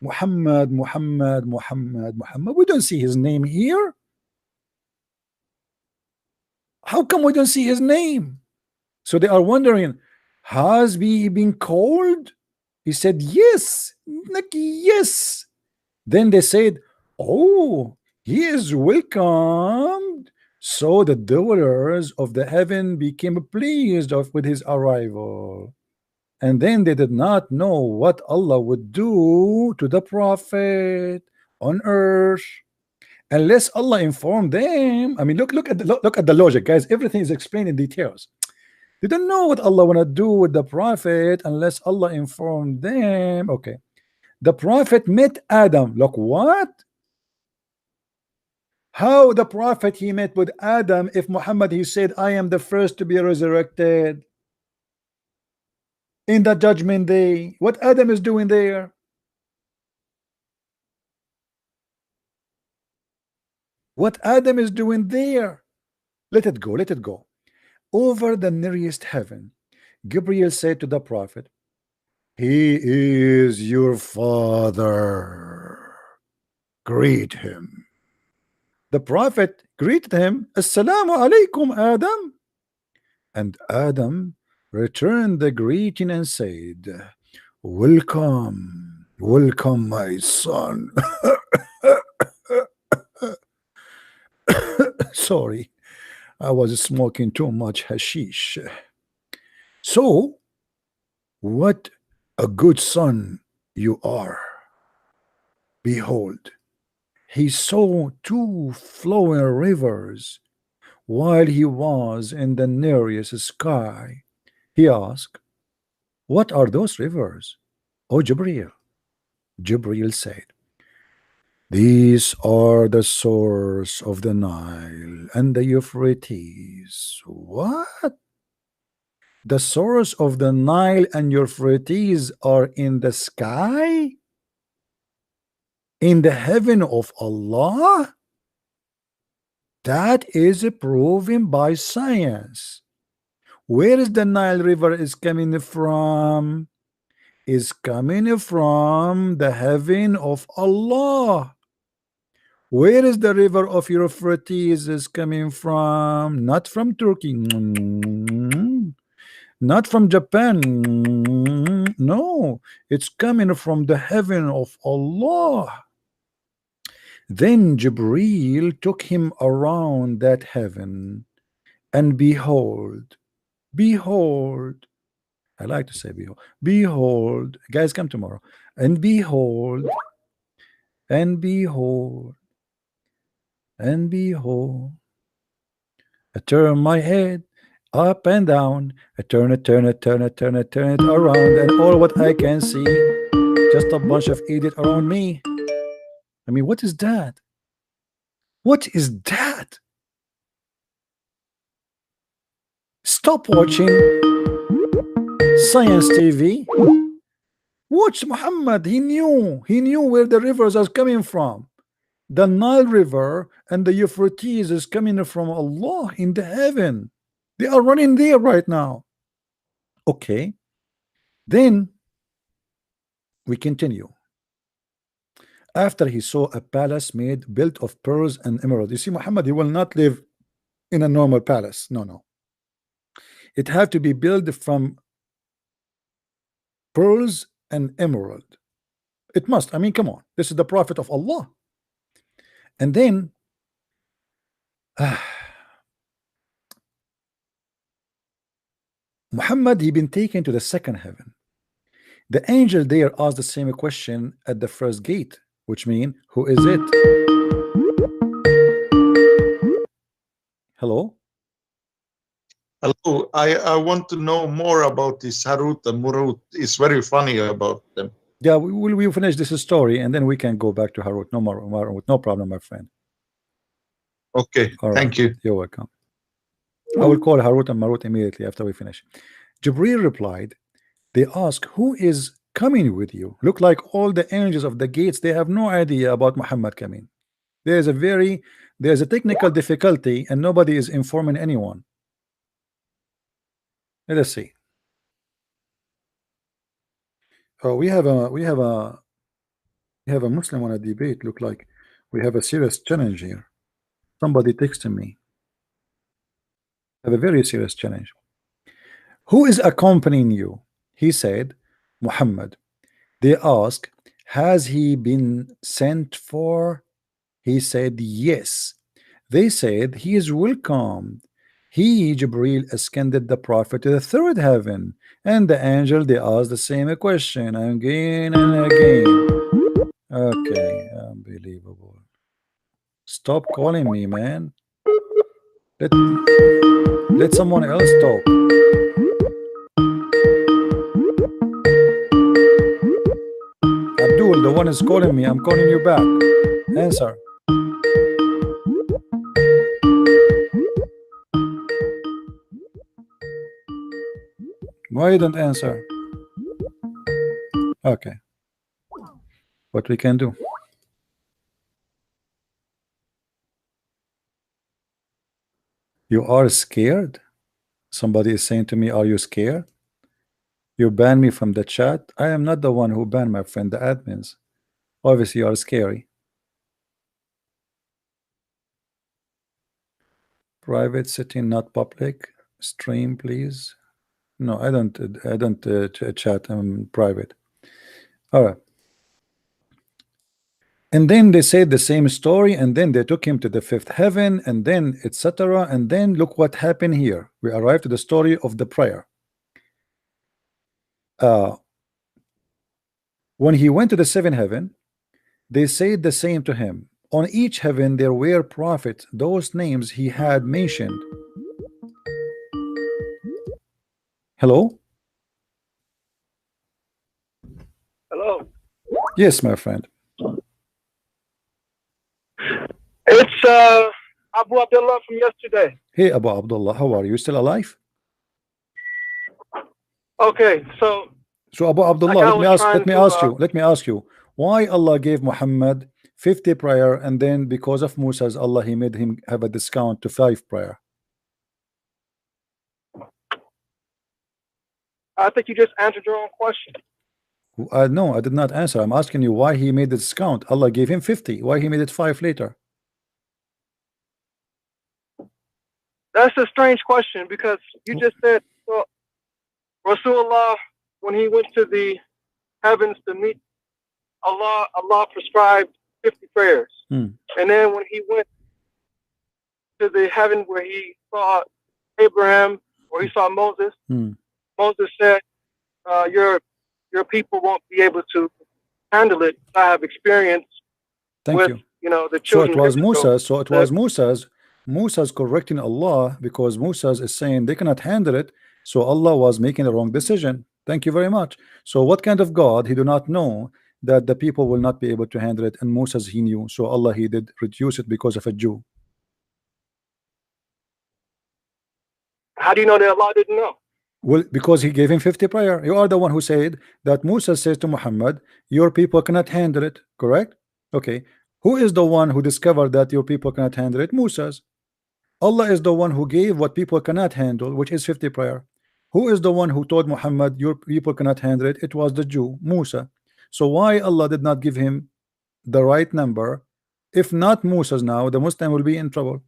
Muhammad. We don't see his name here. How come we don't see his name? So they are wondering, has he been called? He said, yes. Yes. Then they said, oh, he is welcomed. So the dwellers of the heaven became pleased with his arrival. And then they did not know what Allah would do to the Prophet on earth unless Allah informed them. I mean, look at the logic, guys. Everything is explained in details. They don't know what Allah want to do with the Prophet unless Allah informed them. Okay. The Prophet met Adam. Look, what? How the Prophet he met with Adam if Muhammad he said, I am the first to be resurrected in the judgment day? What Adam is doing there? What Adam is doing there? Let it go, let it go. Over the nearest heaven, Gabriel said to the Prophet, he is your father. Greet him. The Prophet greeted him, Assalamu alaikum, Adam. And Adam returned the greeting and said, welcome, welcome, my son. Sorry, I was smoking too much hashish. So, what a good son you are. Behold, he saw two flowing rivers while he was in the nearest sky. He asked, what are those rivers, O Jibreel? Jibreel said, these are the source of the Nile and the Euphrates. What? The source of the Nile and Euphrates are in the sky? In the heaven of Allah? That is proven by science. Where is the Nile River is coming from? Is coming from the heaven of Allah. Where is the river of Euphrates is coming from? Not from Turkey. Not from Japan. No, it's coming from the heaven of Allah. Then Jibreel took him around that heaven, and behold, I like to say behold, guys, come tomorrow, and behold, I turn my head up and down, I turn it around, and all what I can see, just a bunch of idiots around me. I mean, what is that? What is that? Stop watching Science TV. Watch Muhammad. He knew where the rivers are coming from. The Nile River and the Euphrates is coming from Allah in the heaven. They are running there right now. Okay. Then we continue. After he saw a palace built of pearls and emeralds. You see, Muhammad, he will not live in a normal palace. No. It had to be built from pearls and emerald. It must. I mean, come on. This is the Prophet of Allah. And then Muhammad, he been taken to the second heaven. The angel there asked the same question at the first gate, which means, who is it? Hello? Hello, I want to know more about this Harut and Murut. It's very funny about them. Yeah, we'll finish this story and then we can go back to Harut. No problem, my friend. Okay, thank you. You're welcome. I will call Harut and Marut immediately after we finish. Jibreel replied, they ask, who is coming with you? Look like all the angels of the gates, they have no idea about Muhammad coming. There's a technical difficulty and nobody is informing anyone. Let us see. Oh, we have a Muslim on a debate. Look like we have a serious challenge here. Somebody texted me. Have a very serious challenge. Who is accompanying you? He said, Muhammad. They asked, has he been sent for? He said, yes. They said, he is welcomed. He, Jibreel, ascended the Prophet to the third heaven, and the angel, they asked the same question again and again. Okay, unbelievable. Stop calling me, man. Let someone else talk. Abdul, one is calling me. I'm calling you back. Answer. Why you don't answer? Okay. What we can do? You are scared? Somebody is saying to me, are you scared? You ban me from the chat. I am not the one who banned, my friend, the admins. Obviously you are scary. Private setting, not public. Stream, please. No, I don't chat. I'm private. All right. And then they said the same story, and then they took him to the fifth heaven, and then etc. And then look what happened here. We arrived to the story of the prayer. When he went to the seventh heaven, they said the same to him. On each heaven there were prophets, those names he had mentioned. Hello? Hello. Yes, my friend. It's Abu Abdullah from yesterday. Hey, Abu Abdullah, how are you? Still alive? Okay, so Abu Abdullah, let me ask you, why Allah gave Muhammad 50 prayer, and then because of Musa's Allah, he made him have a discount to 5 prayer? I think you just answered your own question. No, I did not answer. I'm asking you why he made the discount. Allah gave him 50. Why he made it 5 later? That's a strange question, because you just said, well, Rasulullah, when he went to the heavens to meet Allah, Allah prescribed 50 prayers. And then when he went to the heaven where he saw Abraham, or he saw Moses, Moses said, your people won't be able to handle it. I have experience with the children. So it was Musa's correcting Allah, because Musa's is saying they cannot handle it, so Allah was making the wrong decision. Thank you very much. So what kind of God? He do not know that the people will not be able to handle it, and Musa's he knew, so Allah he did reduce it because of a Jew. How do you know that Allah didn't know? Well, because he gave him 50 prayer. You are the one who said that Musa says to Muhammad, your people cannot handle it, correct? Okay, who is the one who discovered that your people cannot handle it? Musa's. Allah is the one who gave what people cannot handle, which is 50 prayer. Who is the one who told Muhammad your people cannot handle it? It was the Jew, Musa. So why Allah did not give him the right number? If not Musa's, now the Muslim will be in trouble.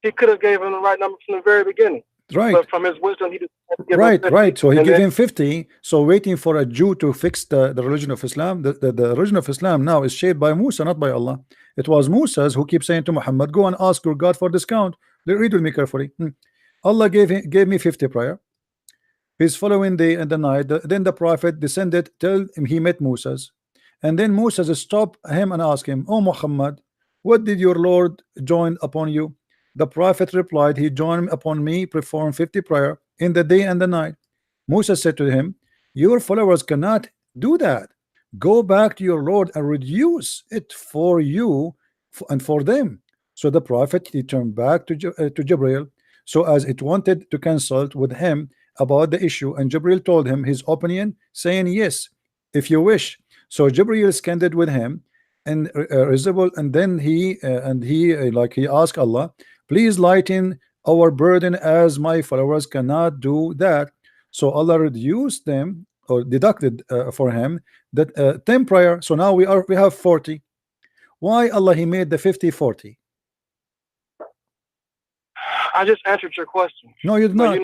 He could have gave him the right number from the very beginning. Right. But from his wisdom, he decided to give him 50. Right. So he gave him 50. So waiting for a Jew to fix the religion of Islam. The religion of Islam now is shaped by Musa, not by Allah. It was Musa's who keeps saying to Muhammad, go and ask your God for discount. Read with me carefully. Allah gave me 50 prayer. He's following day and the night. Then the prophet descended till he met Musa's. And then Moses stopped him and asked him, oh Muhammad, what did your Lord join upon you? The prophet replied, he joined upon me, perform 50 prayer in the day and the night. Musa said to him, your followers cannot do that. Go back to your Lord and reduce it for you and for them. So the prophet, he turned back to Jibril, so as it wanted to consult with him about the issue, and Jibril told him his opinion, saying, yes, if you wish. So Jibril scanned with him and and then he asked Allah, please lighten our burden, as my followers cannot do that. So Allah reduced them, or deducted for him that 10 prayer. So now we have 40. Why Allah he made the 50 40? I just answered your question. No, you did not.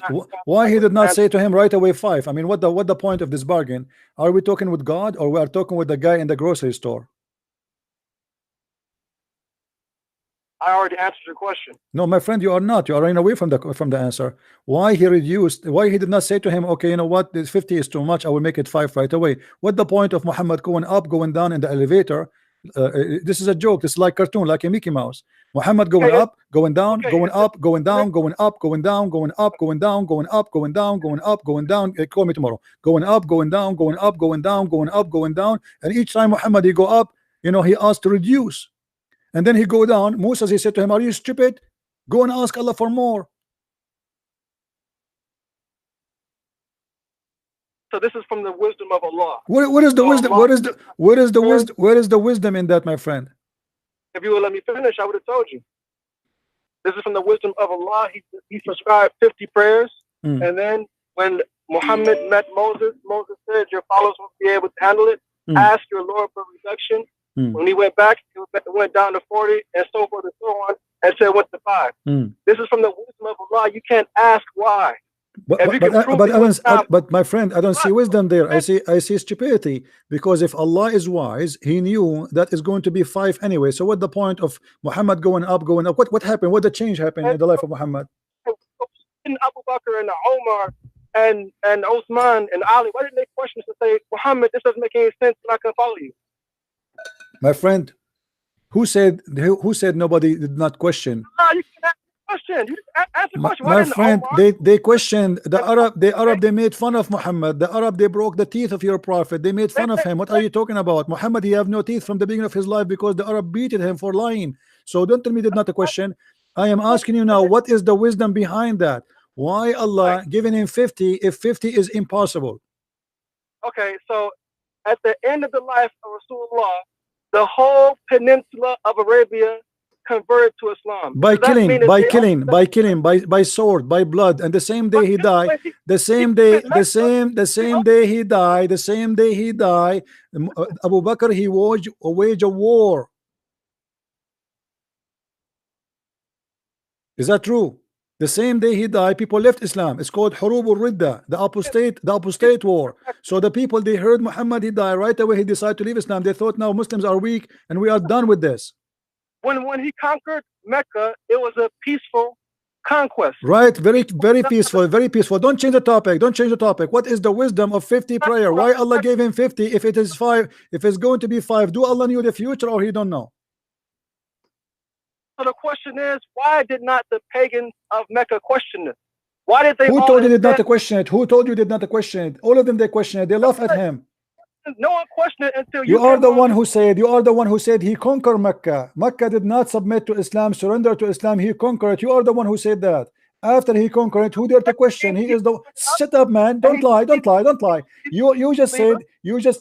Why he did not say to him right away 5? I mean, what the point of this bargain? Are we talking with God, or we are talking with the guy in the grocery store? I already answered your question. No, my friend, you are not. You are running away from the answer. Why he reduced? Why he did not say to him, okay, you know what, this 50 is too much, I will make it 5 right away? What the point of Muhammad going up, going down in the elevator, This is a joke. It's like cartoon, like a Mickey Mouse. Muhammad going up, going down, going up, going down, going up, going down, going up, going down, going up, going down, going up, going down. Call me tomorrow. Going up, going down, going up, going down, going up, going down. And each time Muhammad he go up, you know, he asked to reduce. And then he go down. Musa, he said to him, are you stupid? Go and ask Allah for more. So this is from the wisdom of Allah. What is the wisdom? What is the wisdom? Where is the wisdom in that, my friend? If you would let me finish, I would have told you. This is from the wisdom of Allah. He prescribed 50 prayers. And then when Muhammad met Moses, Moses said, your followers won't be able to handle it. Ask your Lord for reduction. When he went back, he went down to 40 and so forth and so on, and said went to 5. This is from the wisdom of Allah. You can't ask why. But my friend, I don't see wisdom there. I see stupidity, because if Allah is wise, he knew that is going to be 5 anyway. So what the point of Muhammad going up, going up? What happened? What the change happened in the life of Muhammad? Abu Bakr and Omar and Osman and Ali, why didn't they question us and say, Muhammad, this doesn't make any sense, I'm not going to follow you? My friend, who said nobody did not question? You can ask the question. You ask the question. My friend, they questioned the Arab. They made fun of Muhammad. The Arab, they broke the teeth of your prophet. They made fun of him. What are you talking about? Muhammad, he have no teeth from the beginning of his life because the Arab beated him for lying. So don't tell me that's not a question. I am asking you now, what is the wisdom behind that? Why Allah giving him 50 if 50 is impossible? Okay, so at the end of the life of Rasulullah, the whole peninsula of Arabia converted to Islam. By sword, by blood, and the same day he died, the same day he died, Abu Bakr, he waged a war. Is that true? The same day he died, people left Islam. It's called Hurub al-Ridda, the apostate war. So the people, they heard Muhammad, he died, right away he decided to leave Islam. They thought now Muslims are weak and we are done with this. When he conquered Mecca, it was a peaceful conquest. Right, very peaceful, very peaceful. Don't change the topic. Don't change the topic. What is the wisdom of 50 prayer? Why Allah gave him 50 if it is 5? If it's going to be 5, do Allah knew the future or he don't know? So the question is, why did not the pagans of Mecca question this? Why did they? Who told you did not to question it? Who told you did not to question it? All of them, they question it. They laugh at him. No one questioned it until you are the one who said. You are the one who said he conquered Mecca. Mecca did not submit to Islam, surrender to Islam. He conquered it. You are the one who said that. After he conquered it, who dared to question? He is the. Shut up, man! Don't lie! Don't lie! Don't lie! You just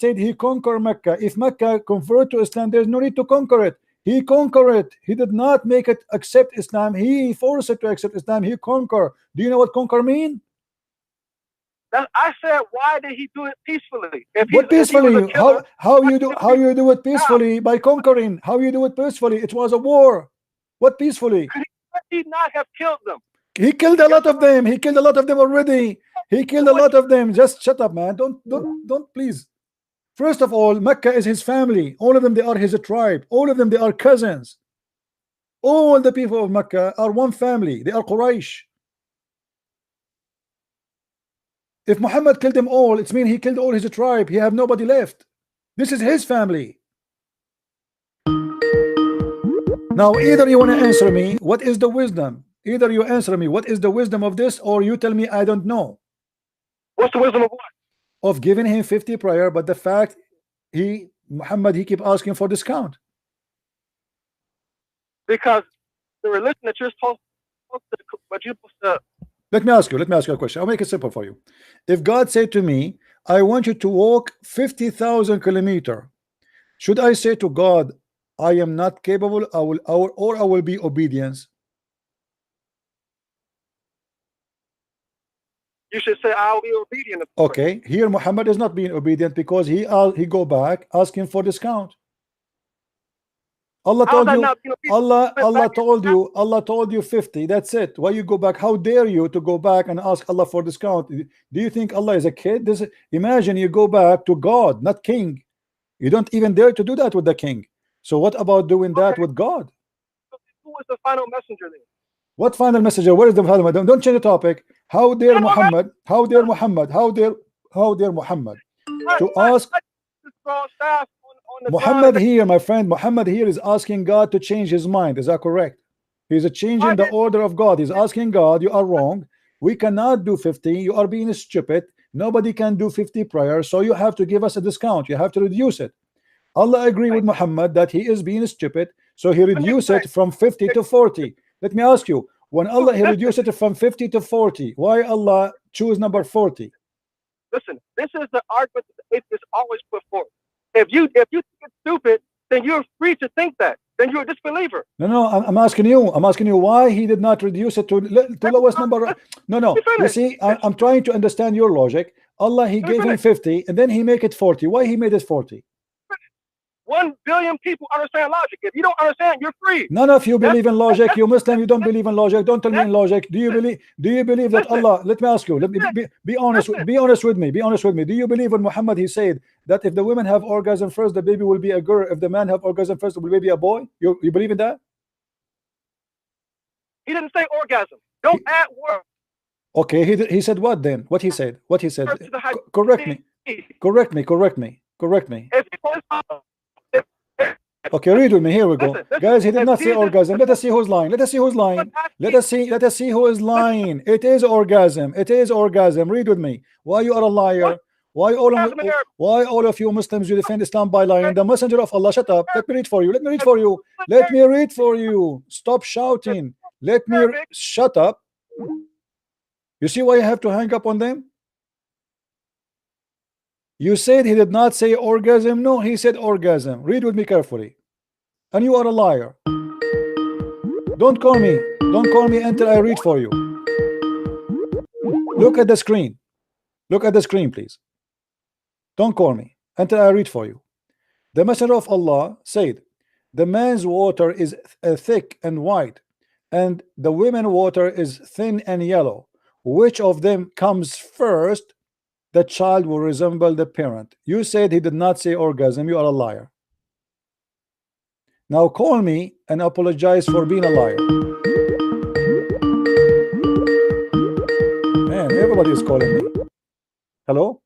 said he conquered Mecca. If Mecca converted to Islam, there's no need to conquer it. He conquered it. He did not make it accept Islam. He forced it to accept Islam. He conquered. Do you know what conquer mean? I said, why did he do it peacefully? What peacefully? How you do it peacefully? By conquering. How you do it peacefully? It was a war. What peacefully? Could he not have killed them? He killed a lot of them. He killed a lot of them already. He killed a lot of them. Just shut up, man. Don't please. First of all, Mecca is his family. All of them, they are his tribe. All of them, they are cousins. All the people of Mecca are one family. They are Quraysh. If Muhammad killed them all, it means he killed all his tribe. He have nobody left. This is his family. Now, either you want to answer me, what is the wisdom? Either you answer me, what is the wisdom of this, or you tell me I don't know. What's the wisdom of what? Of giving him 50 prayer, but the fact Muhammad, he keep asking for discount. Because the religion that you're supposed to let me ask you a question. I'll make it simple for you. If God said to me, I want you to walk 50,000 kilometers, should I say to God, I am not capable, I will be obedience? You should say, I'll be obedient. Okay, here Muhammad is not being obedient because he go back asking for discount. Allah told you, Allah told you 50. That's it. Why you go back? How dare you to go back and ask Allah for discount? Do you think Allah is a kid? Imagine you go back to God, not king. You don't even dare to do that with the king. So what about doing that with God? Who was the final messenger then? What final messenger? Where is the final messenger? Don't change the topic. How dare Muhammad? How dare Muhammad? How dare Muhammad to ask? Staff on Muhammad here, my friend, Muhammad here is asking God to change his mind. Is that correct? He's changing the order of God. He's asking God, you are wrong. We cannot do 50. You are being stupid. Nobody can do 50 prayers, so you have to give us a discount. You have to reduce it. Allah agree with Muhammad that he is being stupid, so he reduced it from 50 to 40. Let me ask you, when Allah he reduced it from 50 to 40, why Allah choose number 40? Listen, this is the argument that the atheists always put forth. If you think it's stupid, then you're free to think that. Then you're a disbeliever. No, I'm asking you. I'm asking you why he did not reduce it to lowest number. No. You see, I'm trying to understand your logic. Allah, he gave him 50, and then he make it 40. Why he made it 40? 1 billion people understand logic. If you don't understand, you're free. None of you believe in logic. You Muslim, you don't believe in logic. Don't tell me in logic. Do you believe that Allah? Let me ask you. Let me be honest. Be honest with me. Be honest with me. Do you believe when Muhammad he said that if the women have orgasm first, the baby will be a girl. If the man have orgasm first, the baby will be a boy? You believe in that? He didn't say orgasm. Don't add words. Okay. He said what then? What he said? What he said? Correct me. Correct me. Correct me. Correct me. Okay, read with me. Here we go. Guys, he did not say orgasm. Let us see who's lying. Let us see who's lying. Let us see who is lying. It is orgasm. It is orgasm. Read with me. Why you are a liar? Why all of you Muslims you defend Islam by lying? The messenger of Allah, shut up. Let me read for you. Let me read for you. Let me read for you. Stop shouting. Let me shut up. You see why I have to hang up on them? You said he did not say orgasm. No, he said orgasm. Read with me carefully. And you are a liar. Don't call me. Don't call me until I read for you. Look at the screen. Look at the screen, please. Don't call me until I read for you. The Messenger of Allah said, the man's water is thick and white, and the women's water is thin and yellow. Which of them comes first? The child will resemble the parent. You said he did not say orgasm. You are a liar. Now call me and apologize for being a liar. Man, everybody is calling me. Hello?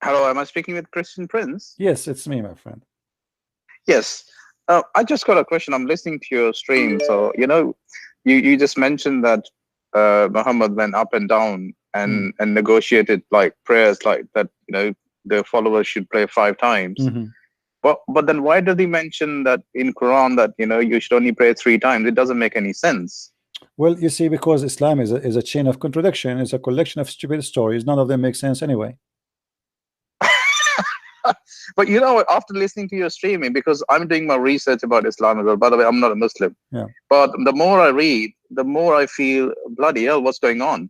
Hello, am I speaking with Christian Prince? Yes, it's me, my friend. Yes. I just got a question. I'm listening to your stream. So, you just mentioned that Muhammad went up and down and negotiated like prayers like that, the followers should pray 5 times. But then why did he mention that in Quran that you should only pray 3 times? It doesn't make any sense. Well, you see, because Islam is a chain of contradiction. It's a collection of stupid stories. None of them make sense anyway. But after listening to your streaming, because I'm doing my research about Islam as well. By the way, I'm not a Muslim. Yeah. But the more I read, the more I feel, bloody hell, what's going on?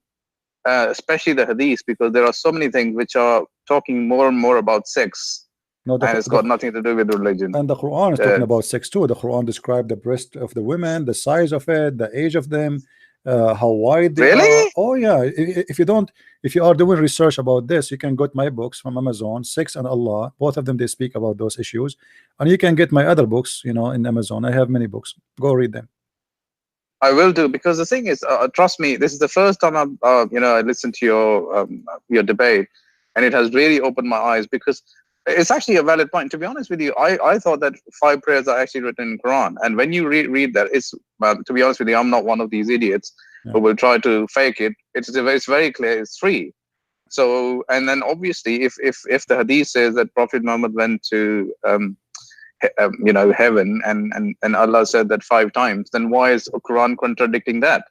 Especially the Hadith, because there are so many things which are talking more and more about sex. And it's got nothing to do with religion. And the Quran is talking about sex too. The Quran described the breast of the women, the size of it, the age of them, how wide they are. Oh yeah. If you are doing research about this, you can get my books from Amazon, Sex and Allah. Both of them they speak about those issues, and you can get my other books, in Amazon. I have many books. Go read them. I will do, because the thing is, trust me, this is the first time I listened to your debate, and it has really opened my eyes, because it's actually a valid point. To be honest with you, I thought that 5 prayers are actually written in Quran, and when you read that, it's to be honest with you, I'm not one of these idiots who will try to fake it. It's very clear. It's 3. So, and then obviously, if the Hadith says that Prophet Muhammad went to heaven, and Allah said that 5 times, then why is Quran contradicting that?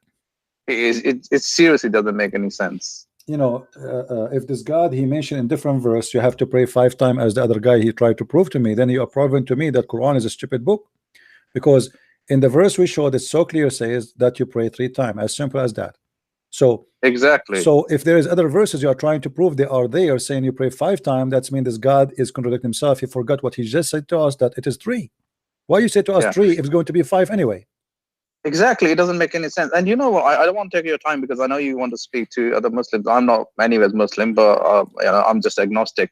It seriously doesn't make any sense. If this God he mentioned in different verse, you have to pray 5 times as the other guy he tried to prove to me, then you are proving to me that Quran is a stupid book, because in the verse we showed, it so clear says that you pray 3 times, as simple as that. So exactly. So if there is other verses you are trying to prove they are there saying you pray 5 times, that's mean this God is contradicting himself. He forgot what he just said to us, that it is 3. Why you say to us 3 if it's going to be 5 anyway? Exactly, it doesn't make any sense. And you know what? I don't want to take your time, because I know you want to speak to other Muslims. I'm not anyways Muslim, but I'm just agnostic.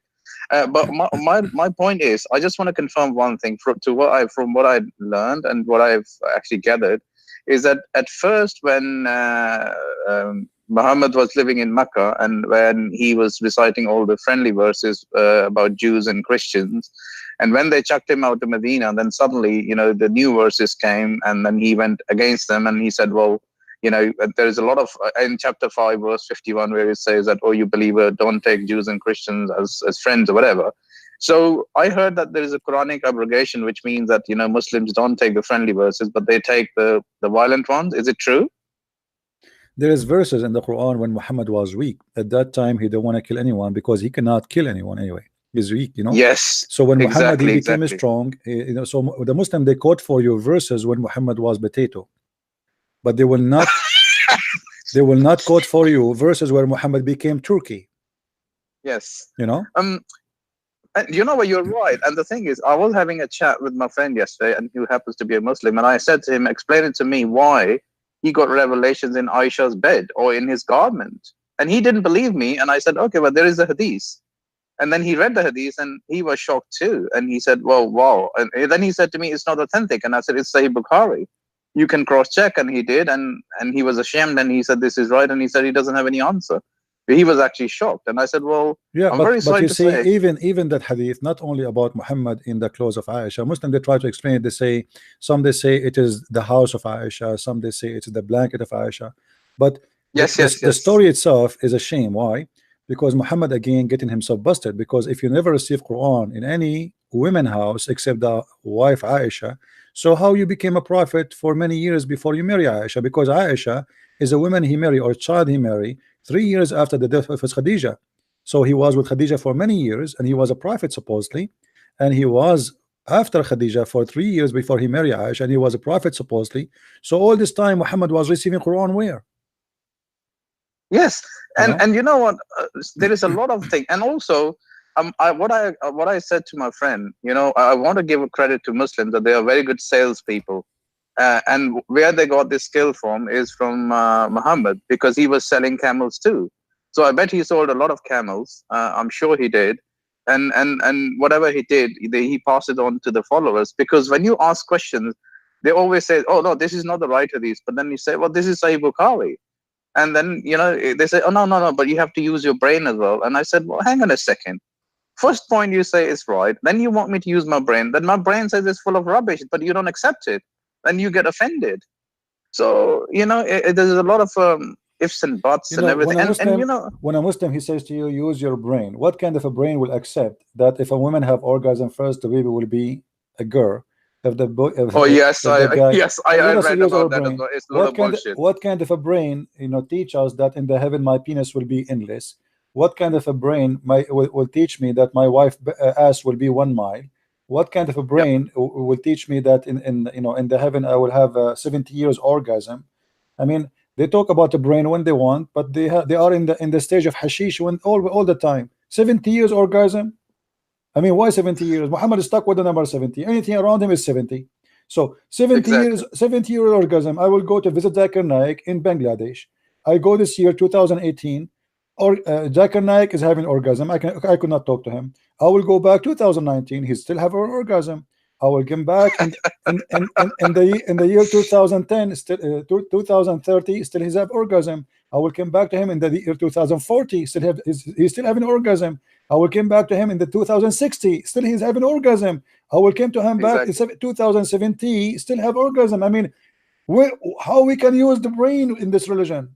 But my point is, I just want to confirm one thing from what I learned and what I've actually gathered, is that at first when Muhammad was living in Mecca, and when he was reciting all the friendly verses about Jews and Christians, and when they chucked him out to Medina, then suddenly, you know, the new verses came, and then he went against them, and he said, well, you know, there is a lot of, in chapter 5, verse 51, where it says that, oh, you believer, don't take Jews and Christians as friends or whatever. So I heard that there is a Quranic abrogation, which means that, you know, Muslims don't take the friendly verses, but they take the violent ones. Is it true? There is verses in the Quran when Muhammad was weak. At that time, he didn't want to kill anyone because he cannot kill anyone anyway. He's weak, you know. Yes. So when Muhammad he became exactly. strong, you know. So the Muslim, they quote for you verses when Muhammad was potato, but they will not. They will not quote for you verses where Muhammad became Turkey. Yes. You know. And you know what, you're right. And the thing is, I was having a chat with my friend yesterday, and who happens to be a Muslim, and I said to him, explain it to me why he got revelations in Aisha's bed or in his garment. And he didn't believe me. And I said, okay, well, there is a hadith. And then he read the hadith, and he was shocked too. And he said, well, wow. And then he said to me, it's not authentic. And I said, it's Sahih Bukhari. You can cross-check. And he did. And he was ashamed. And he said, this is right. And he said he doesn't have any answer. He was actually shocked. And I said, well, yeah, I'm but, very sorry you to see, say. even that hadith, not only about Muhammad in the clothes of Aisha. Muslim, they try to explain it. They say, some they say it is the house of Aisha, some they say it's the blanket of Aisha. But the story itself is a shame. Why? Because Muhammad again getting himself busted. Because if you never receive Quran in any women house except the wife Aisha, so how you became a prophet for many years before you marry Aisha? Because Aisha is a woman he married or child he married 3 years after the death of his Khadija. So he was with Khadija for many years, and he was a prophet supposedly, and he was after Khadija for 3 years before he married Aisha, and he was a prophet supposedly. So all this time Muhammad was receiving Quran where? Yes, and you know what? There is a lot of things, and also, what I said to my friend, you know, I want to give credit to Muslims that they are very good salespeople, and where they got this skill from is from Muhammad, because he was selling camels too. So I bet he sold a lot of camels. I'm sure he did, and whatever he did, he passed it on to the followers. Because when you ask questions, they always say, "Oh no, this is not the right hadith," but then you say, "Well, this is Sahih Bukhari." And then, you know, they say, oh, no, but you have to use your brain as well. And I said, well, hang on a second. First point you say is right. Then you want me to use my brain. Then my brain says it's full of rubbish, but you don't accept it. Then you get offended. So, you know, there's a lot of ifs and buts and everything. And, you know, when a Muslim, he says to you, use your brain. What kind of a brain will accept that if a woman have orgasm first, the baby will be a girl? If the boy, I read about that as well. It's a lot of bullshit. What kind of a brain, you know, teach us that in the heaven my penis will be endless? What kind of a brain will teach me that my wife ass will be 1 mile? What kind of a brain will teach me that in you know, in the heaven I will have 70 years orgasm? I mean, they talk about the brain when they want, but they are in the stage of hashish when all the time. 70 years orgasm. I mean, why 70 years? Muhammad is stuck with the number 70. Anything around him is 70. So 70 years, 70 year orgasm. I will go to visit Zakir Naik in Bangladesh. I go this year, 2018, or Zakir Naik is having orgasm. I could not talk to him. I will go back 2019. He still have an orgasm. I will come back in the year 2010, still 2030, still he's have orgasm. I will come back to him in the year 2040. He's still having orgasm. I will come back to him in the 2060. Still he's having orgasm. I will come to him back in 2070. Still have orgasm. I mean, how we can use the brain in this religion?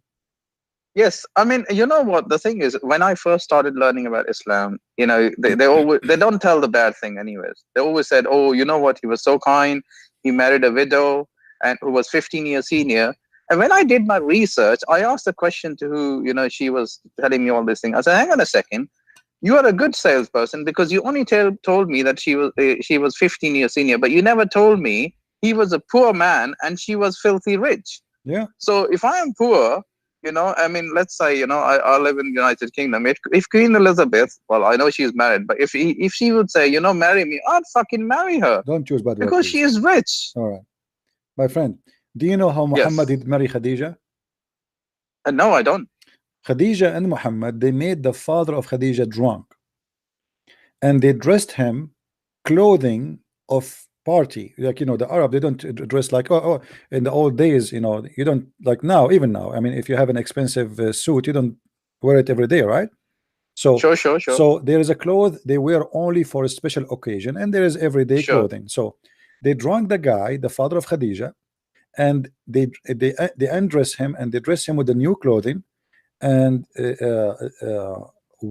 Yes, I mean, you know what the thing is, when I first started learning about Islam, you know, they don't tell the bad thing anyways. They always said, oh, you know what, he was so kind, he married a widow and who was 15 years senior. And when I did my research, I asked a question to who, you know, she was telling me all this thing. I said, hang on a second, you are a good salesperson because you only told me that she was 15 years senior, but you never told me he was a poor man and she was filthy rich. Yeah. So if I am poor, you know, I mean, let's say, you know, I live in the United Kingdom. If Queen Elizabeth, well, I know she's married, but if she would say, you know, marry me, I'd fucking marry her. Don't choose bad words, because she is rich. All right, my friend. Do you know how Muhammad did marry Khadija? No, I don't. Khadija and Muhammad, they made the father of Khadija drunk, and they dressed him clothing of party. Like, you know, the Arab, they don't dress like, oh, in the old days, you know, you don't, like now, even now, I mean, if you have an expensive suit, you don't wear it every day, right? So sure. So there is a cloth they wear only for a special occasion, and there is everyday clothing. So they drunk the guy, the father of Khadija, and they undress him and they dress him with the new clothing. And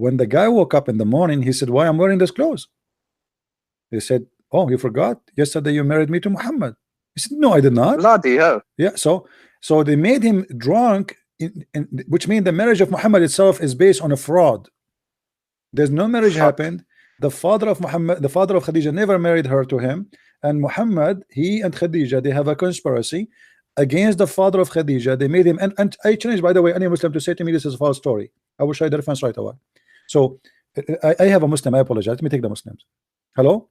when the guy woke up in the morning, he said, why I'm wearing this clothes? They said, oh, you forgot yesterday you married me to Muhammad. He said, no, I did not. Bloody hell. Yeah, so they made him drunk, which means the marriage of Muhammad itself is based on a fraud. There's no marriage happened. The father of Muhammad, the father of Khadija, never married her to him. And Muhammad, he and Khadija, they have a conspiracy against the father of Khadija. They made him, and I challenge, by the way, any Muslim to say to me this is a false story. I will show you the reference right away. So I have a Muslim, I apologize. Let me take the Muslims. Hello?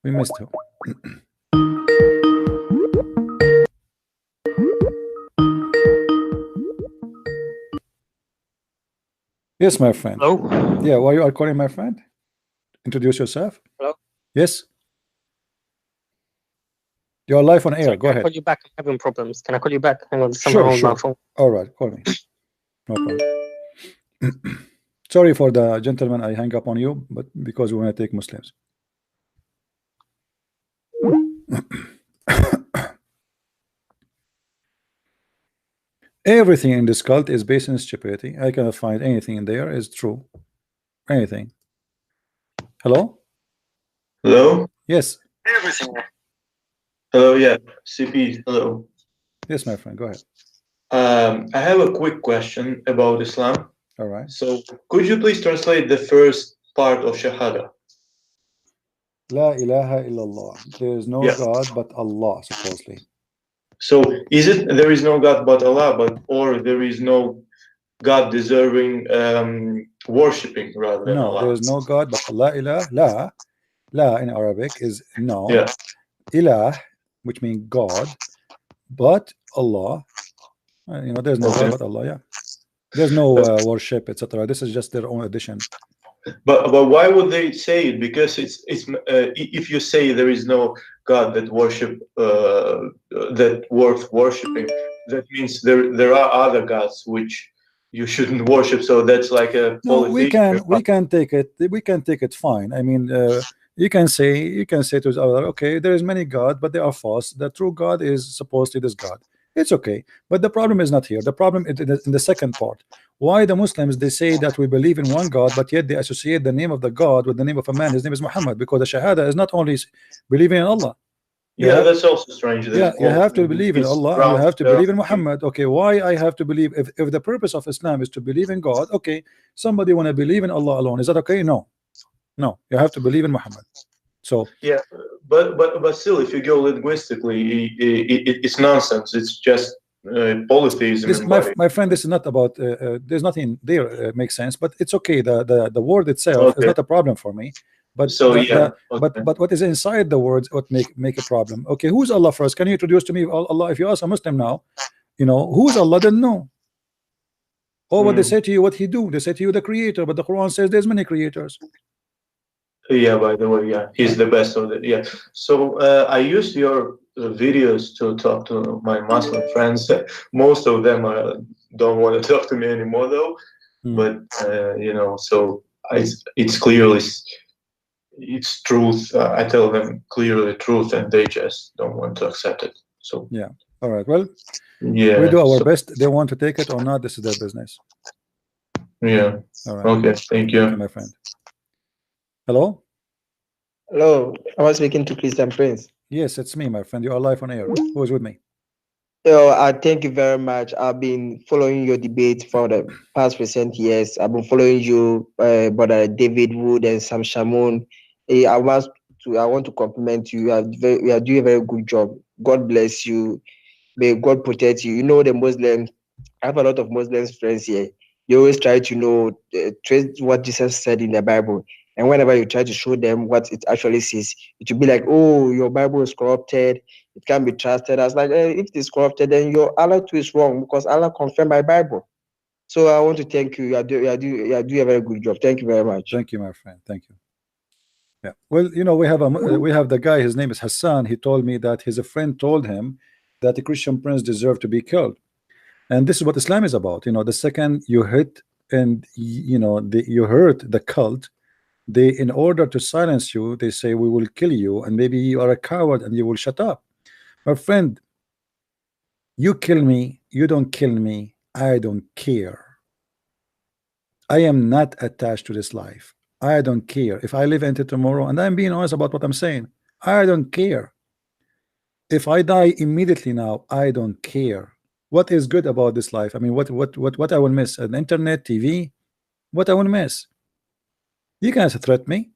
We missed him. Yes, my friend. Hello? Yeah, why you are calling, my friend? Introduce yourself. Hello? Yes. You're live on air. Sorry, Go ahead. Can I call you back? I'm having problems. Can I call you back? Hang on. Sure. My phone. All right, call me. No problem. Sorry for the gentleman I hang up on you, but because we want to take Muslims. Everything in this cult is based on stupidity. I cannot find anything in there is true. Anything. Hello? Hello? Yes. Everything. Hello, yeah. CP, hello. Yes, my friend, go ahead. I have a quick question about Islam. All right. So, could you please translate the first part of Shahada? La ilaha illallah. There is no God but Allah, supposedly. So, is it there is no God but Allah, or there is no God deserving worshipping rather than Allah? No, there is no God but Allah. Ilah, la in Arabic is no. Yeah. Ilah, which means God, but Allah. You know, there's no God but Allah. Yeah. There's no worship, etc. This is just their own addition. But why would they say it? Because it's if you say there is no God that worship that worth worshiping, that means there are other gods which you shouldn't worship. So that's like a no. We can take it fine. I mean, you can say to the other, okay, there is many God, but they are false. The true God is supposedly this God. It's okay, but the problem is not here. The problem is in the second part. Why the Muslims, they say that we believe in one God, but yet they associate the name of the God with the name of a man. His name is Muhammad, because the Shahada is not only believing in Allah. Yeah, that's also strange. Yeah, you have to believe in Allah, and you have to believe in Muhammad. Okay, why I have to believe? If the purpose of Islam is to believe in God, okay, somebody want to believe in Allah alone. Is that okay? No, you have to believe in Muhammad. So yeah, but still, if you go linguistically, it's nonsense. It's just polytheism. My friend, this is not about. There's nothing there makes sense, but it's okay. The word itself is not a problem for me. But but what is inside the words what make a problem? Okay, who's Allah first? Can you introduce to me Allah? If you ask a Muslim now, you know who's Allah, then no. Or what they say to you, what He do? They say to you the Creator, but the Quran says there's many creators. Yeah, by the way, yeah, he's the best of it. Yeah. So I used your videos to talk to my Muslim friends. Most of them don't want to talk to me anymore, though. But you know, so it's clearly it's truth. I tell them clearly truth, and they just don't want to accept it. So yeah. All right. Well, yeah, we do our best. They want to take it or not. This is their business. Yeah. All right. Okay. Thank you, my friend. Hello? Hello, I was speaking to Christian Prince. Yes, it's me, my friend. You are live on air. Who is with me? I thank you very much. I've been following your debate for the past recent years. I've been following you, Brother David Wood and Sam Shamoun. I want to compliment you. You are doing a very good job. God bless you. May God protect you. You know, the Muslims, I have a lot of Muslim friends here. You always try to trace what Jesus said in the Bible. And whenever you try to show them what it actually says, it will be like, oh, your Bible is corrupted. It can't be trusted. I was like, if it is corrupted, then your Allah too is wrong, because Allah confirmed my Bible. So I want to thank you. You do a very good job. Thank you very much. Thank you, my friend. Thank you. Yeah. Well, you know, we have the guy. His name is Hassan. He told me that his friend told him that the Christian prince deserved to be killed, and this is what Islam is about. You know, the second you hit and you know you hurt the cult, they, in order to silence you, they say we will kill you, and maybe you are a coward and you will shut up. My friend, you kill me, you don't kill me, I don't care. I am not attached to this life. I don't care if I live into tomorrow, and I'm being honest about what I'm saying. I don't care if I die immediately now. I don't care. What is good about this life? I mean, what I will miss? An internet, TV? What I will miss? You can't threat me.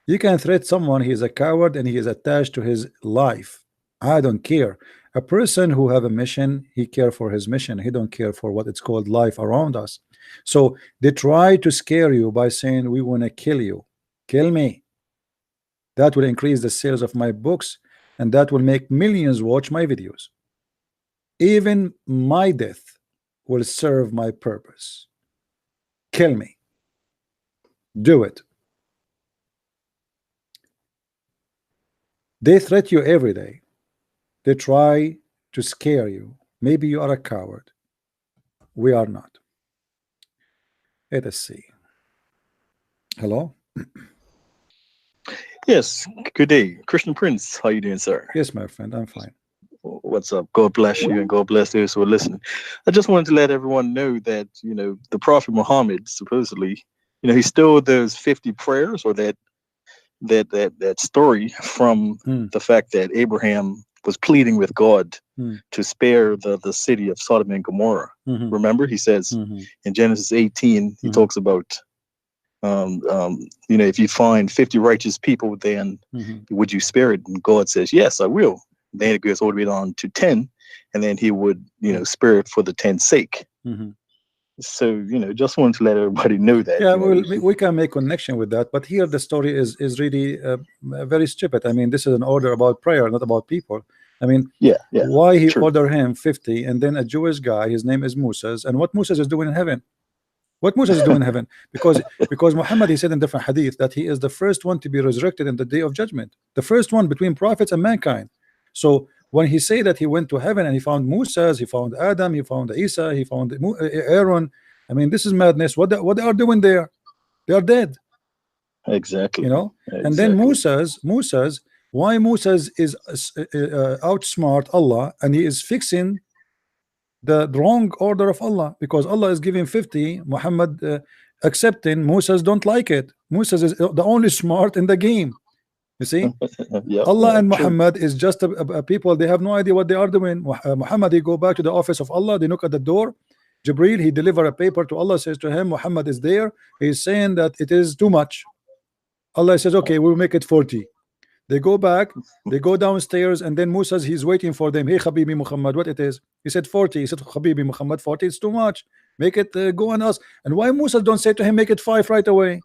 You can threat someone. He is a coward and he is attached to his life. I don't care. A person who have a mission, he care for his mission. He don't care for what it's called life around us. So they try to scare you by saying we want to kill you. Kill me. That will increase the sales of my books, and that will make millions watch my videos. Even my death will serve my purpose. Kill me. Do it. They threat you every day. They try to scare you. Maybe you are a coward. We are not. Let us see. Hello? Yes, good day. Christian Prince, how you doing, sir? Yes, my friend, I'm fine. What's up? God bless you and God bless those who are listening. I just wanted to let everyone know that, you know, the Prophet Muhammad, supposedly, you know, he stole those 50 prayers, or that story from the fact that Abraham was pleading with God to spare the city of Sodom and Gomorrah. Remember, he says in Genesis 18, he talks about, you know, if you find 50 righteous people, then would you spare it? And God says, yes, I will. Then it goes all the way down to 10, and then he would, you know, spare it for the 10's sake. So, you know, just wanted to let everybody know that. Yeah, well, we can make connection with that, but here the story is really very stupid. I mean, this is an order about prayer, not about people. I mean, why he ordered him 50, and then a Jewish guy, his name is Moses, and what Moses is doing in heaven? What Moses is doing in heaven? Because Muhammad, he said in different hadith that he is the first one to be resurrected in the day of judgment, the first one between prophets and mankind. So when he say that he went to heaven and he found Moses, he found Adam, he found Isa, he found Aaron, I mean, this is madness. What they are doing there? They are dead. Exactly. You know. And then Moses, why Moses is outsmart Allah, and he is fixing the wrong order of Allah, because Allah is giving 50, Muhammad accepting, Moses don't like it. Moses is the only smart in the game. You see, Allah and Muhammad is just a people. They have no idea what they are doing. Muhammad, he go back to the office of Allah. They knock at the door. Jibril, he deliver a paper to Allah, says to him, Muhammad is there. He's saying that it is too much. Allah says, okay, we'll make it 40. They go back, they go downstairs, and then Musa, he's waiting for them. Hey, Habibi Muhammad, what it is? He said 40. He said, Habibi Muhammad, 40 is too much. Make it go on us. And why Musa don't say to him, make it 5 right away?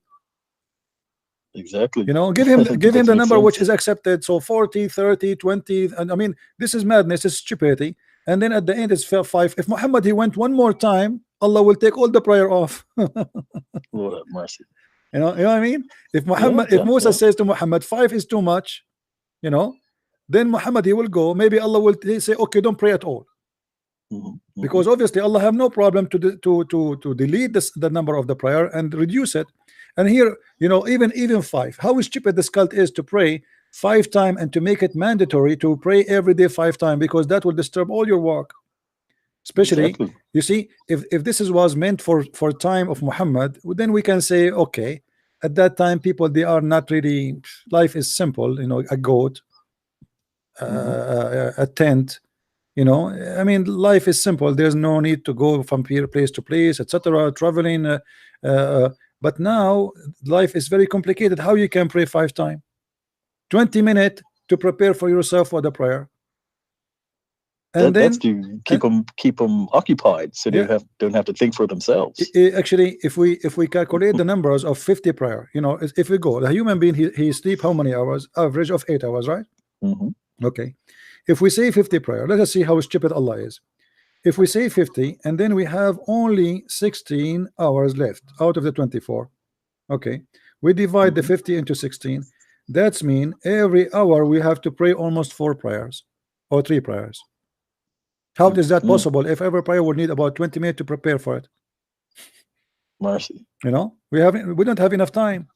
Exactly. You know, give him the number which is accepted. So 40, 30, 20, and I mean, this is madness, it's stupidity. And then at the end it's 5. If Muhammad he went one more time, Allah will take all the prayer off. Lord have mercy. You know what I mean? If Muhammad, if Musa says to Muhammad 5 is too much, you know, then Muhammad he will go. Maybe Allah will say, okay, don't pray at all. Because obviously Allah have no problem to delete the number of the prayer and reduce it. And here, you know, even 5. How stupid this cult is to pray 5 times and to make it mandatory to pray every day 5 times, because that will disturb all your work. Especially, you see, if this was meant for time of Muhammad, then we can say, okay, at that time people, they are not really, life is simple, you know, a goat, a tent, you know, I mean, life is simple. There's no need to go from place to place, etc., traveling. But now life is very complicated. How you can pray 5 times? 20 minutes to prepare for yourself for the prayer. And that's to keep them occupied, so they don't have to think for themselves. Actually, if we calculate the numbers of 50 prayer, you know, if we go, the human being he sleep how many hours? Average of 8 hours, right? Okay. If we say 50 prayer, let us see how stupid Allah is. If we say 50 and then we have only 16 hours left out of the 24, okay, we divide the 50 into 16. That's mean every hour we have to pray almost 4 prayers or 3 prayers. How is that possible if every prayer would need about 20 minutes to prepare for it? Mercy. You know, we don't have enough time.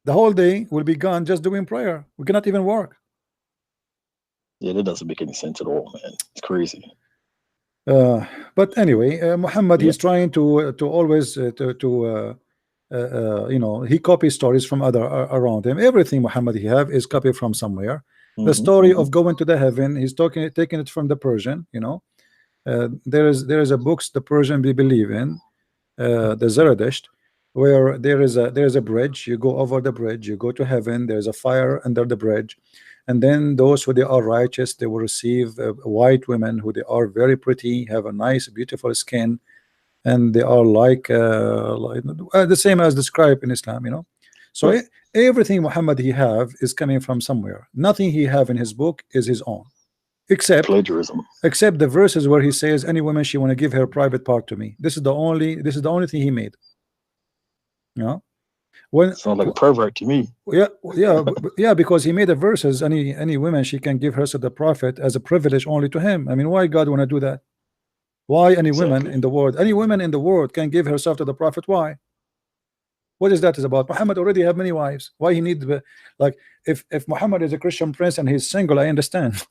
The whole day will be gone just doing prayer. We cannot even work. Yeah, that doesn't make any sense at all, man. It's crazy. But anyway, Muhammad, he's trying to always you know, he copies stories from other around him. Everything Muhammad he have is copied from somewhere. The story of going to the heaven, he's taking it from the Persian. You know, there is a books the Persian we believe in, the Zerdusht, where there is a bridge. You go over the bridge, you go to heaven. There's a fire under the bridge, and then those who they are righteous, they will receive white women who they are very pretty, have a nice beautiful skin, and they are like the same as described in Islam. You know, so everything Muhammad he have is coming from somewhere. Nothing he have in his book is his own, except plagiarism. Except the verses where he says, "Any woman she want to give her private part to me." This is the only thing he made. You know, when sounds like a pervert to me. Yeah, because he made the verses. Any woman she can give her to the prophet as a privilege only to him. I mean, why God want to do that? Why any woman in the world can give herself to the prophet? Why? What is that is about? Muhammad already have many wives. Why he need, like, if Muhammad is a Christian prince and he's single, I understand.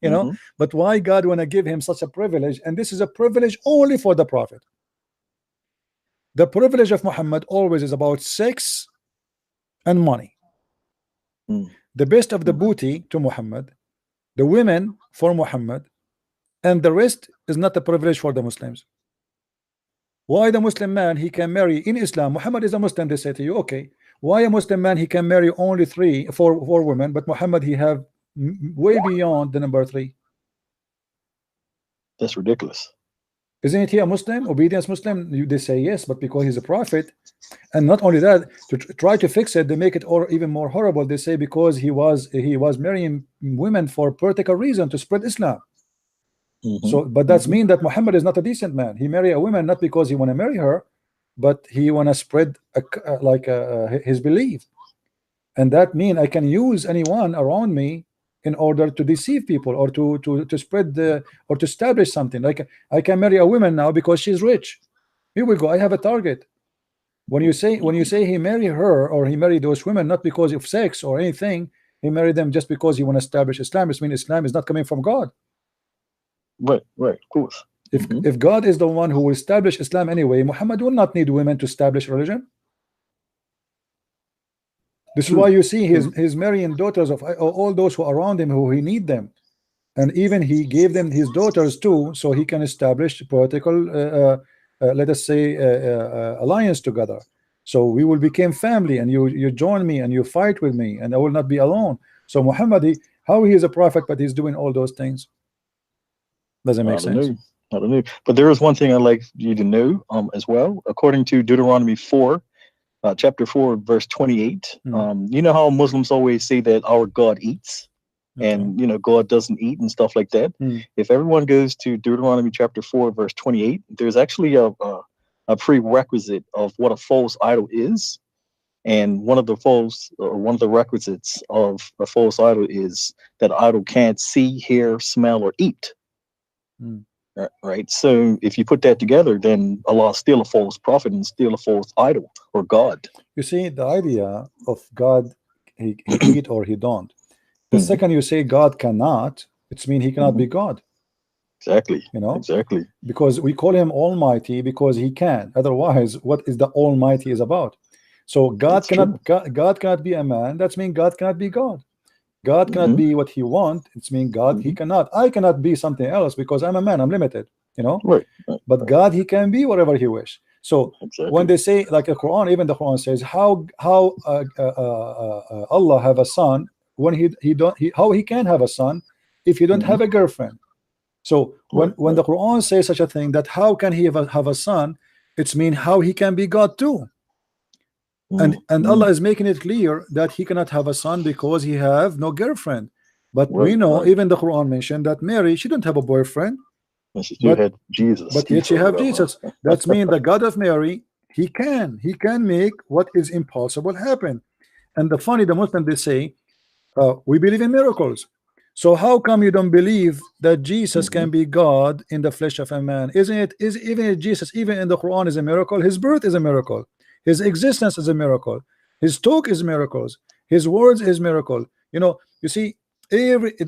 You know, but why God want to give him such a privilege? And this is a privilege only for the prophet. The privilege of Muhammad always is about sex and money. The best of the booty to Muhammad, the women for Muhammad, and the rest is not a privilege for the Muslims. Why the Muslim man he can marry in Islam? Muhammad is a Muslim, they say to you, okay. Why a Muslim man he can marry only 4 women, but Muhammad he have way beyond the number 3? That's ridiculous. Isn't he a Muslim, obedience Muslim? They say yes, but because he's a prophet, and not only that, to try to fix it, they make it even more horrible. They say because he was marrying women for political reason to spread Islam. So, but that's mean that Muhammad is not a decent man. He marry a woman not because he want to marry her, but he want to spread his belief, and that mean I can use anyone around me in order to deceive people or to spread or to establish something. Like I can marry a woman now because she's rich. Here we go. I have a target. When you say he marry her or he marry those women not because of sex or anything, he married them just because he want to establish Islam. It means Islam is not coming from God. Right, of course. If God is the one who will establish Islam anyway, Muhammad will not need women to establish religion. This is why you see his marrying daughters of all those who are around him who he need them, and even he gave them his daughters too, so he can establish political, let us say, alliance together. So we will become family, and you join me and you fight with me, and I will not be alone. So Muhammad, how he is a prophet, but he's doing all those things. Doesn't make sense. I don't know. But there is one thing I'd like you to know as well. According to Deuteronomy 4, chapter 4, verse 28, you know how Muslims always say that our God eats, and you know God doesn't eat and stuff like that. If everyone goes to Deuteronomy chapter 4, verse 28, there's actually a prerequisite of what a false idol is. And one of the requisites of a false idol is that idol can't see, hear, smell, or eat. Right. So if you put that together, then Allah is still a false prophet and still a false idol or God. You see, the idea of God, he eat or he don't. The second you say God cannot, it means he cannot be God. Exactly. You know, exactly. Because we call him Almighty because he can. Otherwise, what is the Almighty is about? So God cannot be a man. That means God cannot be God. God cannot be what he want. It's mean God he cannot. I cannot be something else because I'm a man. I'm limited. You know. Right. But God he can be whatever he wish. So when they say like the Quran, even the Quran says how Allah have a son when how he can have a son if he don't have a girlfriend. So when the Quran says such a thing that how can he have a son, it's mean how he can be God too. And Allah is making it clear that he cannot have a son because he have no girlfriend. But we know even the Quran mentioned that Mary, she don't have a boyfriend. You had Jesus. But yet you have Jesus. That means the God of Mary, he can make what is impossible happen. And the Muslim, they say, we believe in miracles. So how come you don't believe that Jesus can be God in the flesh of a man? Isn't even Jesus, even in the Quran, is a miracle? His birth is a miracle. His existence is a miracle. His talk is miracles. His words is miracle. You see,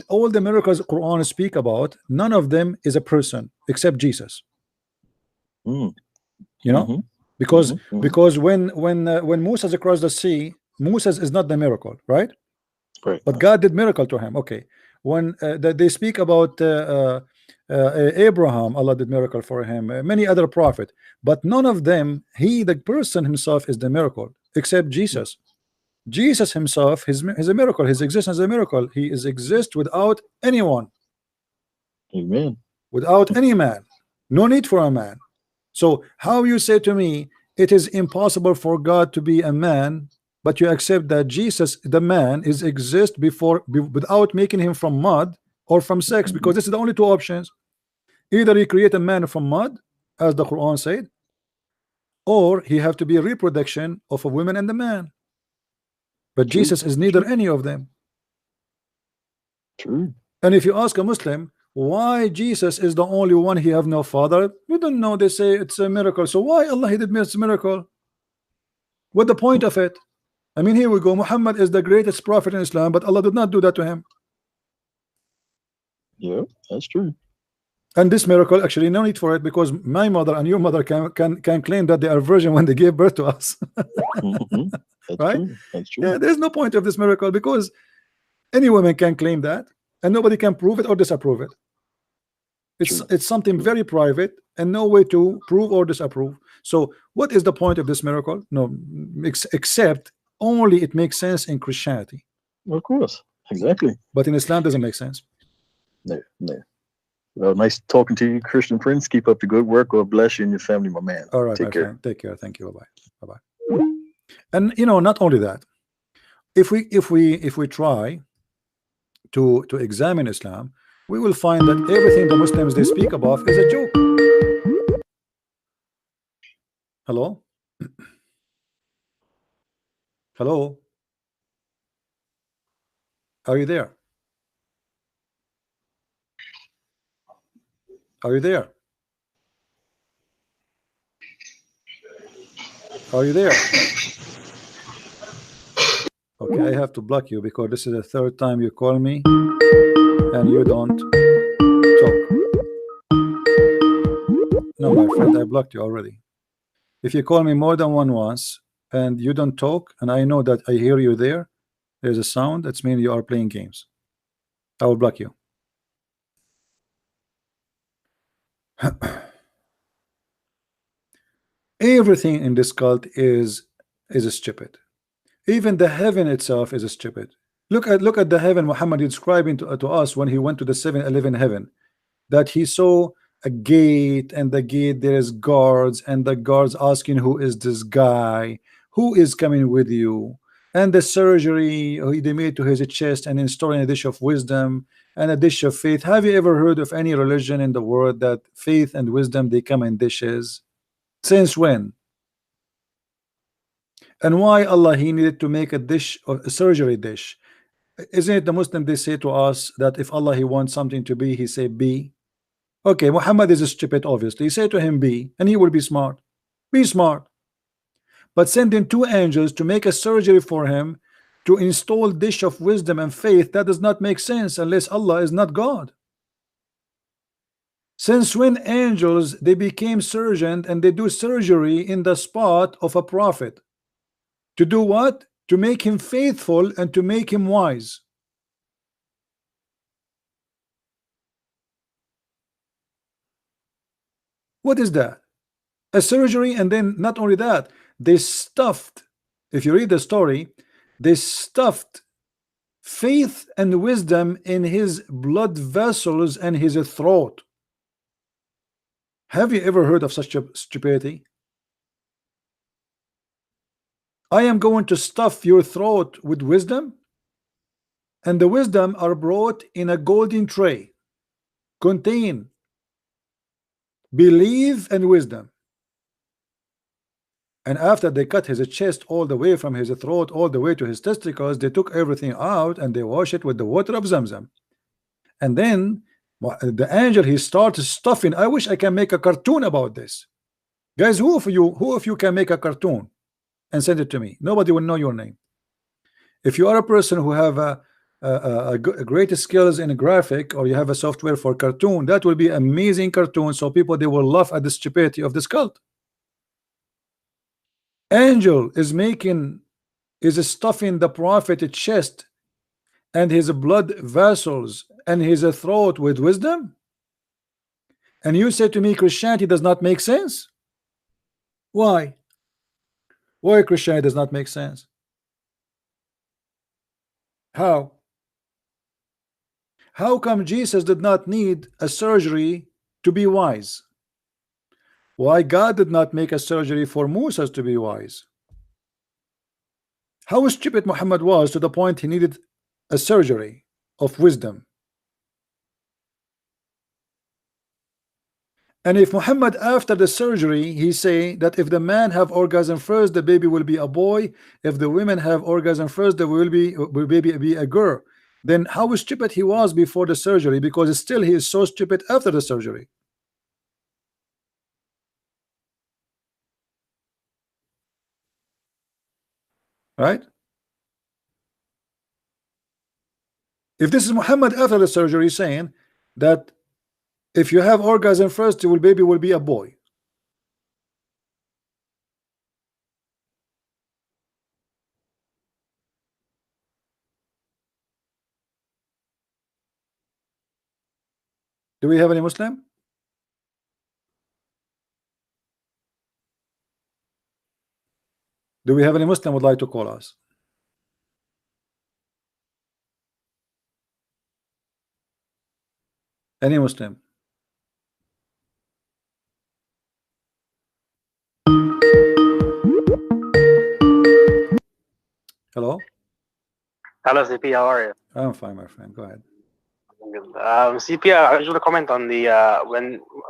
all the miracles Quran speak about, none of them is a person except Jesus. Because when Moses across the sea, Moses is not the miracle, right? But God did miracle to him. Okay. When they speak about Abraham, Allah did miracle for him, many other prophets, but none of them, the person himself is the miracle except Jesus. Jesus himself is a miracle. His existence is a miracle. He exists without anyone. Amen. Without any man. No need for a man. So how you say to me it is impossible for God to be a man, but you accept that Jesus, the man, exists without making him from mud or from sex, because this is the only two options. Either he create a man from mud, as the Quran said, or he have to be a reproduction of a woman and a man. But Jesus is neither any of them. True. And if you ask a Muslim why Jesus is the only one, he have no father, we don't know. They say it's a miracle. So why Allah he did this miracle? What the point of it? I mean, here we go. Muhammad is the greatest prophet in Islam, but Allah did not do that to him. Yeah, that's true. And this miracle, actually, no need for it, because my mother and your mother can claim that they are virgin when they gave birth to us. That's right? true. That's true. Yeah, there's no point of this miracle, because any woman can claim that, and nobody can prove it or disapprove it. It's something very private, and no way to prove or disapprove. So, what is the point of this miracle? No, except only it makes sense in Christianity. Of course, exactly. But in Islam, doesn't make sense. No. Well, nice talking to you, Christian Prince. Keep up the good work. God bless you and your family, my man. All right, take care. Friend. Take care. Thank you. Bye bye. And not only that, if we try to examine Islam, we will find that everything the Muslims they speak about is a joke. Hello? Hello? Are you there? Are you there? Are you there? Okay, I have to block you because this is the third time you call me and you don't talk. No, my friend, I blocked you already. If you call me more than once and you don't talk, and I know that I hear you there's a sound, that's mean you are playing games. I will block you. Everything in this cult is stupid. Even the heaven itself is stupid. Look at the heaven Muhammad describing to us when he went to the 7-Eleven heaven, that he saw a gate, and the gate there is guards, and the guards asking, who is this guy, who is coming with you? And the surgery they made to his chest and installing a dish of wisdom and a dish of faith. Have you ever heard of any religion in the world that faith and wisdom they come in dishes? Since when? And why Allah he needed to make a dish, or a surgery dish? Isn't it the Muslim they say to us that if Allah he wants something to be, he say be? Okay, Muhammad is stupid, obviously. You say to him be, and he will be smart. Be smart. But sending 2 angels to make a surgery for him, to install dish of wisdom and faith, that does not make sense unless Allah is not God. Since when angels they became surgeon and they do surgery in the spot of a prophet? To do what? To make him faithful and to make him wise. What is that? A surgery, and then not only that, they stuffed, if you read the story, they stuffed faith and wisdom in his blood vessels and his throat. Have you ever heard of such a stupidity? I am going to stuff your throat with wisdom, and the wisdom are brought in a golden tray, contain belief and wisdom. And after they cut his chest all the way from his throat all the way to his testicles, they took everything out and they wash it with the water of Zamzam. And then the angel, he starts stuffing. I wish I can make a cartoon about this. Guys, who of you can make a cartoon and send it to me? Nobody will know your name. If you are a person who have a great skills in a graphic, or you have a software for cartoon, that will be amazing cartoon, so people, they will laugh at the stupidity of this cult. Angel is stuffing the prophet's chest and his blood vessels and his throat with wisdom, and you say to me Christianity does not make sense? Why Christianity does not make sense? How come Jesus did not need a surgery to be wise? Why God did not make a surgery for Moses to be wise? How stupid Muhammad was to the point he needed a surgery of wisdom. And if Muhammad, after the surgery, he say that if the man have orgasm first, the baby will be a boy. If the women have orgasm first, the baby be a girl. Then how stupid he was before the surgery, because still he is so stupid after the surgery. Right? If this is Muhammad after the surgery saying that if you have orgasm first, your baby will be a boy. Do we have any Muslim? Do we have any Muslim would like to call us? Any Muslim? Hello? Hello, CP. How are you? I'm fine, my friend. Go ahead. CP, I just want to comment on the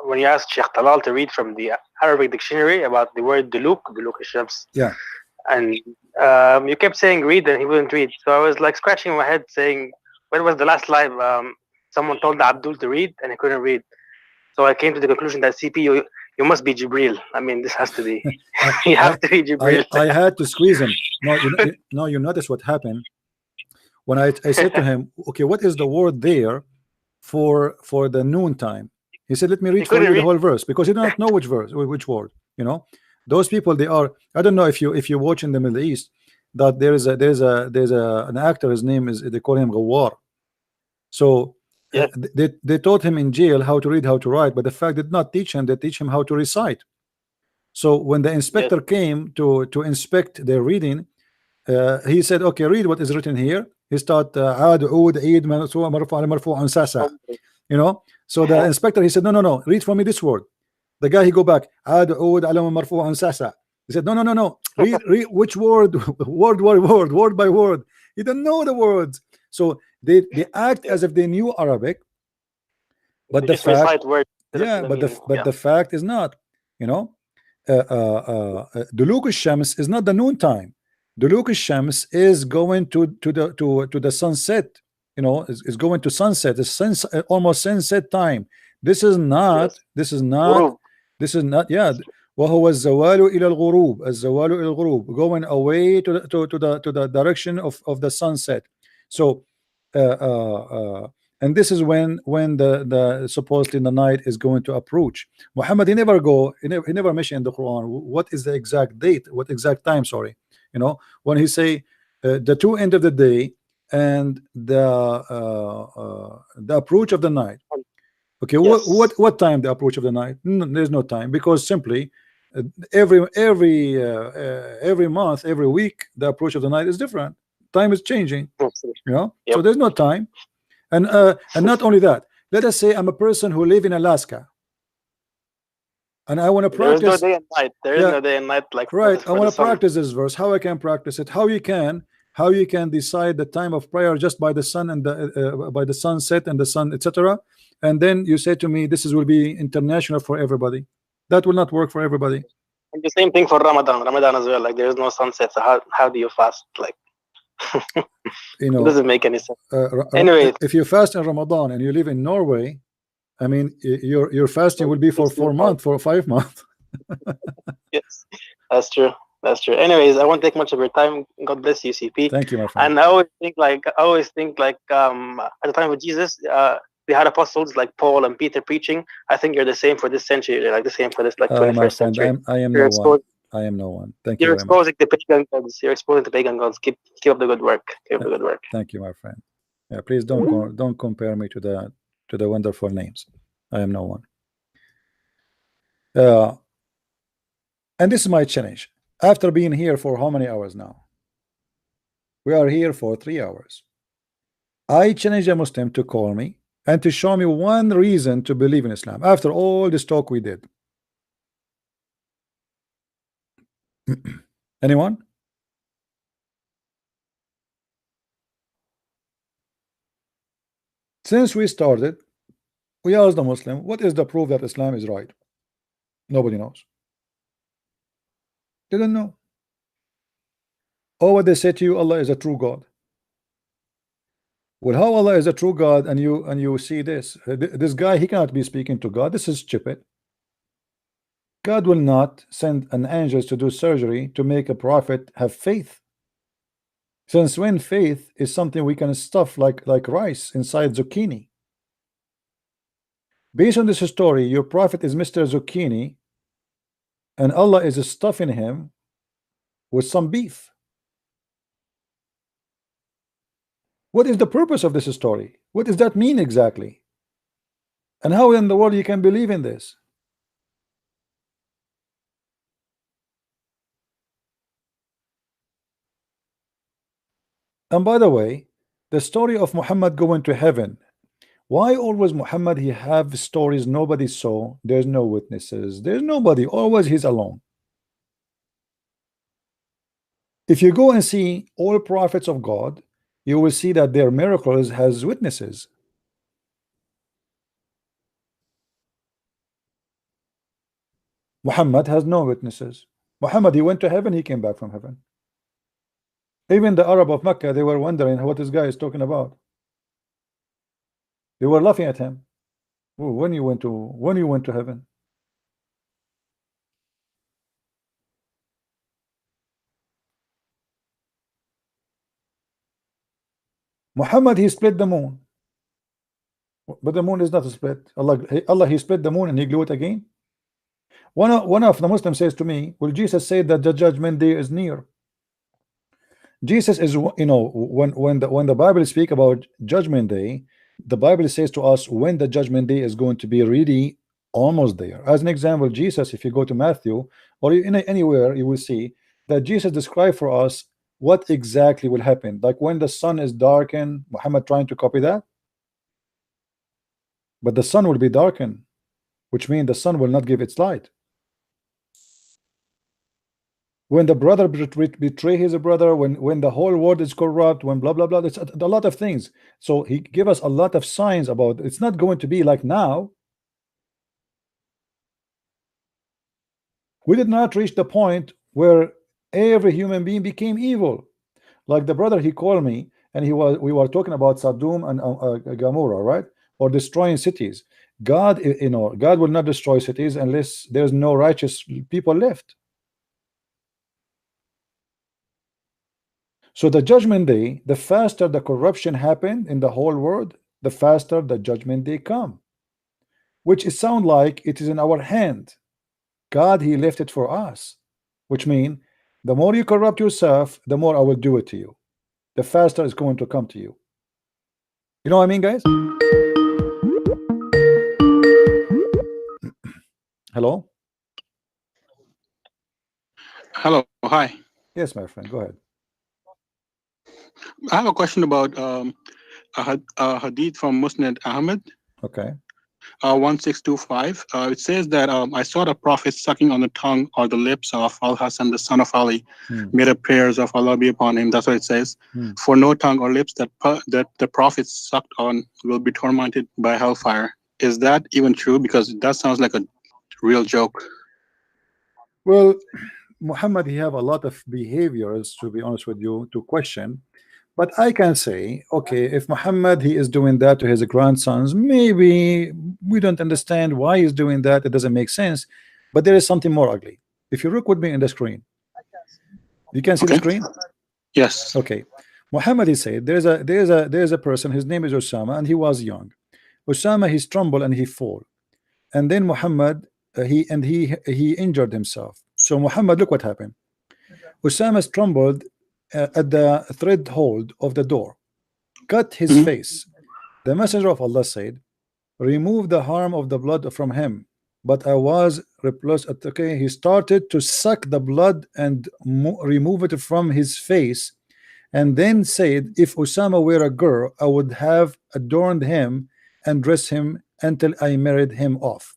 when you asked Sheikh Talal to read from the Arabic dictionary about the word duluk Shams. Yeah. And you kept saying read, and he wouldn't read. So I was like scratching my head, saying, when was the last live someone told Abdul to read and he couldn't read? So I came to the conclusion that CP, you must be Jibril. I mean, this has to be. You have to be Jibril. I had to squeeze him. No, you notice what happened when I said to him, okay, what is the word there for the noon time? He said, let me read for you the whole verse, because he did not know which verse, which word. You know, those people, they are. I don't know if you watch in the Middle East that there's an actor. His name is, they call him Ghawar. So yes. They taught him in jail how to read, how to write, but the fact did not teach him. They teach him how to recite. So when the inspector came to inspect their reading, he said, okay, read what is written here. He started you know. So the inspector, he said, no, read for me this word. The guy, he go back, he said, no, read which word, word by word. He don't know the words. So they act as if they knew Arabic, but the fact, the fact is not, you know, Duluk al-Shams is not the noon time. Duluk al-Shams is going to the sunset, you know, is going to sunset. It's almost sunset time. This is not, yeah. وهو الزوال إلى الغروب, الزوال إلى الغروب, going away to the direction of the sunset. So and this is when the supposedly the night is going to approach. Muhammad, he never mentioned in the Quran what is the exact date, what exact time, sorry, you know, when he say the two end of the day and the approach of the night. Okay, yes. what time the approach of the night? No, there's no time, because simply every month, every week, the approach of the night is different. Time is changing, you know. Yep. So there's no time. And not only that, let us say I'm a person who live in Alaska and I want to practice. There is no day and night. There is no day and night, like right. I want to practice this verse. How I can practice it? How how you can decide the time of prayer just by the sun and the by the sunset and the sun, etc. And then you say to me, this is will be international for everybody. That will not work for everybody. And the same thing for Ramadan as well. Like there is no sunset, so how do you fast? Like you know, it doesn't make any sense. Anyway, if you fast in Ramadan and you live in Norway, I mean, your fasting will be for 4 months, for 5 months. Yes, that's true. That's true. Anyways, I won't take much of your time. God bless you, CP. Thank you, my friend. And I always think like at the time of Jesus, we had apostles like Paul and Peter preaching. I think you're the same for this century. You're like the same for this like 21st century. I am no one. I am no one. Thank you. You're very much. exposing the pagan gods. You're exposing the pagan gods. Keep up the good work. Keep up the good work. Thank you, my friend. Yeah, please don't compare me to the wonderful names. I am no one. And this is my challenge. After being here for how many hours now? We are here for 3 hours. I challenge a Muslim to call me and to show me one reason to believe in Islam after all this talk we did. Anyone? Since we started, we asked the Muslim, what is the proof that Islam is right? Nobody knows. They don't know. Or what they say to you, Allah is a true God. Well, how Allah is a true God and you see this guy, he cannot be speaking to God. This is stupid. God will not send an angel to do surgery to make a prophet have faith. Since when faith is something we can stuff like rice inside zucchini. Based on this story, your prophet is Mr. Zucchini and Allah is stuffing him with some beef. What is the purpose of this story? What does that mean exactly? And how in the world you can believe in this? And by the way, the story of Muhammad going to heaven, why always Muhammad he have stories nobody saw? There's no witnesses, there's nobody, always he's alone. If you go and see all prophets of God, you will see that their miracles has witnesses. Muhammad has no witnesses. Muhammad, he went to heaven, he came back from heaven. Even the Arab of Mecca, they were wondering what this guy is talking about. They were laughing at him. Oh, when you went to heaven? Muhammad, he split the moon, but the moon is not split. Allah he split the moon and he glue it again. One of the Muslims says to me, well, Jesus said that the judgment day is near. Jesus is, you know, when the Bible speak about judgment day, the Bible says to us when the judgment day is going to be really almost there. As an example, Jesus, if you go to Matthew or anywhere, you will see that Jesus described for us what exactly will happen. Like when the sun is darkened, Muhammad trying to copy that, but the sun will be darkened, which means the sun will not give its light. When the brother betray his brother, when the whole world is corrupt, when blah blah blah, it's a lot of things. So he give us a lot of signs about it's not going to be like now. We did not reach the point where every human being became evil. Like the brother, he called me and we were talking about Sodom and Gomorrah, right? Or destroying cities. God, you know, God will not destroy cities unless there's no righteous people left. So the judgment day, the faster the corruption happened in the whole world, the faster the judgment day come. Which it sounds like it is in our hand. God, he left it for us. Which means the more you corrupt yourself, the more I will do it to you. The faster it's going to come to you. You know what I mean, guys? Hello? Hello, hi. Yes, my friend, go ahead. I have a question about a hadith from Musnad Ahmed. Okay. 1625. It says that I saw the Prophet sucking on the tongue or the lips of Al-Hasan, the son of Ali, made up prayers of Allah be upon him. That's what it says. For no tongue or lips that the Prophet sucked on will be tormented by hellfire. Is that even true? Because that sounds like a real joke. Well, Muhammad, he have a lot of behaviors, to be honest with you, to question. But I can say, okay, if Muhammad, he is doing that to his grandsons, maybe we don't understand why he's doing that. It doesn't make sense. But there is something more ugly. If you look with me in the screen, you can see the screen? Yes. Okay. Muhammad, he said, there's a person, his name is Osama, and he was young. Osama, he stumbled and he fall. And then Muhammad, he injured himself. So Muhammad, look what happened. Osama stumbled at the threshold of the door, cut his face. The Messenger of Allah said, remove the harm of the blood from him. But I was repulsed. Okay, he started to suck the blood and remove it from his face, and then said, if Osama were a girl, I would have adorned him and dressed him until I married him off.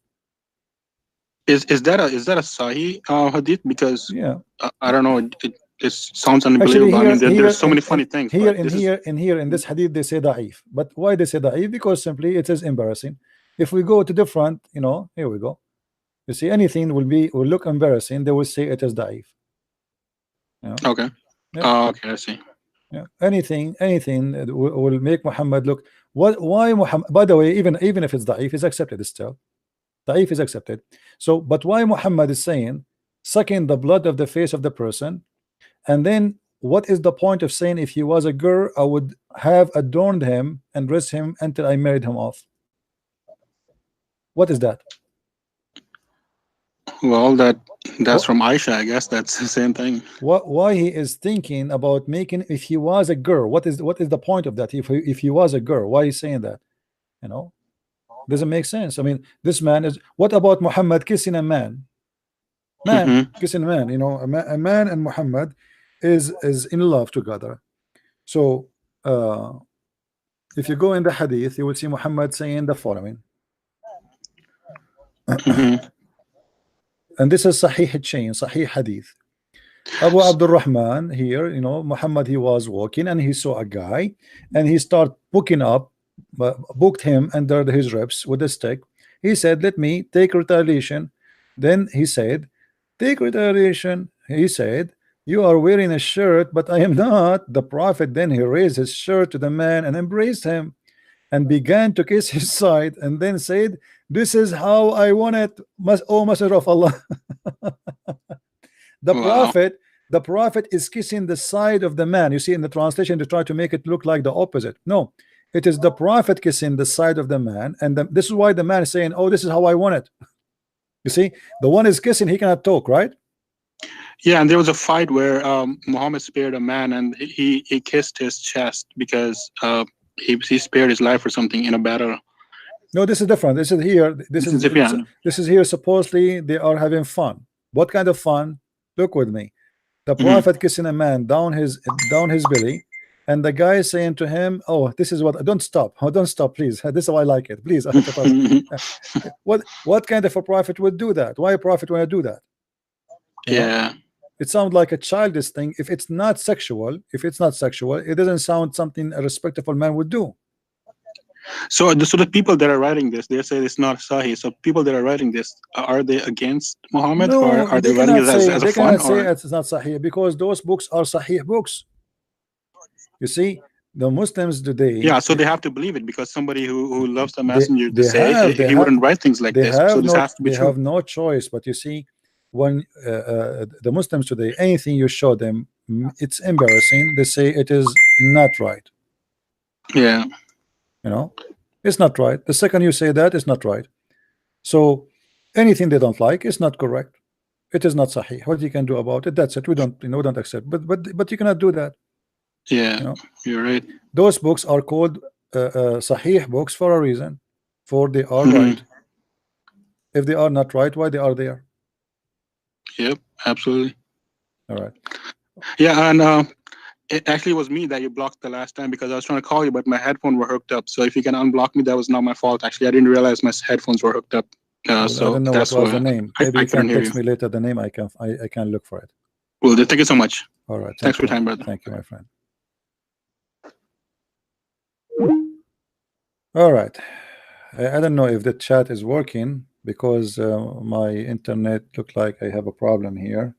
Is that a Sahih hadith? Because I don't know. It sounds Actually, unbelievable. I mean, there's so many funny things. Here in this hadith they say da'if. But why they say da'if? Because simply it is embarrassing. If we go to different, here we go. You see, anything will look embarrassing. They will say it is da'if. Okay. Okay, I see. Yeah. Anything will make Muhammad look. Why Muhammad? By the way, even if it's da'if, is accepted still. Da'if is accepted. So, but why Muhammad is saying sucking the blood of the face of the person? And then what is the point of saying if he was a girl, I would have adorned him and dressed him until I married him off? What is that? Well, that's from Aisha, I guess. That's the same thing. Why he is thinking about making if he was a girl? What is the point of that? If he was a girl, why is he saying that? Doesn't make sense. I mean, this man is. What about Muhammad kissing a man? Kissing a man. A man and Muhammad is in love together. So if you go in the hadith, you will see Muhammad saying the following. And this is Sahih chain, Sahih hadith. Abu Abdul Rahman here, Muhammad, he was walking and he saw a guy and he started booked him under his ribs with a stick. He said, let me take retaliation. Then he said, take retaliation. He said, you are wearing a shirt, but I am not. The Prophet then he raised his shirt to the man and embraced him and began to kiss his side, and then said, this is how I want it, O Messenger of Allah. The Prophet is kissing the side of the man. You see, in the translation they try to make it look like the opposite. No, it is the Prophet kissing the side of the man, and this is why the man is saying, oh, this is how I want it. You see, the one is kissing, he cannot talk, right? Yeah, and there was a fight where Muhammad spared a man and he kissed his chest because he spared his life or something in a battle. No, this is different. This is here. This is here. Supposedly they are having fun. What kind of fun? Look with me. The Prophet kissing a man down his belly, and the guy is saying to him, "Oh, this is what. Don't stop. Oh, don't stop, please. This is how I like it. Please." What kind of a prophet would do that? Why a prophet want to do that? Yeah. It sounds like a childish thing. If it's not sexual, it doesn't sound something a respectable man would do. So the people that are writing this, they say it's not Sahih. So people that are writing this, are they against Muhammad, no, or are they writing it as a fun? They cannot say it's not Sahih because those books are Sahih books. You see, the Muslims today. Yeah, so they have to believe it because somebody who loves the messenger he wouldn't write things like this. So this has to be true. They have no choice. But you see, when the Muslims today, anything you show them, it's embarrassing. They say it is not right. Yeah. It's not right. The second you say that, it's not right. So anything they don't like is not correct. It is not Sahih. What you can do about it? That's it. We don't accept. But you cannot do that. Yeah, you're right. Those books are called Sahih books for a reason. For they are right. If they are not right, why they are there? Yep, absolutely. All right. Yeah, and It actually was me that you blocked the last time because I was trying to call you, but my headphones were hooked up. So if you can unblock me, that was not my fault. Actually, I didn't realize my headphones were hooked up. Well, So I don't know that's what was why the name. Maybe I you can couldn't hear text you. me later the name. I can look for it. Well, thank you so much. All right. Thanks for your time, brother. Thank you, my friend. All right. I don't know if the chat is working because my internet looked like I have a problem here.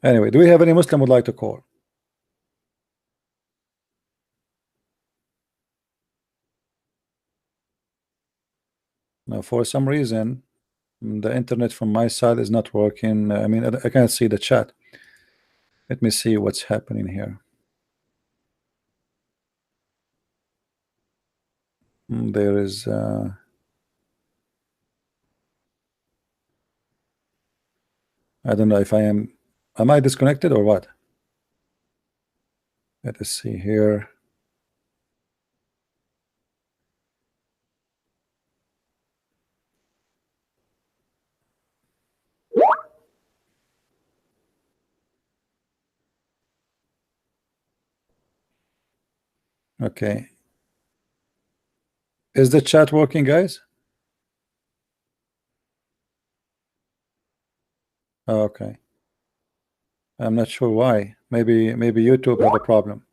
Anyway, do we have any Muslim would like to call? Now, for some reason, the internet from my side is not working. I mean, I can't see the chat. Let me see what's happening here. There is I don't know if am I disconnected or what? Let us see here. Okay. Is the chat working, guys? Oh, okay. I'm not sure why. Maybe YouTube have a problem.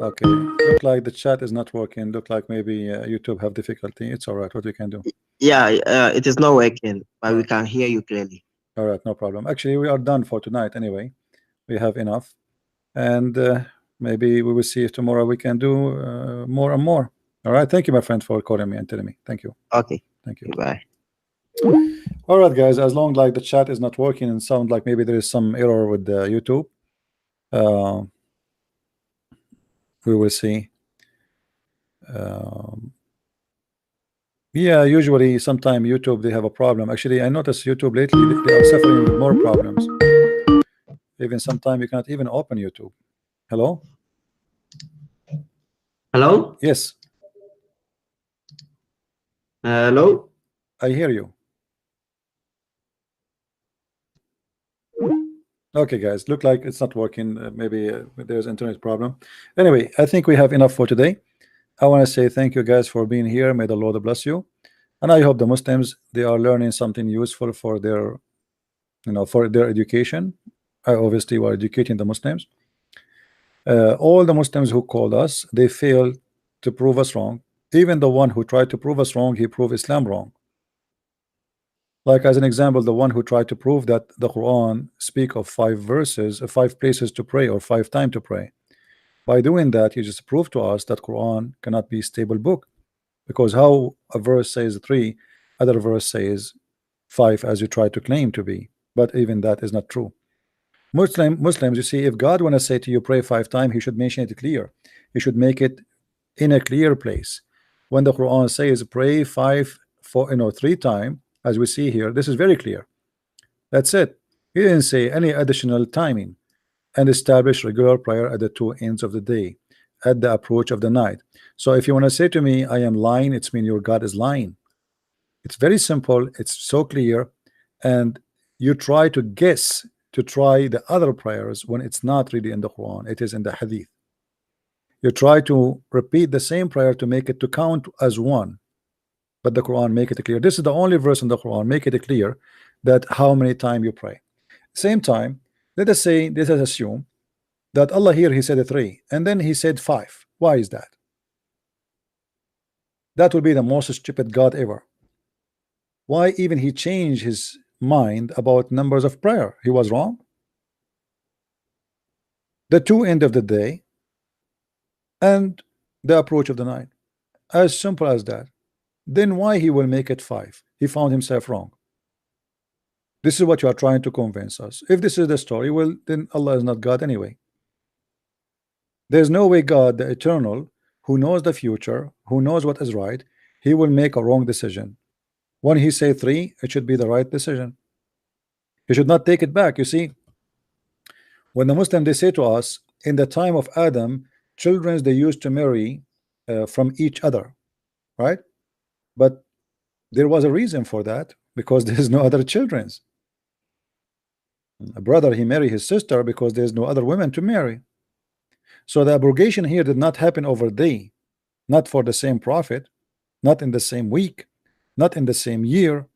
Okay, look like the chat is not working. Look like maybe YouTube have difficulty. It's all right. What we can do? Yeah, it is not working, but we can hear you clearly. All right, no problem. Actually, we are done for tonight anyway. We have enough, and maybe we will see if tomorrow we can do more and more. All right. Thank you, my friend, for calling me and telling me. Thank you. Okay. Thank you. Bye. All right, guys. As long like the chat is not working and sound like maybe there is some error with the YouTube, we will see. Yeah, usually sometime YouTube they have a problem. Actually, I noticed YouTube lately they are suffering with more problems. Even sometime you cannot even open YouTube. Hello? Hello? Yes. Hello? I hear you. Okay, guys, look like it's not working. Maybe there's internet problem. Anyway, I think we have enough for today. I want to say thank you guys for being here. May the Lord bless you, and I hope the Muslims they are learning something useful for their, for their education. I obviously were educating the Muslims. All the Muslims who called us, they failed to prove us wrong. Even the one who tried to prove us wrong, he proved Islam wrong. Like as an example, the one who tried to prove that the Quran speak of 5 verses, 5 places to pray or 5 times to pray. By doing that, he just proved to us that Quran cannot be a stable book, because how a verse says 3, other verse says 5 as you try to claim to be, but even that is not true. Muslims, you see, if God want to say to you pray 5 times, he should mention it clear. He should make it in a clear place. When the Quran says pray 3 times, as we see here, this is very clear. That's it. He didn't say any additional timing. And establish regular prayer at the 2 ends of the day, at the approach of the night. So if you want to say to me I am lying, it's mean your God is lying. It's very simple, it's so clear, and you try to guess, to try the other prayers when it's not really in the Quran, it is in the Hadith. You try to repeat the same prayer to make it to count as one, but the Quran make it clear. This is the only verse in the Quran make it clear that how many times you pray. Same time, let us say, let us assume that Allah here he said 3 and then he said 5. Why is that? That would be the most stupid God ever. Why even he changed his mind about numbers of prayer? He was wrong. The 2 end of the day and the approach of the night, as simple as that. Then why he will make it 5? He found himself wrong. This is what you are trying to convince us. If this is the story, well, then Allah is not God anyway. There's no way God, the eternal, who knows the future, who knows what is right, he will make a wrong decision. When he say 3, it should be the right decision. He should not take it back. You see, when the Muslim, they say to us, in the time of Adam, children they used to marry from each other, right? But there was a reason for that, because there's no other children. A brother, he married his sister because there's no other women to marry. So the abrogation here did not happen over day, not for the same prophet, not in the same week, not in the same year.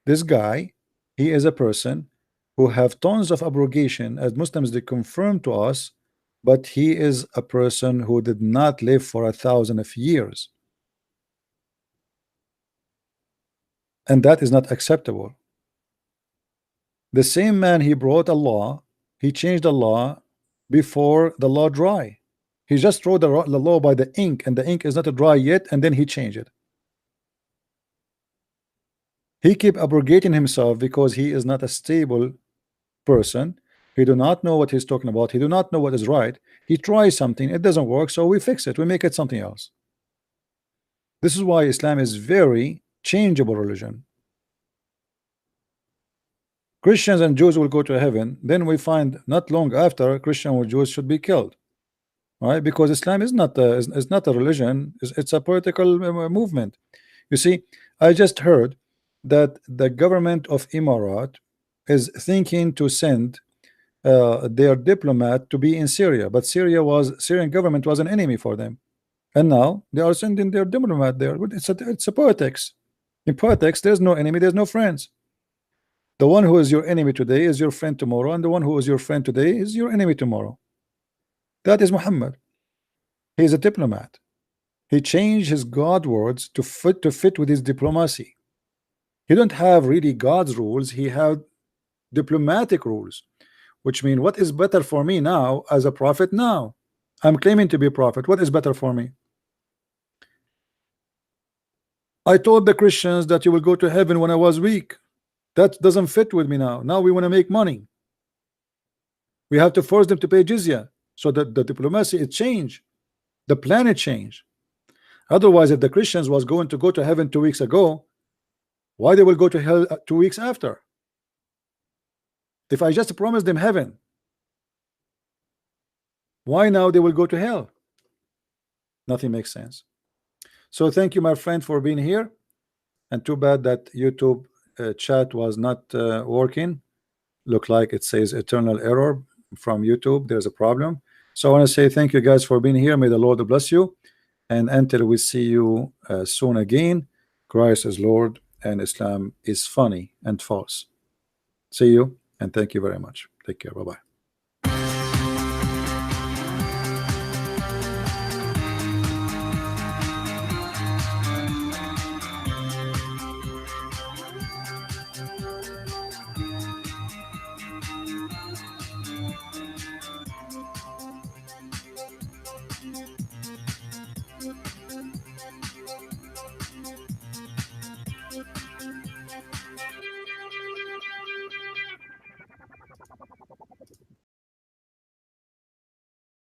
This guy, he is a person who have tons of abrogation, as Muslims they confirm to us, but he is a person who did not live for 1,000 of years, and that is not acceptable. The same man, he brought a law, he changed the law before the law dry. He just wrote the law by the ink, and the ink is not dry yet, and then he changed it. He keep abrogating himself because he is not a stable person. He do not know what he's talking about. He do not know what is right. He tries something, it doesn't work, so we fix it, we make it something else. This is why Islam is very changeable religion. Christians and Jews will go to heaven, then we find not long after Christian or Jews should be killed, right? Because Islam is not a religion, it's a political movement. You see, I just heard that the government of Emirat is thinking to send their diplomat to be in Syria, but Syrian government was an enemy for them, and now they are sending their diplomat there. It's a politics. In politics, there's no enemy, there's no friends. The one who is your enemy today is your friend tomorrow, and the one who is your friend today is your enemy tomorrow. That is Muhammad. He is a diplomat. He changed his God words to fit with his diplomacy. He don't have really God's rules, he had diplomatic rules, which mean what is better for me now as a prophet. Now I'm claiming to be a prophet. What is better for me? I told the Christians that you will go to heaven when I was weak. That doesn't fit with me now. Now we want to make money. We have to force them to pay jizya, so that the diplomacy it changed, the planet changed. Otherwise, if the Christians was going to go to heaven 2 weeks ago, why they will go to hell 2 weeks after? If I just promised them heaven, why now they will go to hell? Nothing makes sense. So thank you, my friend, for being here, and too bad that YouTube chat was not working. Look like it says eternal error from YouTube. There's a problem. So I want to say thank you guys for being here. May the Lord bless you, and until we see you soon again, Christ is Lord and Islam is funny and false. See you, and thank you very much. Take care. Bye-bye.